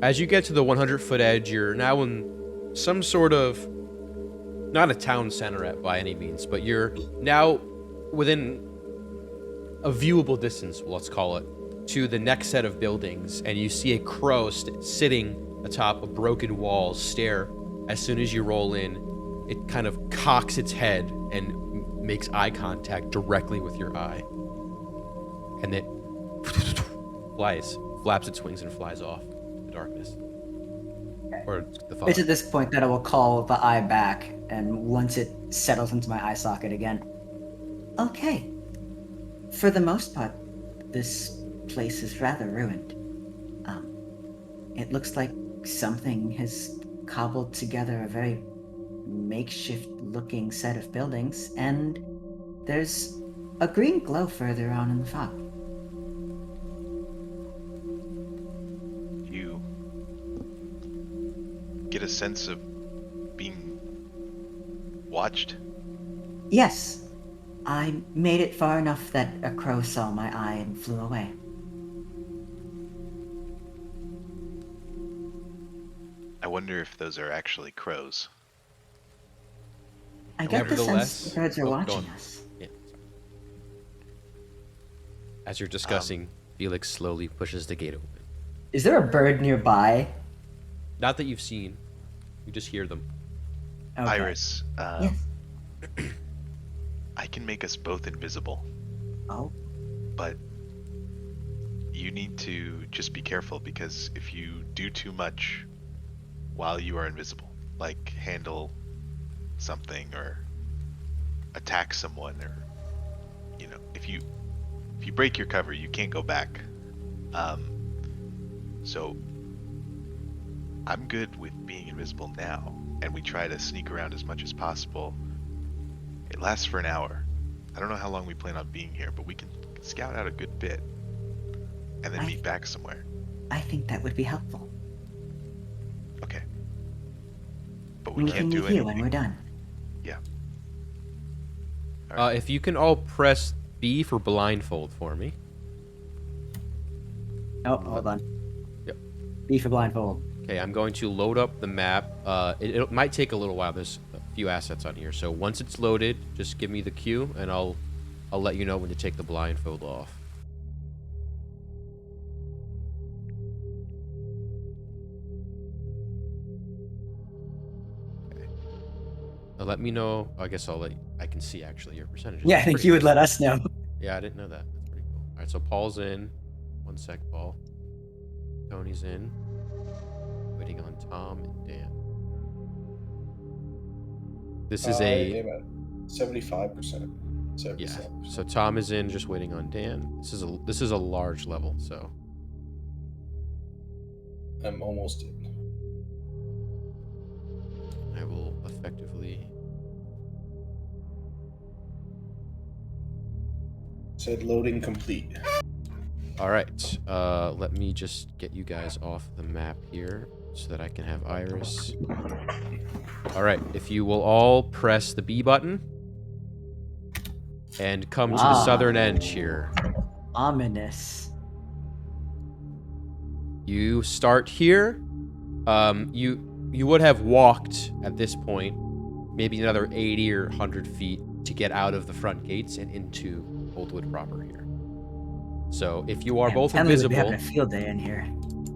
As you get to the 100-foot edge, you're now in some sort of, not a town center by any means, but you're now within a viewable distance, let's call it, to the next set of buildings, and you see a crow sitting atop a broken wall stare. As soon as you roll in, it kind of cocks its head and makes eye contact directly with your eye. And it flaps its wings and flies off in the darkness. Or the fog. It's at this point that I will call the eye back, and once it settles into my eye socket again. Okay. For the most part, this place is rather ruined. It looks like something has cobbled together a very makeshift-looking set of buildings, and there's a green glow further on in the fog. You get a sense of being watched? Yes. I made it far enough that a crow saw my eye and flew away. I wonder if those are actually crows. I get the sense Nevertheless- the birds are Oh, go watching on. us. Yeah, sorry. As you're discussing, Felix slowly pushes the gate open. Is there a bird nearby? Not that you've seen, you just hear them. Okay. Iris, Yes. I can make us both invisible, Oh. but you need to just be careful, because if you do too much while you are invisible, like handle something or attack someone, or if you break your cover, you can't go back. So I'm good with being invisible now, and we try to sneak around as much as possible. It lasts for an hour. I don't know how long we plan on being here, but we can scout out a good bit and then meet back somewhere. I think that would be helpful. Okay. But we We can't can do meet you anything. when we're done. Yeah. Alright. If you can all press B for blindfold for me. Oh, hold on. Yep. B for blindfold. Okay, I'm going to load up the map. It might take a little while. There's a few assets on here, so once it's loaded, just give me the cue, and I'll let you know when to take the blindfold off. Okay. Now let me know. I guess I can see actually your percentages. Yeah, I That's think pretty you would good. let us know. Yeah, I didn't know that. That's pretty cool. All right, so Paul's in. 1 sec, Paul. Tony's in. Waiting on Tom and Dan. This is I a am at 75%. yeah. 77%. So Tom is in, just waiting on Dan. This is a large level, so I'm almost in. I will effectively. Said loading complete. All right. Let me just get you guys off the map here so that I can have Iris. All right. If you will all press the B button and come to the Ah. southern end here. Ominous. You start here. You would have walked at this point maybe another 80 or 100 feet to get out of the front gates and into Oldwood proper here. So if you are Man, both Emily would be invisible, having a field day in here.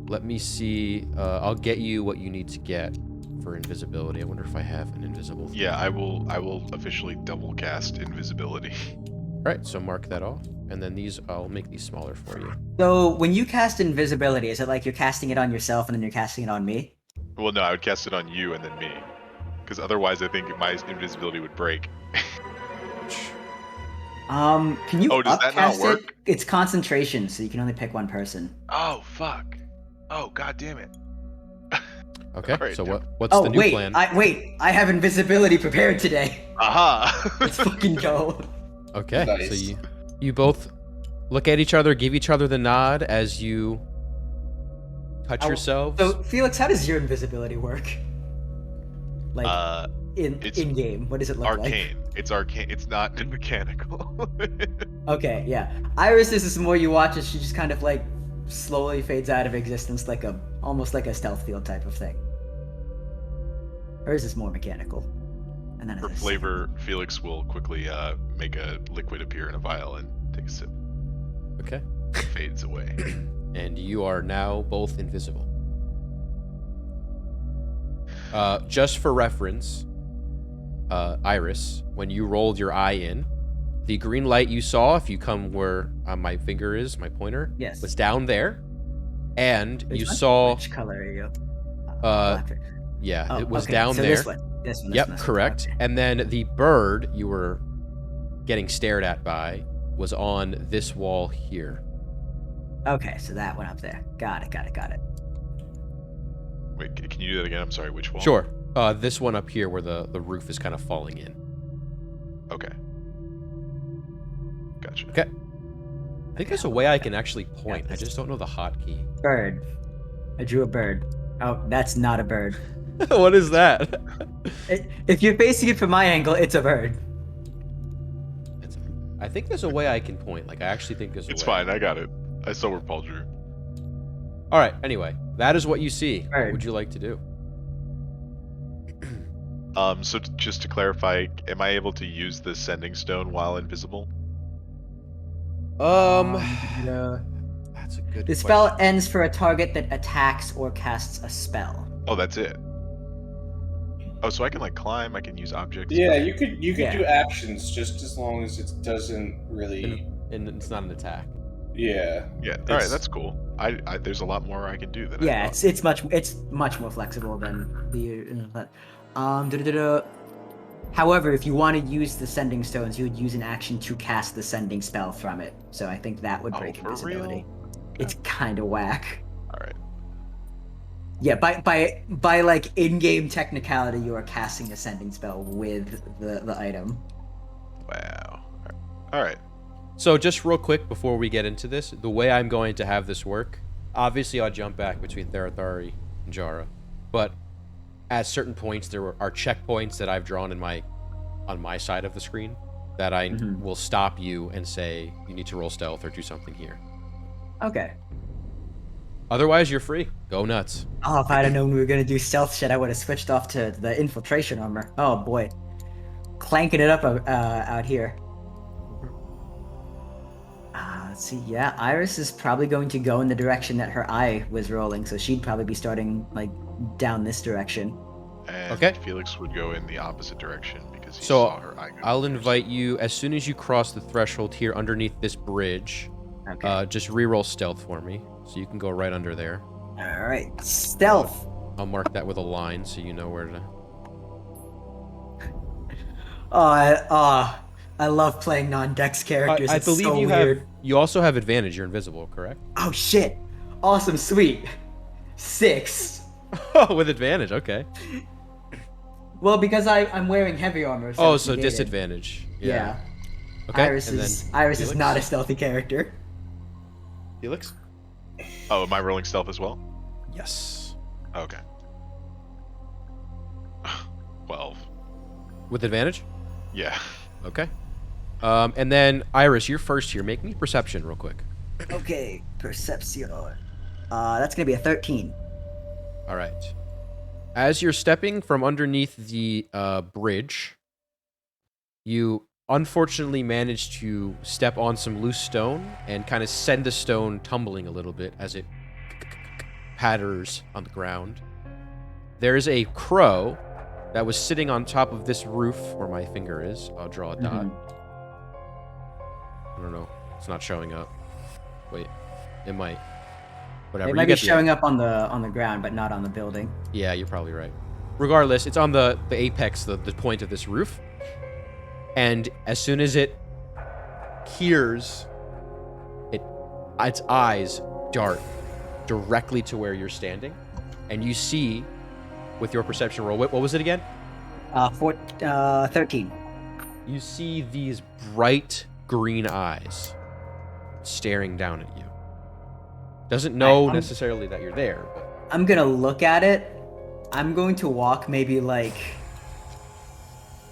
let me see. I'll get you what you need to get for invisibility. I wonder if I have an invisible. Yeah, I will officially double cast invisibility. All right, so mark that off, and then I'll make these smaller for you. So when you cast invisibility, is it like you're casting it on yourself and then you're casting it on me? Well, no, I would cast it on you and then me, because otherwise I think my invisibility would break. Can you Oh, does that not upcast work? it? It's concentration, so you can only pick one person. Oh fuck! Oh god damn it! Okay. All right, so no. what's Oh the new wait, plan? I have invisibility prepared today. Aha! Let's fucking go. Okay. So Nice. you both look at each other, give each other the nod as you touch yourselves. So Felix, how does your invisibility work? Like it's in game, what does it look arcane. It's arcane. It's not mechanical. like? Okay, yeah. Iris is more you watch as she just kind of like slowly fades out of existence, like almost like a stealth field type of thing. Hers is more mechanical. And then For flavor, Felix will quickly make a liquid appear in a vial and take a sip. Okay. fades away. And you are now both invisible. Just for reference, Iris, when you rolled your eye in, the green light you saw, if you come where my finger is, my pointer, Yes. was down there. And Which you one? saw, Which color are you? Black. yeah, Oh, it was okay, down so there. This one. Yep, This one. correct. Okay. And then the bird you were getting stared at by was on this wall here. Okay, so that one up there. Got it. Wait, can you do that again? I'm sorry, which wall? Sure. This one up here where the roof is kind of falling in. Okay. Gotcha. Okay. I think there's a way I can actually point. I just don't know the hotkey. Bird. I drew a bird. Oh, that's not a bird. What is that? If you're facing it from my angle, it's a bird. I think there's a way I can point. Like, I actually think there's a It's way. fine. I got it. I saw where Paul drew. All right. Anyway, that is what you see. What Bird. would you like to do? So just to clarify, am I able to use the sending stone while invisible? The That's a good the question. spell ends for a target that attacks or casts a spell. Oh, that's it. Oh, so I can like climb. I can use objects. Yeah, you could Yeah. do actions just as long as it doesn't really. And it's not an attack. Yeah. Yeah. All right, It's- that's cool. I there's a lot more I can do than I Yeah, thought. it's much more flexible than the. However, if you want to use the sending stones, you would use an action to cast the sending spell from it. So I think that would Oh, break for invisibility. real? It's kind of whack. All right. Yeah, by like in-game technicality, you are casting a sending spell with the item. Wow. All right. So just real quick before we get into this, the way I'm going to have this work, obviously I'll jump back between Therathari and Jara, but at certain points there are checkpoints that I've drawn on my side of the screen that I will stop you and say you need to roll stealth or do something here. Okay. Otherwise, you're free. Go nuts. Oh, if I'd have known we were gonna do stealth shit, I would have switched off to the infiltration armor. Oh boy, clanking it up out here. Let's see. Yeah, Iris is probably going to go in the direction that her eye was rolling, so she'd probably be starting like down this direction. And Okay. Felix would go in the opposite direction because he So saw her eye go I'll first. invite you as soon as you cross the threshold here underneath this bridge. Okay. Just reroll stealth for me, so you can go right under there. All right. Stealth. I'll mark that with a line so you know where to. I love playing non-dex characters. I It's believe so you weird. have. You also have advantage. You're invisible, correct? Oh shit! Awesome, sweet. 6. Oh, with advantage. Okay. Well, because I'm wearing heavy armor. Oh, it's so negated. disadvantage. Yeah. Okay. Iris and is then Iris is Felix? not a stealthy character. Felix. Oh, am I rolling stealth as well? Yes. Okay. 12. With advantage. Yeah. Okay. And then Iris, you're first here. Make me perception real quick. Okay, perception. That's gonna be a 13. All right. As you're stepping from underneath the bridge, you unfortunately manage to step on some loose stone and kind of send the stone tumbling a little bit as it patters on the ground. There's a crow that was sitting on top of this roof where my finger is. I'll draw a dot. I don't know. It's not showing up. Wait. It might. Whatever. It you might be get the showing up on the ground, but not on the building. Yeah, you're probably right. Regardless, it's on the apex, the point of this roof. And as soon as it hears, its eyes dart directly to where you're standing. And you see, with your perception roll, what was it again? 13. You see these bright green eyes staring down at you. Doesn't know I'm- necessarily that you're there, but I'm gonna look at it. I'm going to walk maybe like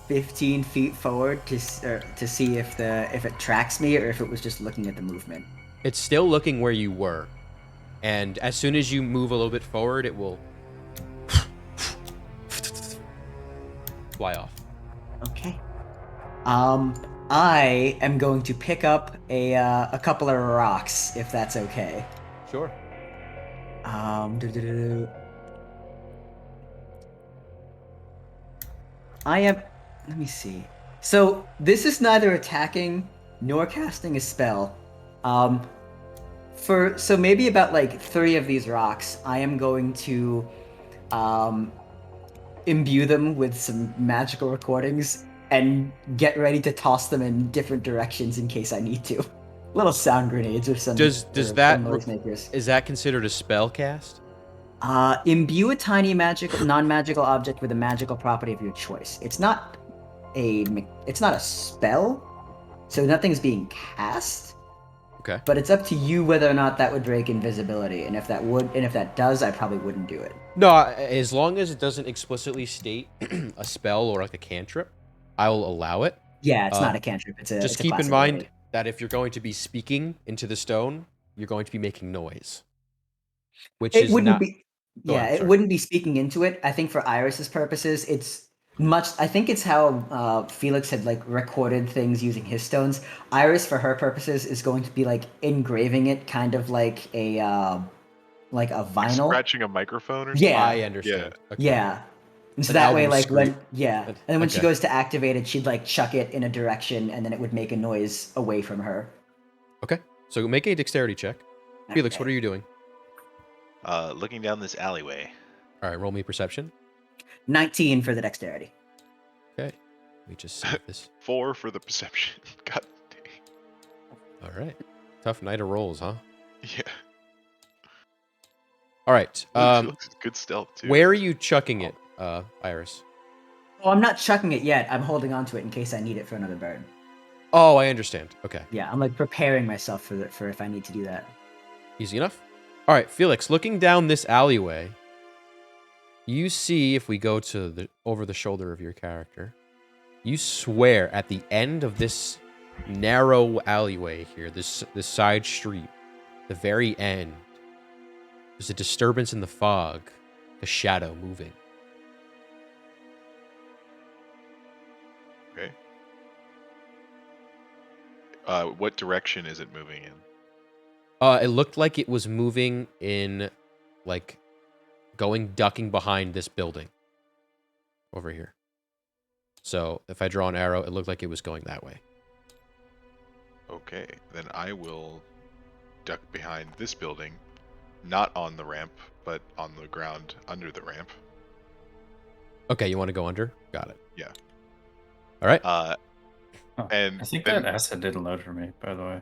15 feet forward to see if it tracks me or if it was just looking at the movement. it's still looking where you were. And as soon as you move a little bit forward, it will fly off. Okay. I am going to pick up a couple of rocks, if that's okay. Sure. Do-do-do-do. I am. Let me see. So this is neither attacking nor casting a spell. So maybe about like 3 of these rocks, I am going to imbue them with some magical recordings and get ready to toss them in different directions in case I need to. Little sound grenades or some. Does or that some noisemakers. is that considered a spell cast? Imbue a tiny non-magical object with a magical property of your choice. It's not a spell, so nothing's being cast. Okay. But it's up to you whether or not that would break invisibility, and if that does, I probably wouldn't do it. No, as long as it doesn't explicitly state a spell or like a cantrip, I will allow it. Yeah, it's not a cantrip. Just keep in mind that if you're going to be speaking into the stone, you're going to be making noise. Which it is wouldn't not. be. Go Yeah, ahead, it sorry. wouldn't be speaking into it. I think for Iris's purposes, it's much. I think it's how Felix had like recorded things using his stones. Iris, for her purposes, is going to be like engraving it, kind of like a vinyl. Scratching a microphone or something? Yeah. I understand. Okay. Yeah. And so An that way, album like screen. when and then when she Okay. goes to activate it, she'd like chuck it in a direction, and then it would make a noise away from her. Okay. So make a dexterity check. Felix, what are you doing? Looking down this alleyway. All right, roll me perception. 19 for the dexterity. Okay. Let me just save this. 4 for the perception. God dang. All right. Tough night of rolls, huh? Yeah. All right. Felix is good stealth too. Where are you chucking it, Iris? Oh, I'm not chucking it yet. I'm holding on to it in case I need it for another bird. Oh, I understand. Okay. Yeah, I'm like preparing myself for if I need to do that. Easy enough. All right, Felix, looking down this alleyway, you see, if we go to over the shoulder of your character, you swear at the end of this narrow alleyway here, this side street, the very end, there's a disturbance in the fog, a shadow moving. Okay. What direction is it moving in? It looked like it was moving in, like, ducking behind this building over here. So if I draw an arrow, it looked like it was going that way. Okay, then I will duck behind this building, not on the ramp, but on the ground under the ramp. Okay, you want to go under? Got it. Yeah. All right. Oh, And I think then- that asset didn't load for me, by the way.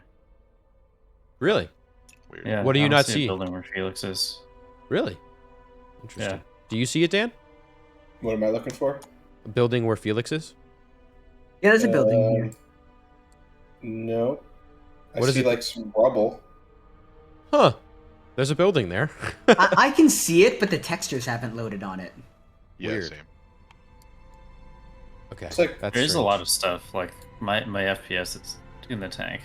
Really? Weird. Yeah. What do you I don't not see? see? A building where Felix is. Really? Interesting. Yeah. Do you see it, Dan? What am I looking for? A building where Felix is? Yeah, there's a building here. No. I What is see it? like some rubble. Huh. There's a building there. I can see it, but the textures haven't loaded on it. Yeah, Weird. same. Okay. It's like- that's There's a strange. lot of stuff. Like my FPS is in the tank.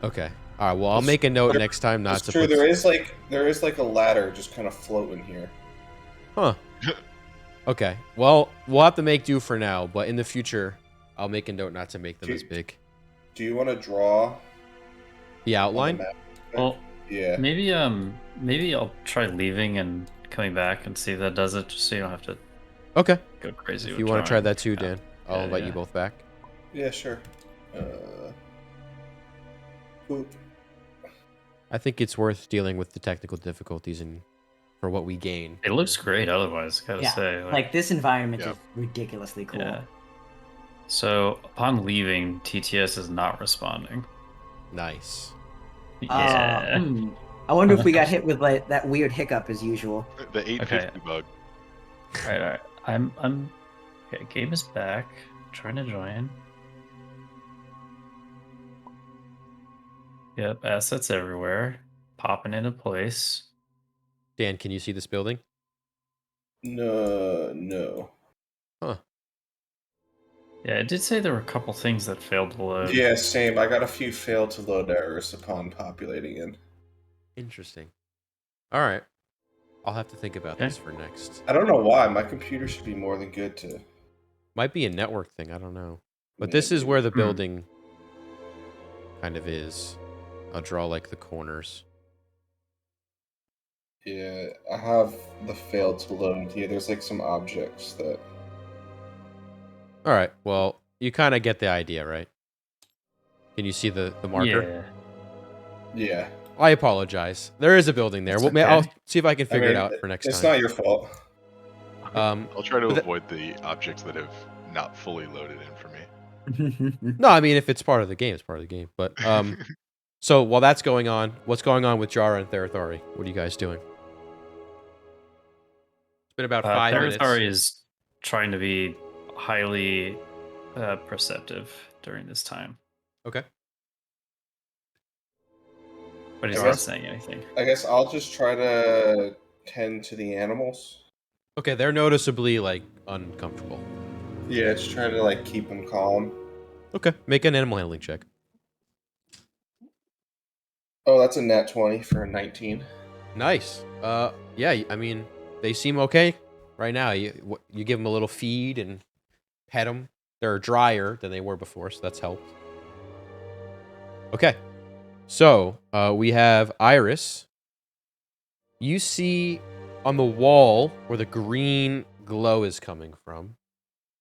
Okay. All right. Well, I'll make a note next time not It's to true. put. There is like a ladder just kind of floating here. Huh. Okay. Well, we'll have to make do for now, but in the future, I'll make a note not to make them Do- as big. Do you want to draw The on the outline? map? Well, Yeah. maybe I'll try leaving and coming back and see if that does it, just so you don't have to Okay. go crazy. If with you want to try drawing. that too, Dan, I'll Yeah, invite yeah. you both back. Yeah, sure. Boop. I think it's worth dealing with the technical difficulties and for what we gain. It looks great. Otherwise, gotta Yeah, say. like this environment Yeah. is ridiculously cool. Yeah. So upon leaving, TTS is not responding. Nice. Yeah. I wonder if we got hit with like that weird hiccup as usual. The 850 bug. All right. I'm. Okay, game is back. Trying to join. Yep, assets everywhere, popping into place. Dan, can you see this building? No. Yeah, it did say there were a couple things that failed to load. Yeah, same. I got a few fail to load errors upon populating in. Interesting. All right. I'll have to think about Okay. this for next. I don't know why. My computer should be more than good to. Might be a network thing. I don't know. But this is where the Hmm. building kind of is. I'll draw like the corners. Yeah, I have the failed to load. Yeah, there's like some objects that. All right. Well, you kind of get the idea, right? Can you see the marker? Yeah. Yeah. I apologize. There is a building there. It's Well, okay. I'll see if I can figure it mean, out for next It's time. not your fault. I'll try to but the- avoid the objects that have not fully loaded in for me. No, I mean if it's part of the game, it's part of the game. But so while that's going on, what's going on with Jara and Therathari? What are you guys doing? It's been about 5 minutes. Therathari is trying to be highly perceptive during this time, Okay. but he's I not guess- saying anything. I guess I'll just try to tend to the animals. Okay, they're noticeably like uncomfortable. Yeah, just trying to like keep them calm. Okay, make an animal handling check. Oh, that's a nat 20 for a 19. Nice. Yeah, I mean they seem okay right now. You give them a little feed and pet them. They're drier than they were before, so that's helped. Okay, so we have Iris. You see on the wall where the green glow is coming from,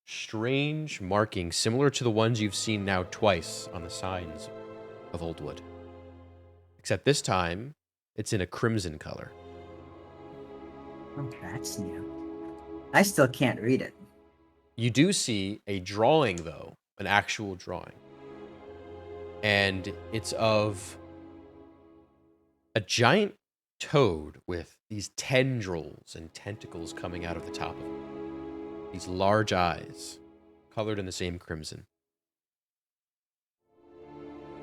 strange markings similar to the ones you've seen now twice on the signs of Oldwood. Except this time, it's in a crimson color. Okay, that's new. I still can't read it. You do see a drawing, though, an actual drawing. And it's of a giant toad with these tendrils and tentacles coming out of the top of it. These large eyes, colored in the same crimson.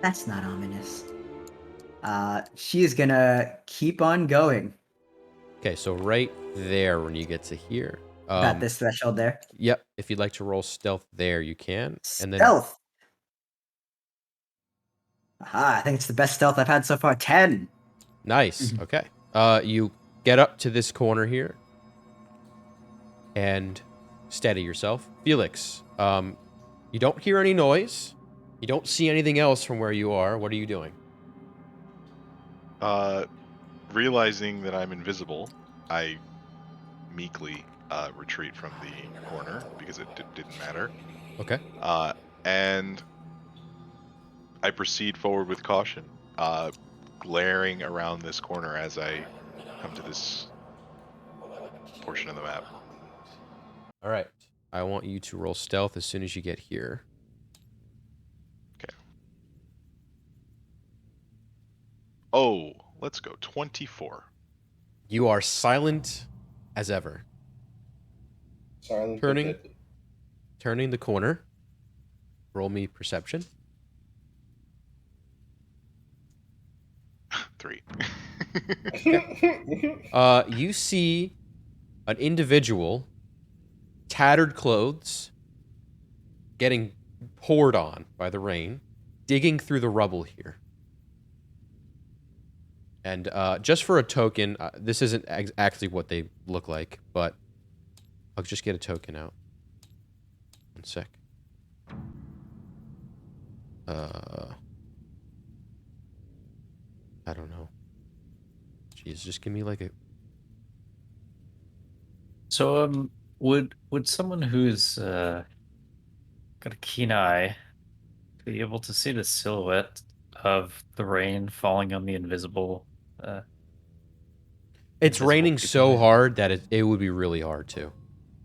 That's not ominous. She's gonna keep on going. Okay, so right there when you get to here. Got this threshold there. Yep, if you'd like to roll stealth there, you can. And then Stealth. Aha, I think it's the best stealth I've had so far. 10. Nice. Okay. You get up to this corner here and steady yourself. Felix, you don't hear any noise. You don't see anything else from where you are. What are you doing? Realizing that I'm invisible, I meekly retreat from the corner because it didn't matter. Okay. And I proceed forward with caution, glaring around this corner as I come to this portion of the map. All right. I want you to roll stealth as soon as you get here. Okay. Oh, let's go. 24. You are silent as ever. Silent. Turning. Turning the corner. Roll me perception. 3. You see an individual, tattered clothes, getting poured on by the rain, digging through the rubble here. And just for a token, this isn't actually what they look like, but I'll just get a token out. 1 sec. I don't know. Jeez, just give me like a... So, would someone who's got a keen eye be able to see the silhouette of the rain falling on the invisible? It's Invisible raining people so there. hard that it would be really hard to.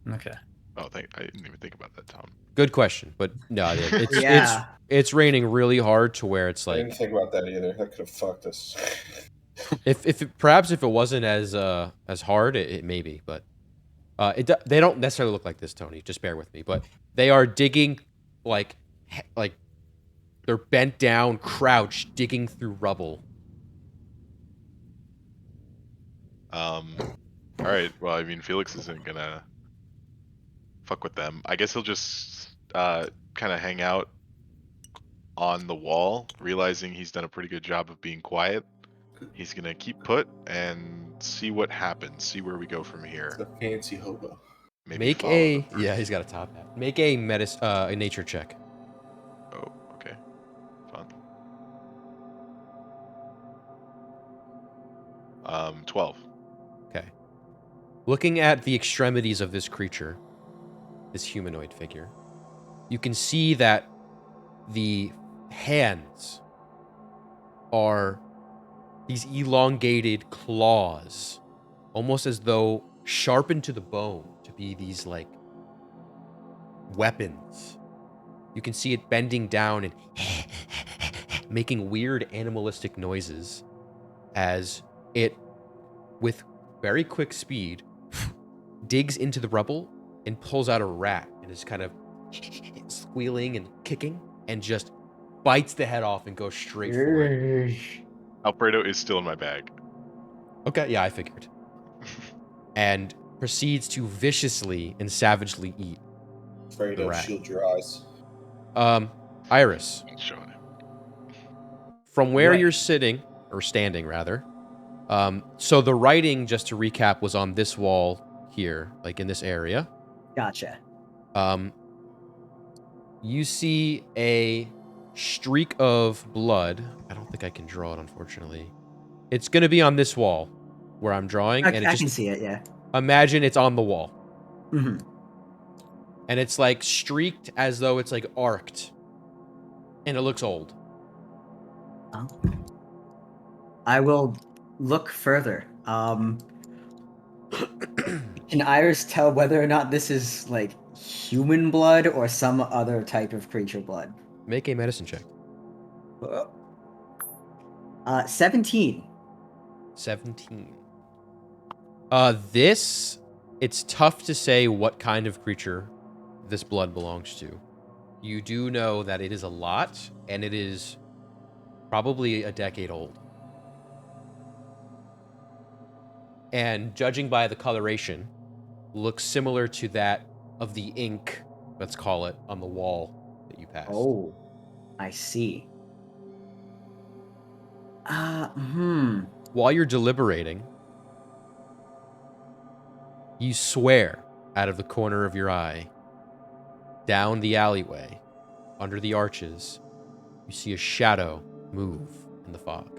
Okay. Oh, I didn't even think about that, Tom. Good question, but no, it's Yeah. it's raining really hard to where it's I like didn't think about that either. That could have fucked us. perhaps if it wasn't as hard, it may be, but they don't necessarily look like this, Tony. Just bear with me, but they are digging like they're bent down, crouched, digging through rubble. All right. Well, I mean, Felix isn't gonna fuck with them. I guess he'll just kind of hang out on the wall, realizing he's done a pretty good job of being quiet. He's gonna keep put and see what happens. See where we go from here. The fancy hobo. Maybe Make follow a them. yeah, he's got a top hat. Make a nature check. Oh, okay. Fun. 12. Okay. Looking at the extremities of this creature, this humanoid figure, you can see that the hands are these elongated claws, almost as though sharpened to the bone to be these, like, weapons. You can see it bending down and making weird animalistic noises as it, with very quick speed, digs into the rubble and pulls out a rat and is kind of squealing and kicking and just bites the head off and goes straight for it. Alfredo is still in my bag. Okay, yeah, I figured. And proceeds to viciously and savagely eat. Fredo, rat. shield your eyes. Iris, Showing him. from where Right. you're sitting, or standing rather, so the writing, just to recap, was on this wall here, like in this area. Gotcha. You see a streak of blood. I don't think I can draw it, unfortunately. It's going to be on this wall where I'm drawing, I and can see it, yeah. imagine it's on the wall. hmm And it's like streaked as though it's like arced. And it looks old. I will look further. Can Iris tell whether or not this is like human blood or some other type of creature blood? Make a medicine check. 17. 17. This, it's tough to say what kind of creature this blood belongs to. You do know that it is a lot, and it is probably a decade old. And judging by the coloration, looks similar to that of the ink, let's call it, on the wall that you passed. Oh, I see. While you're deliberating, you swear out of the corner of your eye, down the alleyway, under the arches, you see a shadow move in the fog.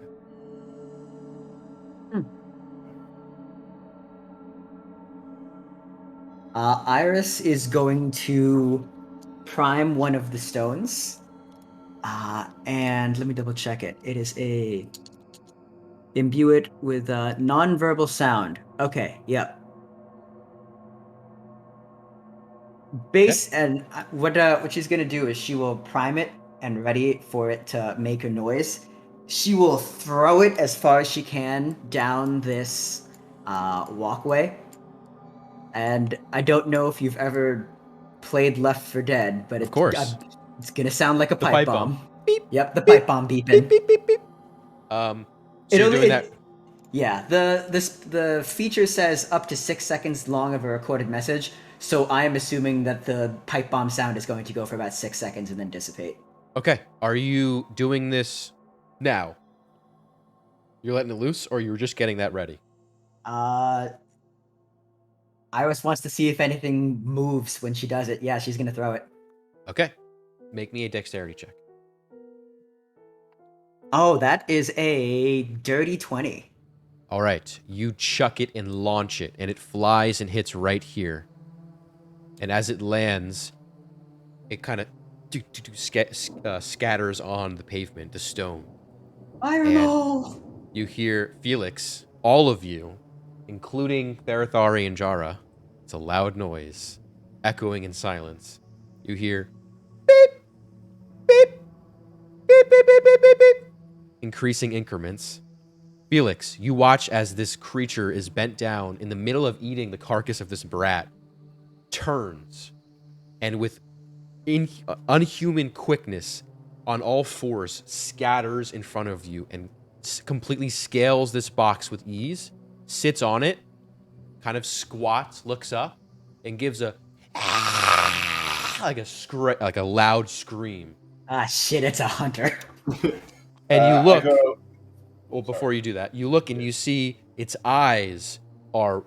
Iris is going to prime one of the stones. And let me double check it. It is a imbue it with non-verbal sound. Okay, yep. And what she's gonna do is she will prime it and ready for it to make a noise. She will throw it as far as she can down this walkway. And I don't know if you've ever played Left 4 Dead, but Of course. it's gonna sound like a The pipe pipe bomb. bomb. Yep, the pipe bomb beeping. Beep, beep, beep. So you're doing that. Yeah, the feature says up to 6 seconds long of a recorded message, so I am assuming that the pipe bomb sound is going to go for about 6 seconds and then dissipate. Okay. Are you doing this now? You're letting it loose, or you're just getting that ready? Iris wants to see if anything moves when she does it. Yeah, she's gonna throw it. Okay. Make me a dexterity check. Oh, that is a dirty 20. All right. You chuck it and launch it, and it flies and hits right here. And as it lands, it kind of scatters on the pavement, the stone. Fireball! You hear Felix, all of you, including Therathari and Jara. It's a loud noise, echoing in silence. You hear beep, beep, beep, beep, beep, beep, beep, beep, increasing increments. Felix, you watch as this creature is bent down in the middle of eating the carcass of this brat, turns, and with unhuman quickness on all fours scatters in front of you and completely scales this box with ease, sits on it, kind of squats, looks up, and gives a like a loud scream. Ah, shit, it's a hunter. And you look. Well, before you do that, you look and you see its eyes are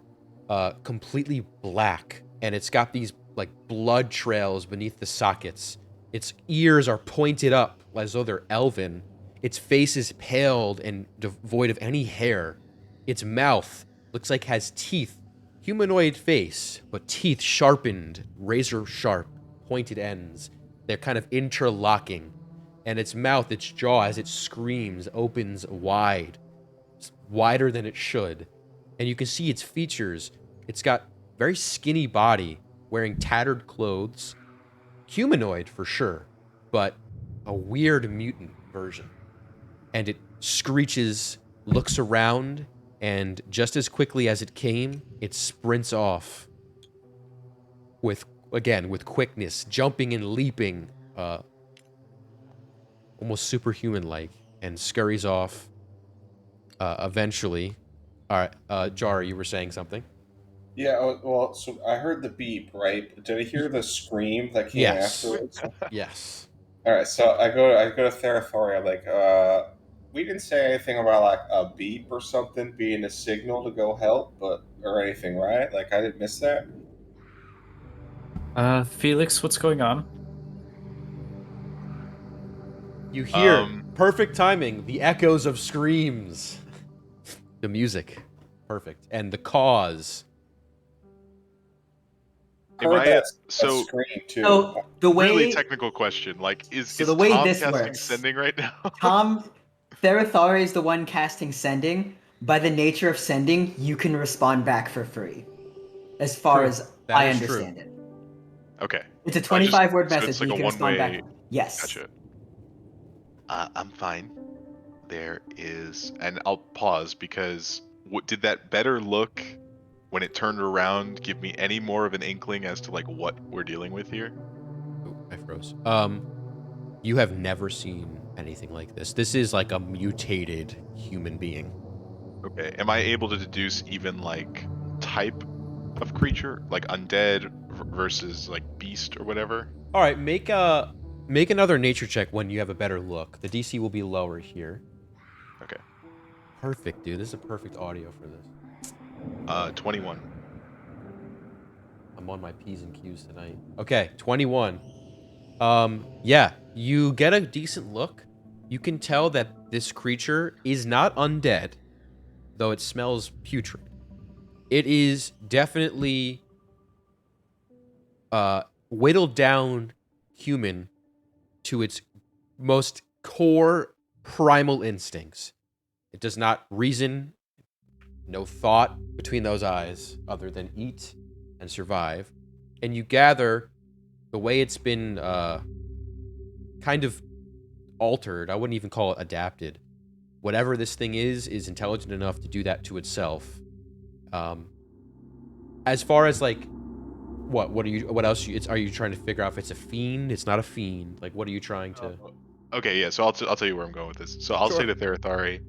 completely black, and it's got these like blood trails beneath the sockets, Its ears are pointed up as though they're elven. Its face is paled and devoid of any hair. Its mouth looks like has teeth. Humanoid face, but teeth sharpened, razor sharp, pointed ends. They're kind of interlocking. And its mouth, its jaw, as it screams, opens wide. It's wider than it should. And you can see its features. It's got very skinny body, wearing tattered clothes. Humanoid for sure, but a weird mutant version. And it screeches, looks around, and just as quickly as it came, it sprints off with quickness, jumping and leaping, almost superhuman-like, and scurries off eventually. All right, Jara, you were saying something? Yeah, well, so I heard the beep, right? Did I hear the scream that came Yes. afterwards? Yes. All right, so I go to Therathoria, like, we didn't say anything about like a beep or something being a signal to go help, or anything, right? Like I didn't miss that. Felix, what's going on? You hear, perfect timing, the echoes of screams. The music, perfect. And the cause. Am Heard I that so scream too. So the way really technical question? Like, is the way Tom this casting works- sending right now? Therathoria is the one casting sending. By the nature of sending, you can respond back for free. As far True. as That I is understand it. Okay. It's a I just- 25-word so message, it's like and you a can respond one-way- back. Yes. Gotcha. I'm fine. There is, and I'll pause because did that better look when it turned around give me any more of an inkling as to like what we're dealing with here? Ooh, I froze. You have never seen anything like this. This is like a mutated human being. Okay. Am I able to deduce even like type of creature, like undead versus like beast or whatever? All right, make another nature check when you have a better look. The DC will be lower here. Okay. Perfect, dude. This is a perfect audio for this. 21. I'm on my P's and Q's tonight. Okay, 21. Yeah, you get a decent look. You can tell that this creature is not undead, though it smells putrid. It is definitely whittled down human to its most core primal instincts. It does not reason, no thought between those eyes other than eat and survive. And you gather the way it's been kind of altered. I wouldn't even call it adapted. Whatever this thing is intelligent enough to do that to itself. As far as like, what else are you trying to figure out if it's a fiend? It's not a fiend. Like, what are you trying to? Okay, yeah. So I'll tell you where I'm going with this. So I'll Sure. say to Therathory,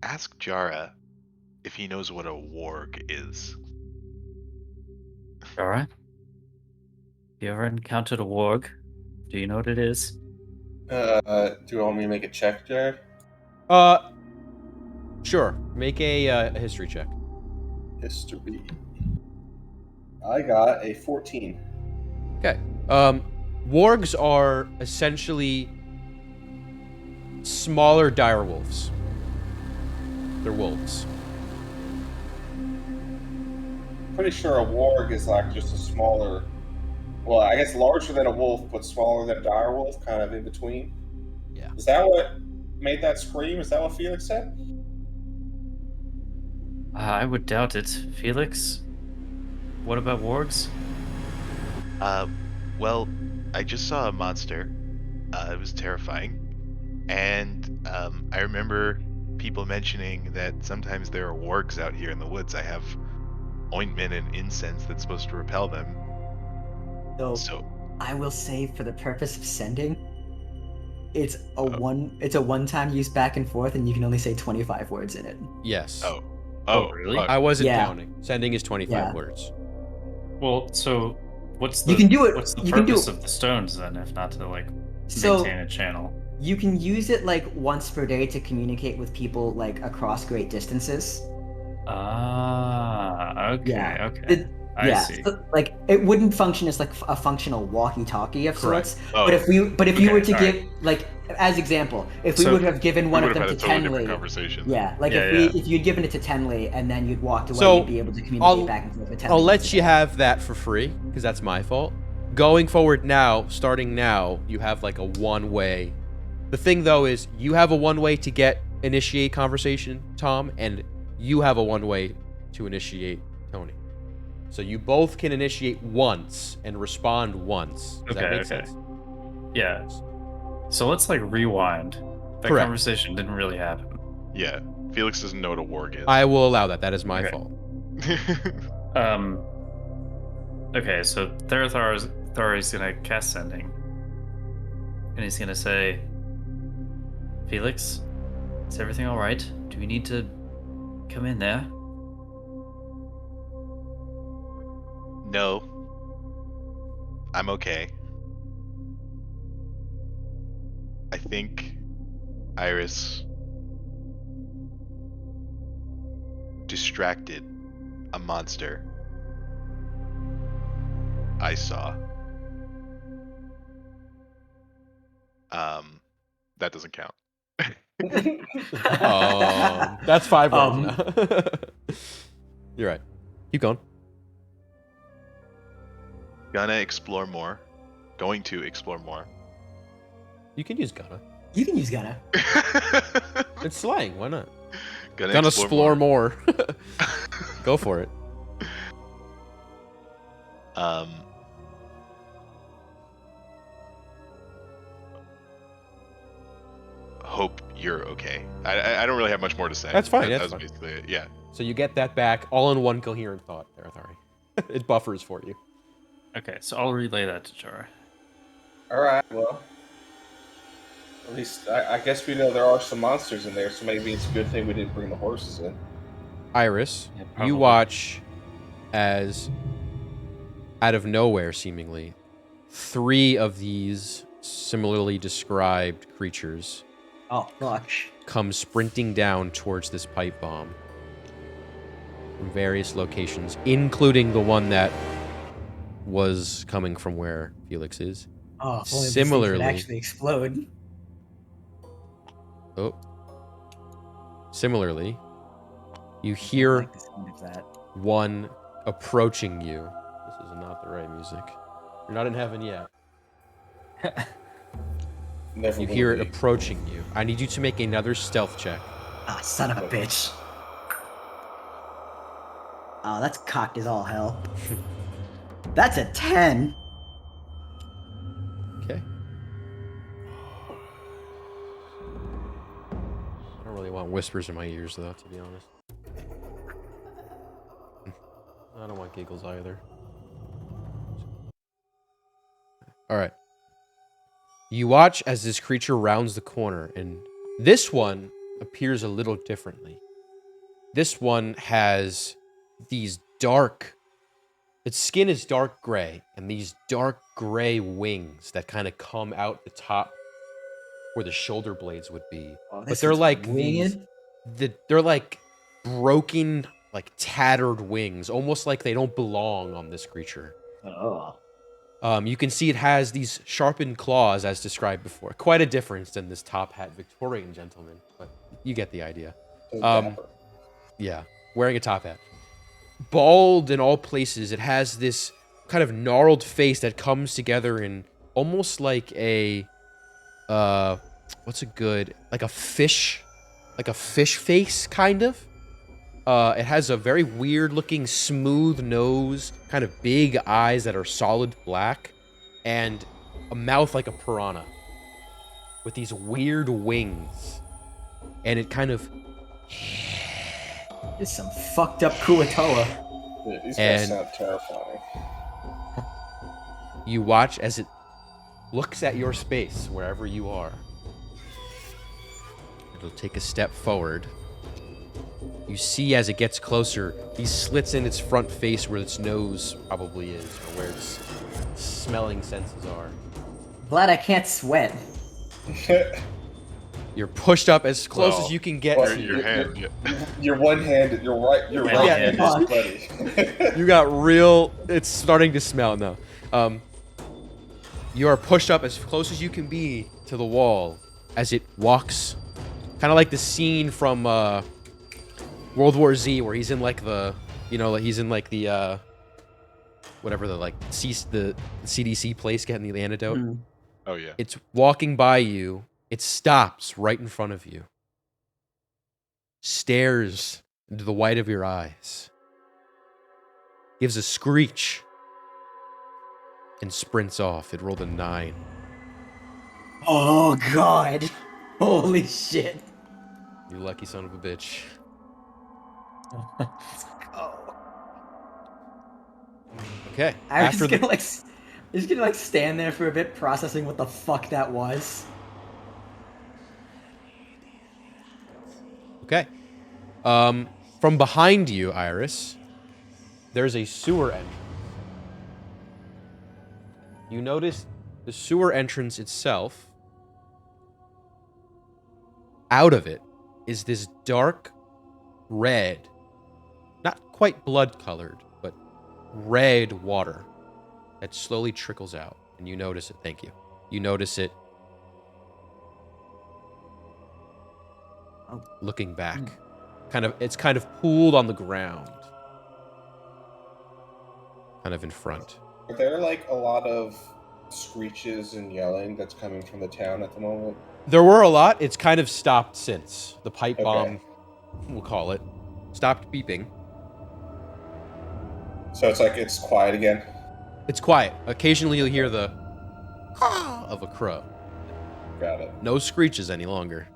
ask Jara if he knows what a warg is. All right. You ever encountered a warg? Do you know what it is? Do you want me to make a check, Jared? Sure. Make a history check. History. I got a 14. Okay. Wargs are essentially smaller direwolves. They're wolves. Pretty sure a warg is like just a smaller, well, I guess larger than a wolf, but smaller than a dire wolf, kind of in between. Yeah. Is that what made that scream? Is that what Felix said? I would doubt it. Felix? What about wargs? Well, I just saw a monster. It was terrifying. And I remember people mentioning that sometimes there are wargs out here in the woods. I have ointment and incense that's supposed to repel them. So I will say, for the purpose of sending, it's a one-time use back and forth, and you can only say 25 words in it. Yes. Oh, really? fuck. I wasn't Yeah. counting. Sending is 25 Yeah. words. Well, so what's the You can do it- What's the you can do purpose it- of the stones then, if not to like So maintain a channel? you can use it like once per day to communicate with people like across great distances. Ah, okay, Yeah. okay. I see. So, like it wouldn't function as like a functional walkie-talkie of Correct. sorts. Oh. But if you were to Okay, give like as example, if we So, would have given We one would of have them had to a totally different Tenley, conversation. yeah, like Yeah, if you'd given it to Tenley and then you'd walked away, So, you'd be able to communicate I'll- back and forth with Tenley. I'll let once you again. have that for free because that's my fault. Going forward now, starting now, you have like a one-way. The thing though is you have a one-way to initiate conversation, Tom, and you have a one-way to initiate Tony. So you both can initiate once and respond once. Does that Okay, make okay. sense? Yeah. So let's like rewind. That Correct. conversation didn't really happen. Yeah. Felix doesn't know what a warg is. I will allow that. That is my Okay. fault. Okay, so Thor is gonna cast sending. And he's gonna say, Felix, is everything alright? Do we need to come in there? No. I'm okay. I think Iris distracted a monster I saw. That doesn't count. That's 5 rounds Um, now. You're right. Keep going. Gonna explore more. Going to explore more. You can use gonna. You can use Gunna. It's slang. Why not? Gonna explore more. Go for it. Hope you're okay. I don't really have much more to say. That's fine, That that's was fine. basically it. Yeah. So you get that back all in one coherent thought, Arathari. It buffers for you. Okay, so I'll relay that to Jara. All right. Well, at least I guess we know there are some monsters in there, so maybe it's a good thing we didn't bring the horses in. Iris, Yeah, you probably. watch as, out of nowhere seemingly, 3 of these similarly described creatures Oh fuck. come sprinting down towards this pipe bomb from various locations, including the one that was coming from where Felix is. Oh, if only these things would Similarly- actually explode. Oh. Similarly, you I hear like the sound of that. one approaching you. This is not the right music. You're not in heaven yet. Never You will hear it be. approaching you. I need you to make another stealth check. Ah, son of a bitch. Oh, that's cocked as all hell. That's a 10. Okay. I don't really want whispers in my ears, though, to be honest. I don't want giggles either. Alright. You watch as this creature rounds the corner, and this one appears a little differently. This one has these dark... Its skin is dark gray, and these dark gray wings that kind of come out the top where the shoulder blades would be. Oh, But this they're is like these... weird. They're like broken, like tattered wings, almost like they don't belong on this creature. Oh. You can see it has these sharpened claws, as described before. Quite a difference than this top hat Victorian gentleman, but you get the idea. So Um, dapper. Yeah, wearing a top hat. Bald in all places, it has this kind of gnarled face that comes together in almost like a, what's a good, like a fish face, kind of. It has a very weird-looking, smooth nose, kind of big eyes that are solid black, and a mouth like a piranha, with these weird wings. And it kind of... This is some fucked up Kuatoa. Dude, these guys and- sound terrifying. You watch as it looks at your space, wherever you are. It'll take a step forward. You see as it gets closer, these slits in its front face where its nose probably is, or where its smelling senses are. Glad I can't sweat. You're pushed up as close Well, as you can get. well, to Your you. hand. Yeah. Your one-handed, your right hand Yeah. is buddy. You got real. It's starting to smell now. You are pushed up as close as you can be to the wall as it walks, kind of like the scene from World War Z, where he's in like the, like he's in like the whatever the the CDC place getting the antidote. Hmm. Oh yeah. It's walking by you. It stops right in front of you. Stares into the white of your eyes. Gives a screech. And sprints off. It rolled a 9. Oh god. Holy shit. You lucky son of a bitch. Oh. Okay. I'm After just gonna stand there for a bit processing what the fuck that was. Okay. From behind you, Iris, there's a sewer entrance. You notice the sewer entrance itself. Out of it is this dark red, not quite blood-colored, but red water that slowly trickles out. And you notice it. Thank you. You notice it Oh. looking back. It's kind of pooled on the ground. Kind of in front. Are there like a lot of screeches and yelling that's coming from the town at the moment? There were a lot. It's kind of stopped since. The pipe Okay. bomb, we'll call it, stopped beeping. So it's quiet again. It's quiet. Occasionally you'll hear the caw of a crow. Got it. No screeches any longer.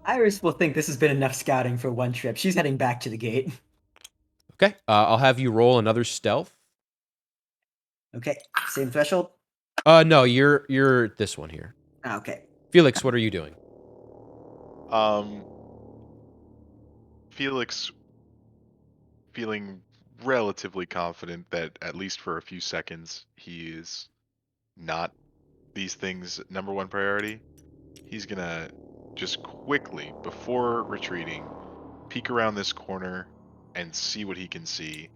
Iris will think this has been enough scouting for one trip. She's heading back to the gate. Okay. I'll have you roll another stealth. Okay, same threshold? No, you're this one here. Okay. Felix, what are you doing? Felix, feeling relatively confident that at least for a few seconds he is not these things' number one priority. He's gonna just quickly, before retreating, peek around this corner and see what he can see,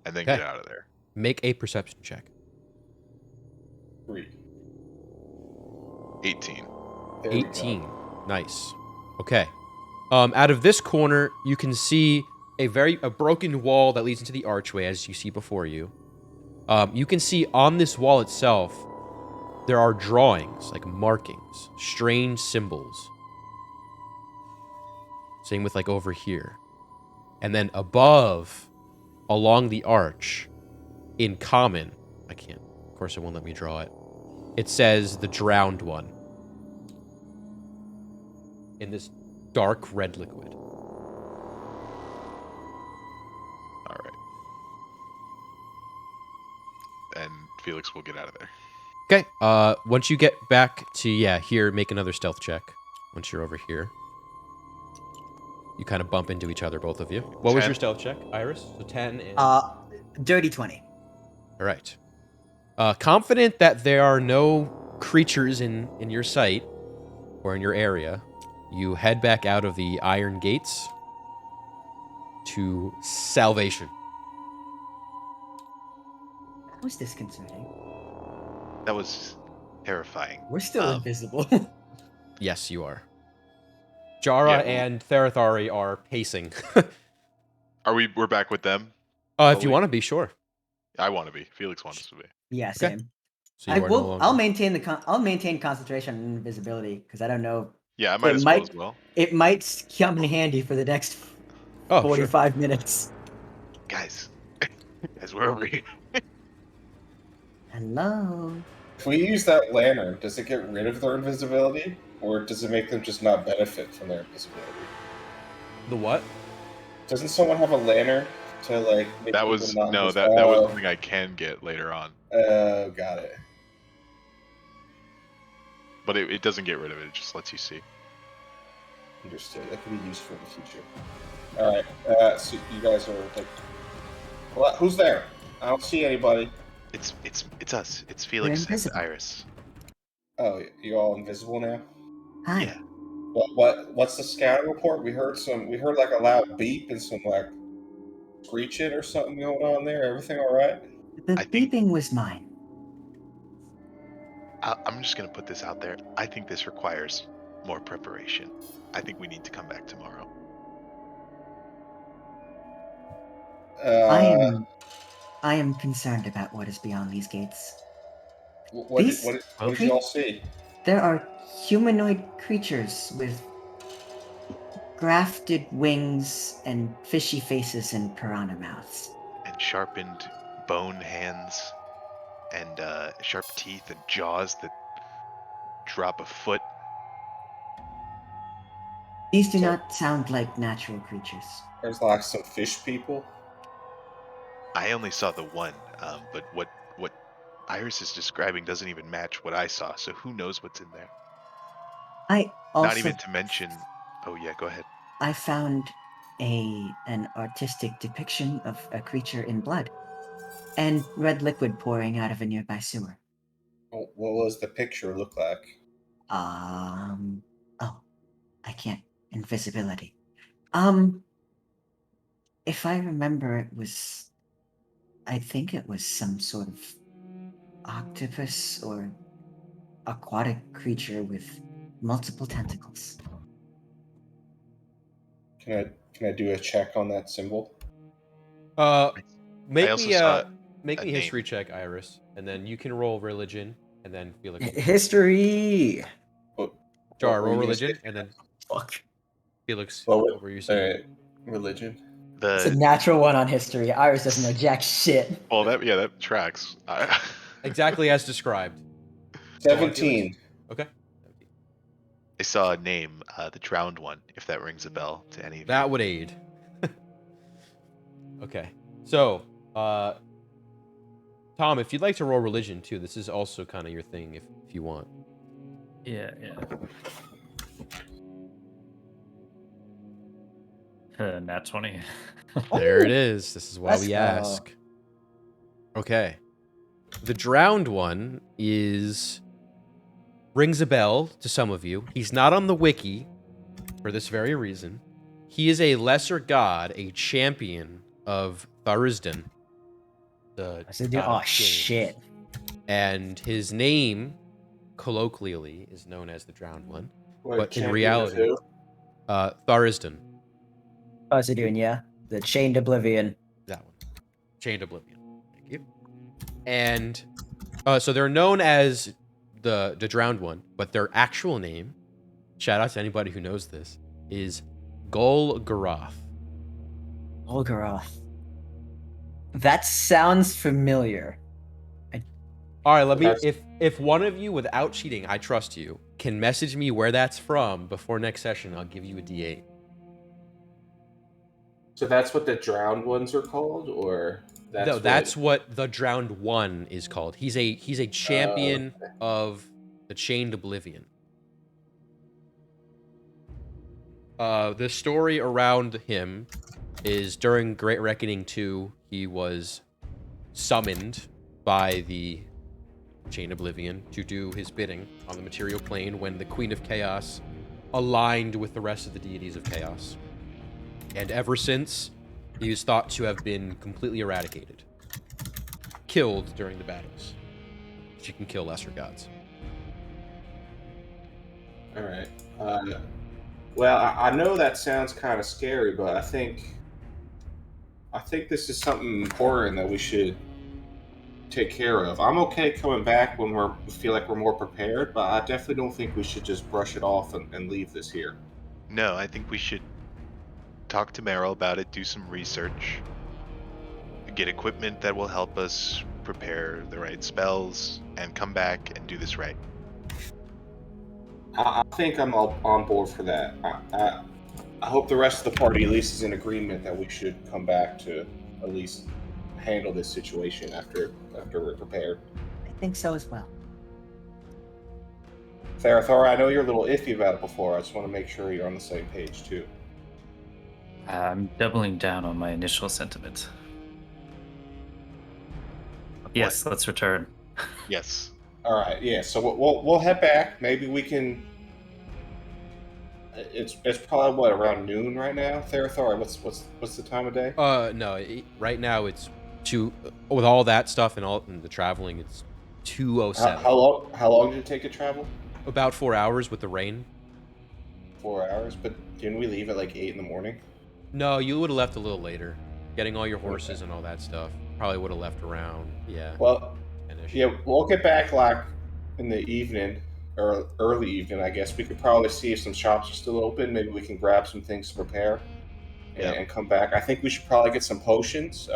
and then Okay. get out of there. Make a perception check. 3. 18. There we go. 18. Nice. Okay. Out of this corner, you can see a broken wall that leads into the archway, as you see before you. You can see on this wall itself, there are drawings, like markings, strange symbols. Same with like over here. And then above, along the arch, in common, of course it won't let me draw it. It says the drowned one. In this dark red liquid. All right. And Felix will get out of there. Okay. Once you get back to here, make another stealth check. Once you're over here, you kind of bump into each other, both of you. What was 10. your stealth check, Iris? So 10 and. Dirty 20. All right. Confident that there are no creatures in your sight or in your area, you head back out of the iron gates to Salvation. That was disconcerting. That was terrifying. We're still invisible. Yes, you are. Jara and Therathari are pacing. We're back with them? If you want to be, sure. I want to be. Felix wants us to be. Yeah, same. So you are no longer... I'll maintain I'll maintain concentration and invisibility because I don't know. Yeah, I might as well as well. It might come in handy for the next 45 minutes. Guys, we're over here. Hello. If we use that lantern, does it get rid of their invisibility, or does it make them just not benefit from their invisibility? The what? Doesn't someone have a lantern to like? Make That was people not no. invisible? That was something I can get later on. Oh, got it. But it doesn't get rid of it. It just lets you see. Understood. That could be useful in the future. All right. So you guys are like, well, who's there? I don't see anybody. It's us. It's Felix and invisible. Iris. Oh, you all invisible now? Hi. Yeah. What's the scouting report? We heard like a loud beep and some like screeching or something going on there. Everything all right? The I think- beeping was mine. I'm just gonna put this out there. I think this requires more preparation. I think we need to come back tomorrow. I am concerned about what is beyond these gates. What These did you all see? There are humanoid creatures with grafted wings and fishy faces and piranha mouths. And sharpened bone hands, and sharp teeth and jaws that drop a foot. These do So- not sound like natural creatures. There's like some fish people. I only saw the one, but what Iris is describing doesn't even match what I saw. So who knows what's in there? I also Not even to mention. Oh yeah, go ahead. I found an artistic depiction of a creature in blood and red liquid pouring out of a nearby sewer. What was the picture look like? Oh, I can't. Invisibility. If I remember, I think it was some sort of octopus or aquatic creature with multiple tentacles. Can I do a check on that symbol? Make also me saw make a me a history name. check, Iris, and then you can roll religion, and then Felix. History. Jar, What were roll you gonna religion, say? and then Fuck. Felix. What What were you saying? religion. It's a The natural one on history. Iris doesn't know jack shit. well, that tracks. Exactly as described. Go on, Felix. 17. Okay. I saw a name, the drowned one. If that rings a bell to any of That you. would aid. Okay. So, Tom, if you'd like to roll religion too, this is also kind of your thing if you want. Yeah. Nat 20. There it is. This is why Let's we go. ask. Okay. The drowned one rings a bell to some of you. He's not on the wiki for this very reason. He is a lesser god, a champion of Tharisdan. The I said, god oh of change. shit. And his name, colloquially, is known as the drowned one. What, But in champion of reality- who? Tharisdan. How's he doing? Yeah, the Chained Oblivion. That one. Chained Oblivion. Thank you. And so they're known as the drowned one, but their actual name, shout out to anybody who knows this, is Golgoroth. Olgaroth. That sounds familiar. All right, let me. That's- If one of you, without cheating, I trust you, can message me where that's from before next session, I'll give you a D8. So that's what the drowned ones are called, or That's what the drowned one is called. He's a champion of the Chained Oblivion. The story around him is during Great Reckoning 2, he was summoned by the Chained Oblivion to do his bidding on the material plane when the Queen of Chaos aligned with the rest of the deities of Chaos. And ever since, he is thought to have been completely eradicated. Killed during the battles. She can kill lesser gods. All right. Well, I know that sounds kind of scary, but I think this is something important that we should take care of. I'm okay coming back when we feel like we're more prepared, but I definitely don't think we should just brush it off and leave this here. No, I think we should talk to Meryl about it, do some research, get equipment that will help us prepare the right spells, and come back and do this right. I think I'm all on board for that. I hope the rest of the party at least is in agreement that we should come back to at least handle this situation after we're prepared. I think so as well. Tharathor, I know you're a little iffy about it before. I just want to make sure you're on the same page too. I'm doubling down on my initial sentiment. Yes, let's return. Yes. All right, yeah. So we'll head back. Maybe we can It's probably what, around noon right now, Therathor. What's the time of day? No, right now it's with all that stuff and the traveling, it's 2:07. How long did it take to travel? About 4 hours with the rain. 4 hours, but didn't we leave at like 8 in the morning? No, you would have left a little later. Getting all your horses and all that stuff. Probably would have left around, yeah. Well, 10-ish. yeah, we'll get back like in the evening or early evening, I guess. We could probably see if some shops are still open. Maybe we can grab some things to prepare and come back. I think we should probably get some potions,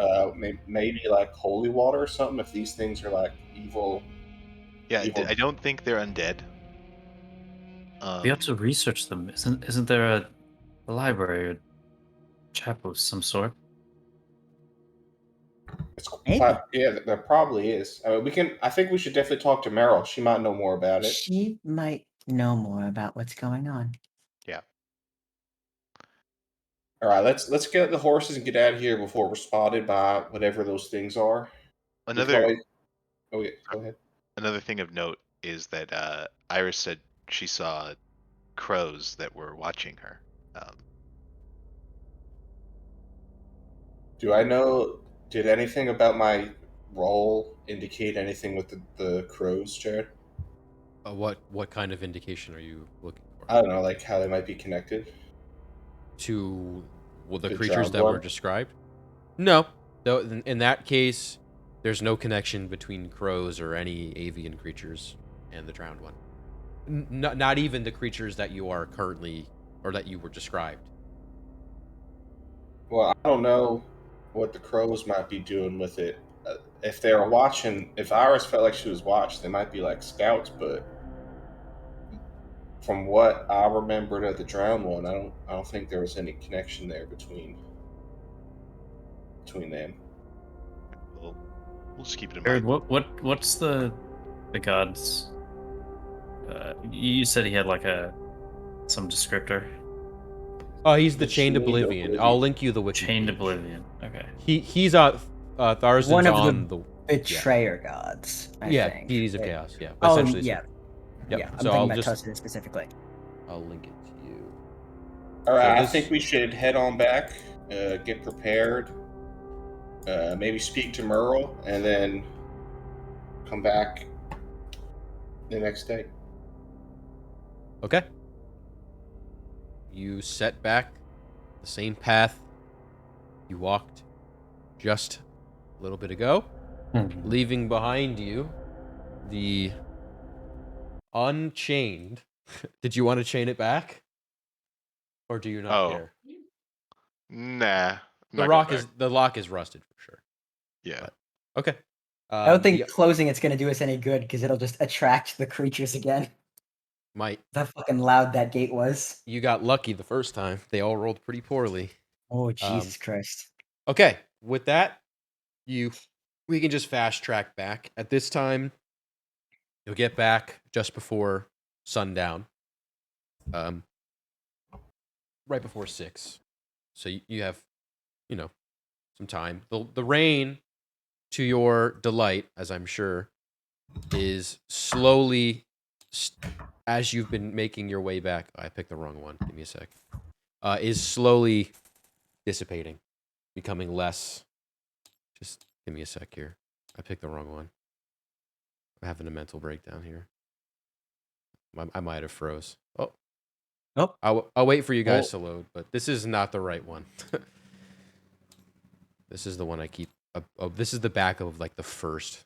maybe like holy water or something. If these things are like evil. Yeah, evil. I don't think they're undead. We have to research them. Isn't there a library or chapel of some sort? Maybe. Yeah, there probably is. I mean, we can. I think we should definitely talk to Meryl. She might know more about it. She might know more about what's going on. Yeah. All right, let's get the horses and get out of here before we're spotted by whatever those things are. Another Oh yeah, go ahead. another thing of note is that Iris said she saw crows that were watching her. Do I know? Did anything about my role indicate anything with the crows, Jared? What kind of indication are you looking for? I don't know, like how they might be connected To the The creatures drowned that were one? described? No. Though in that case, there's no connection between crows or any avian creatures and the drowned one. Not even the creatures that you are currently or that you were described. Well, I don't know what the crows might be doing with it. If they were watching, if Iris felt like she was watched, they might be like scouts. But from what I remembered of the drowned one, I don't think there was any connection there between them. We'll just keep it in Jared, mind. what's the god's? You said he had like some descriptor. Oh, he's the The Chained Chained Oblivion. Oblivion. I'll link you the wiki. Chained Oblivion. Okay. He's Tharzan's One of on the betrayer gods. I yeah, think. deities of chaos. Yeah, Oh, essentially. yeah. Yep. Yeah, I'm So talking I'll about just Tuscan specifically. I'll link it to you. All right, So I this- think we should head on back, get prepared, maybe speak to Merle, and then come back the next day. Okay. You set back the same path you walked just a little bit ago, leaving behind you the unchained. Did you want to chain it back? Or do you not Oh, care? Nah. The lock is rusted for sure. Yeah. but- Okay. I don't think the- closing it's going to do us any good because it'll just attract the creatures again. might How fucking loud that gate was. you got lucky the first time. They all rolled pretty poorly. Oh, Jesus Christ. Okay, with that, we can just fast track back. At this time, you'll get back just before sundown. Right before 6. So you have, some time. The rain, to your delight, as I'm sure, is slowly, as you've been making your way back. I picked the wrong one. Give me a sec. Is slowly dissipating, becoming less. Just give me a sec here. I picked the wrong one. I'm having a mental breakdown here. I might have froze. Oh. Nope. I'll wait for you guys to load, but this is not the right one. This is the one I keep. This is the back of like the first.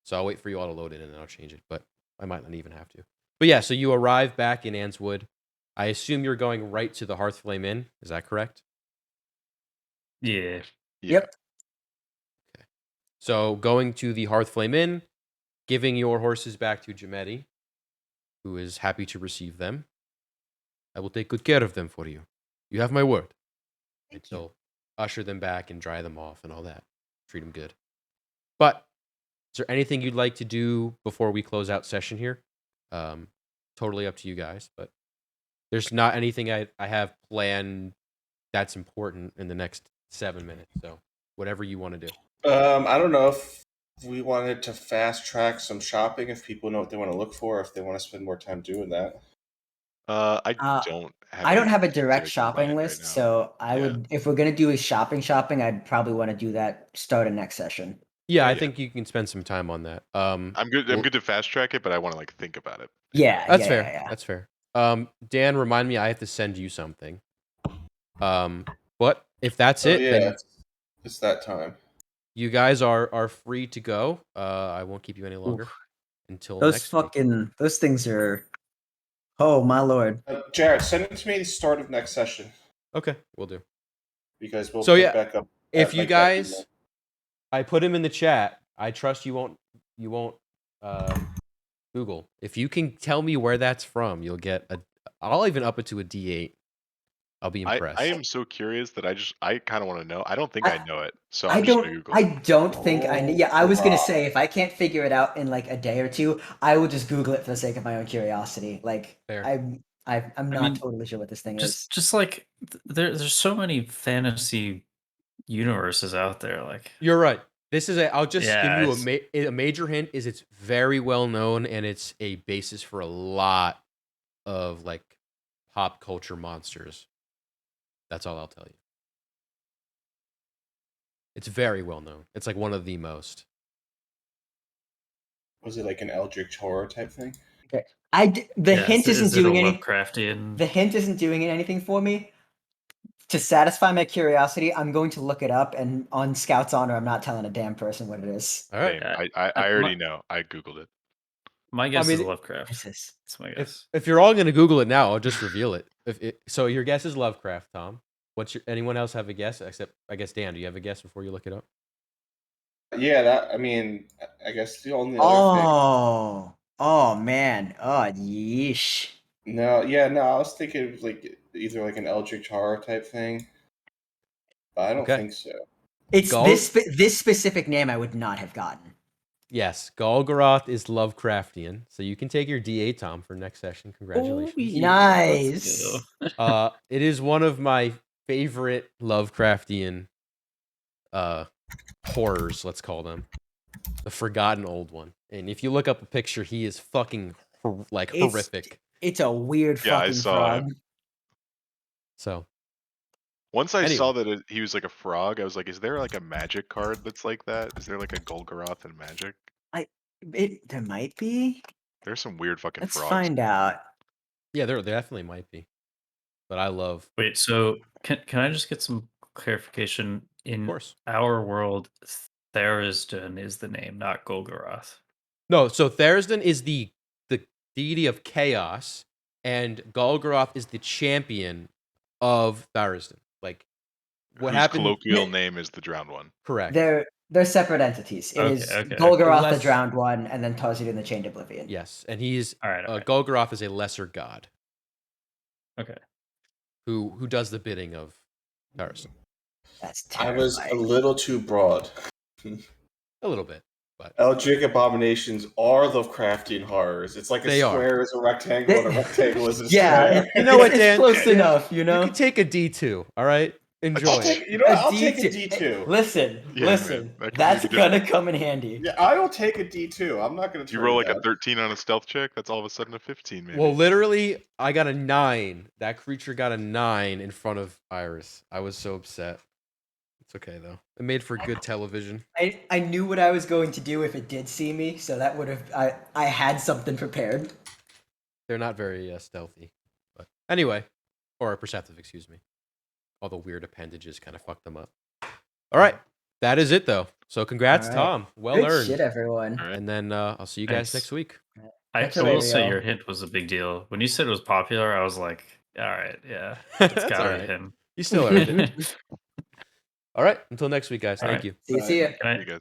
So I'll wait for you all to load it and then I'll change it, but I might not even have to. But yeah, so you arrive back in Anneswood. I assume you're going right to the Hearthflame Inn. Is that correct? Yeah. Yep. So going to the Hearthflame Inn, giving your horses back to Jametti, who is happy to receive them. I will take good care of them for you. You have my word. Thank So you. usher them back and dry them off and all that. Treat them good. But is there anything you'd like to do before we close out session here? Totally up to you guys, but there's not anything I have planned that's important in the next 7 minutes. So whatever you want to do. I don't know if we wanted to fast track some shopping, if people know what they want to look for, if they want to spend more time doing that. I Uh, don't have. I don't any have a direct consideration about shopping it right list, now. so I Yeah. would, if we're gonna do a shopping, I'd probably want to do that start of next session. Yeah, I Yeah. think you can spend some time on that. I'm good. I'm well, good to fast track it, but I want to like think about it. Yeah, That's yeah, fair. yeah, yeah. That's fair. Dan, remind me, I have to send you something. But if that's it, yeah, then it's that time. you guys are free to go. I won't keep you any longer until Those next week. fucking those things are. Oh my lord! Jared, send it to me the start of next session Okay, we'll do. because we'll So, pick yeah, back up. If at, you like, that email. guys, I put him in the chat. I trust you won't Google. If you can tell me where that's from, you'll get a. I'll even up it to a D8. I'll be impressed. I am so curious that I kind of want to know. I don't think I know it, so I I'm just don't. gonna Google I it. don't think I. Oh, Yeah, I was gonna wow. say if I can't figure it out in like a day or two, I will just Google it for the sake of my own curiosity. Like Fair. I'm not mean, totally sure what this thing is. Just like there's so many fantasy universes out there. Like You're right. This is a. I'll just Yeah, give it's- you a major hint. Is it's very well known and it's a basis for a lot of like pop culture monsters. That's all I'll tell you. It's very well known. It's like one of the most. Was it like an Eldritch horror type thing? The yeah, hint is isn't it a doing any. Lovecraftian. The hint isn't doing anything for me. To satisfy my curiosity, I'm going to look it up, and on Scout's honor, I'm not telling a damn person what it is. All right. Same. Yeah, I already know. I Googled it. My guess mean, is Lovecraft. This is That's my guess. If you're all gonna Google it now, I'll just reveal it. So your guess is Lovecraft, Tom. Anyone else have a guess? Except I guess Dan. Do you have a guess before you look it up? Yeah, that. I mean, I guess the only other thing. Oh man. Oh yeesh. No, yeah, no. I was thinking of like either like an Eldritch horror type thing, but I don't Okay. think so. It's Gol- this specific name I would not have gotten. Yes, Golgoroth is Lovecraftian. So you can take your D8, Tom, for next session. Congratulations. Nice. It is one of my favorite Lovecraftian horrors, let's call them. The Forgotten Old One. And if you look up a picture, he is fucking horrific. It's a weird Yeah, I fucking saw frog. it. So Once I Anyway. saw that he was like a frog, I was like, is there like a magic card that's like that? Is there like a Golgoroth in Magic? There might be. There's some weird fucking Let's frogs. find out. yeah, there definitely might be. But I love, Wait, so can I just get some clarification? of In course. our world, Therisden is the name, not Golgoroth. No, so Therisden is the deity of chaos, and Golgoroth is the champion of Therisden. Like, what Whose happened? colloquial name is the Drowned One. Correct. They're separate entities. It is Okay. Golgoroth, the Less- Drowned One, and then Tarzan, the Chained Oblivion. Yes, and he's All right. Golgoroth is a lesser god Okay. who does the bidding of Therisden. That's I terrible. was a little too broad. A little bit, but Eldritch abominations are Lovecraftian horrors. It's like a They are. square is a rectangle and a rectangle is a Yeah, square. You know what, it's Dan? close enough. You you know. can take a D2. All right, enjoy. I'll take, you know what? I'll take a D2. D2. Listen, Yeah, listen. man, that could That's be gonna come in handy. Yeah, I will take a D2. I'm not going to. You roll like a 13 on a stealth check, that's all of a sudden a 15, maybe. Well, literally, I got a 9. That creature got a 9 in front of Iris. I was so upset. It's okay though. It made for good television. I knew what I was going to do if it did see me, so that would have I had something prepared. They're not very stealthy, but anyway, or perceptive, excuse me. All the weird appendages kind of fucked them up. All right, that is it though. So congrats, All right. Tom. Well Good earned. shit, everyone. All right. And then I'll see you guys Thanks. next week. I Catch you will later, say y'all. your hint was a big deal. When you said it was popular, I was like, all right, yeah, That's it's gotta all be right. him. You still earned it. All right, until next week, guys. All Thank right. you. See ya. Can I, You guys.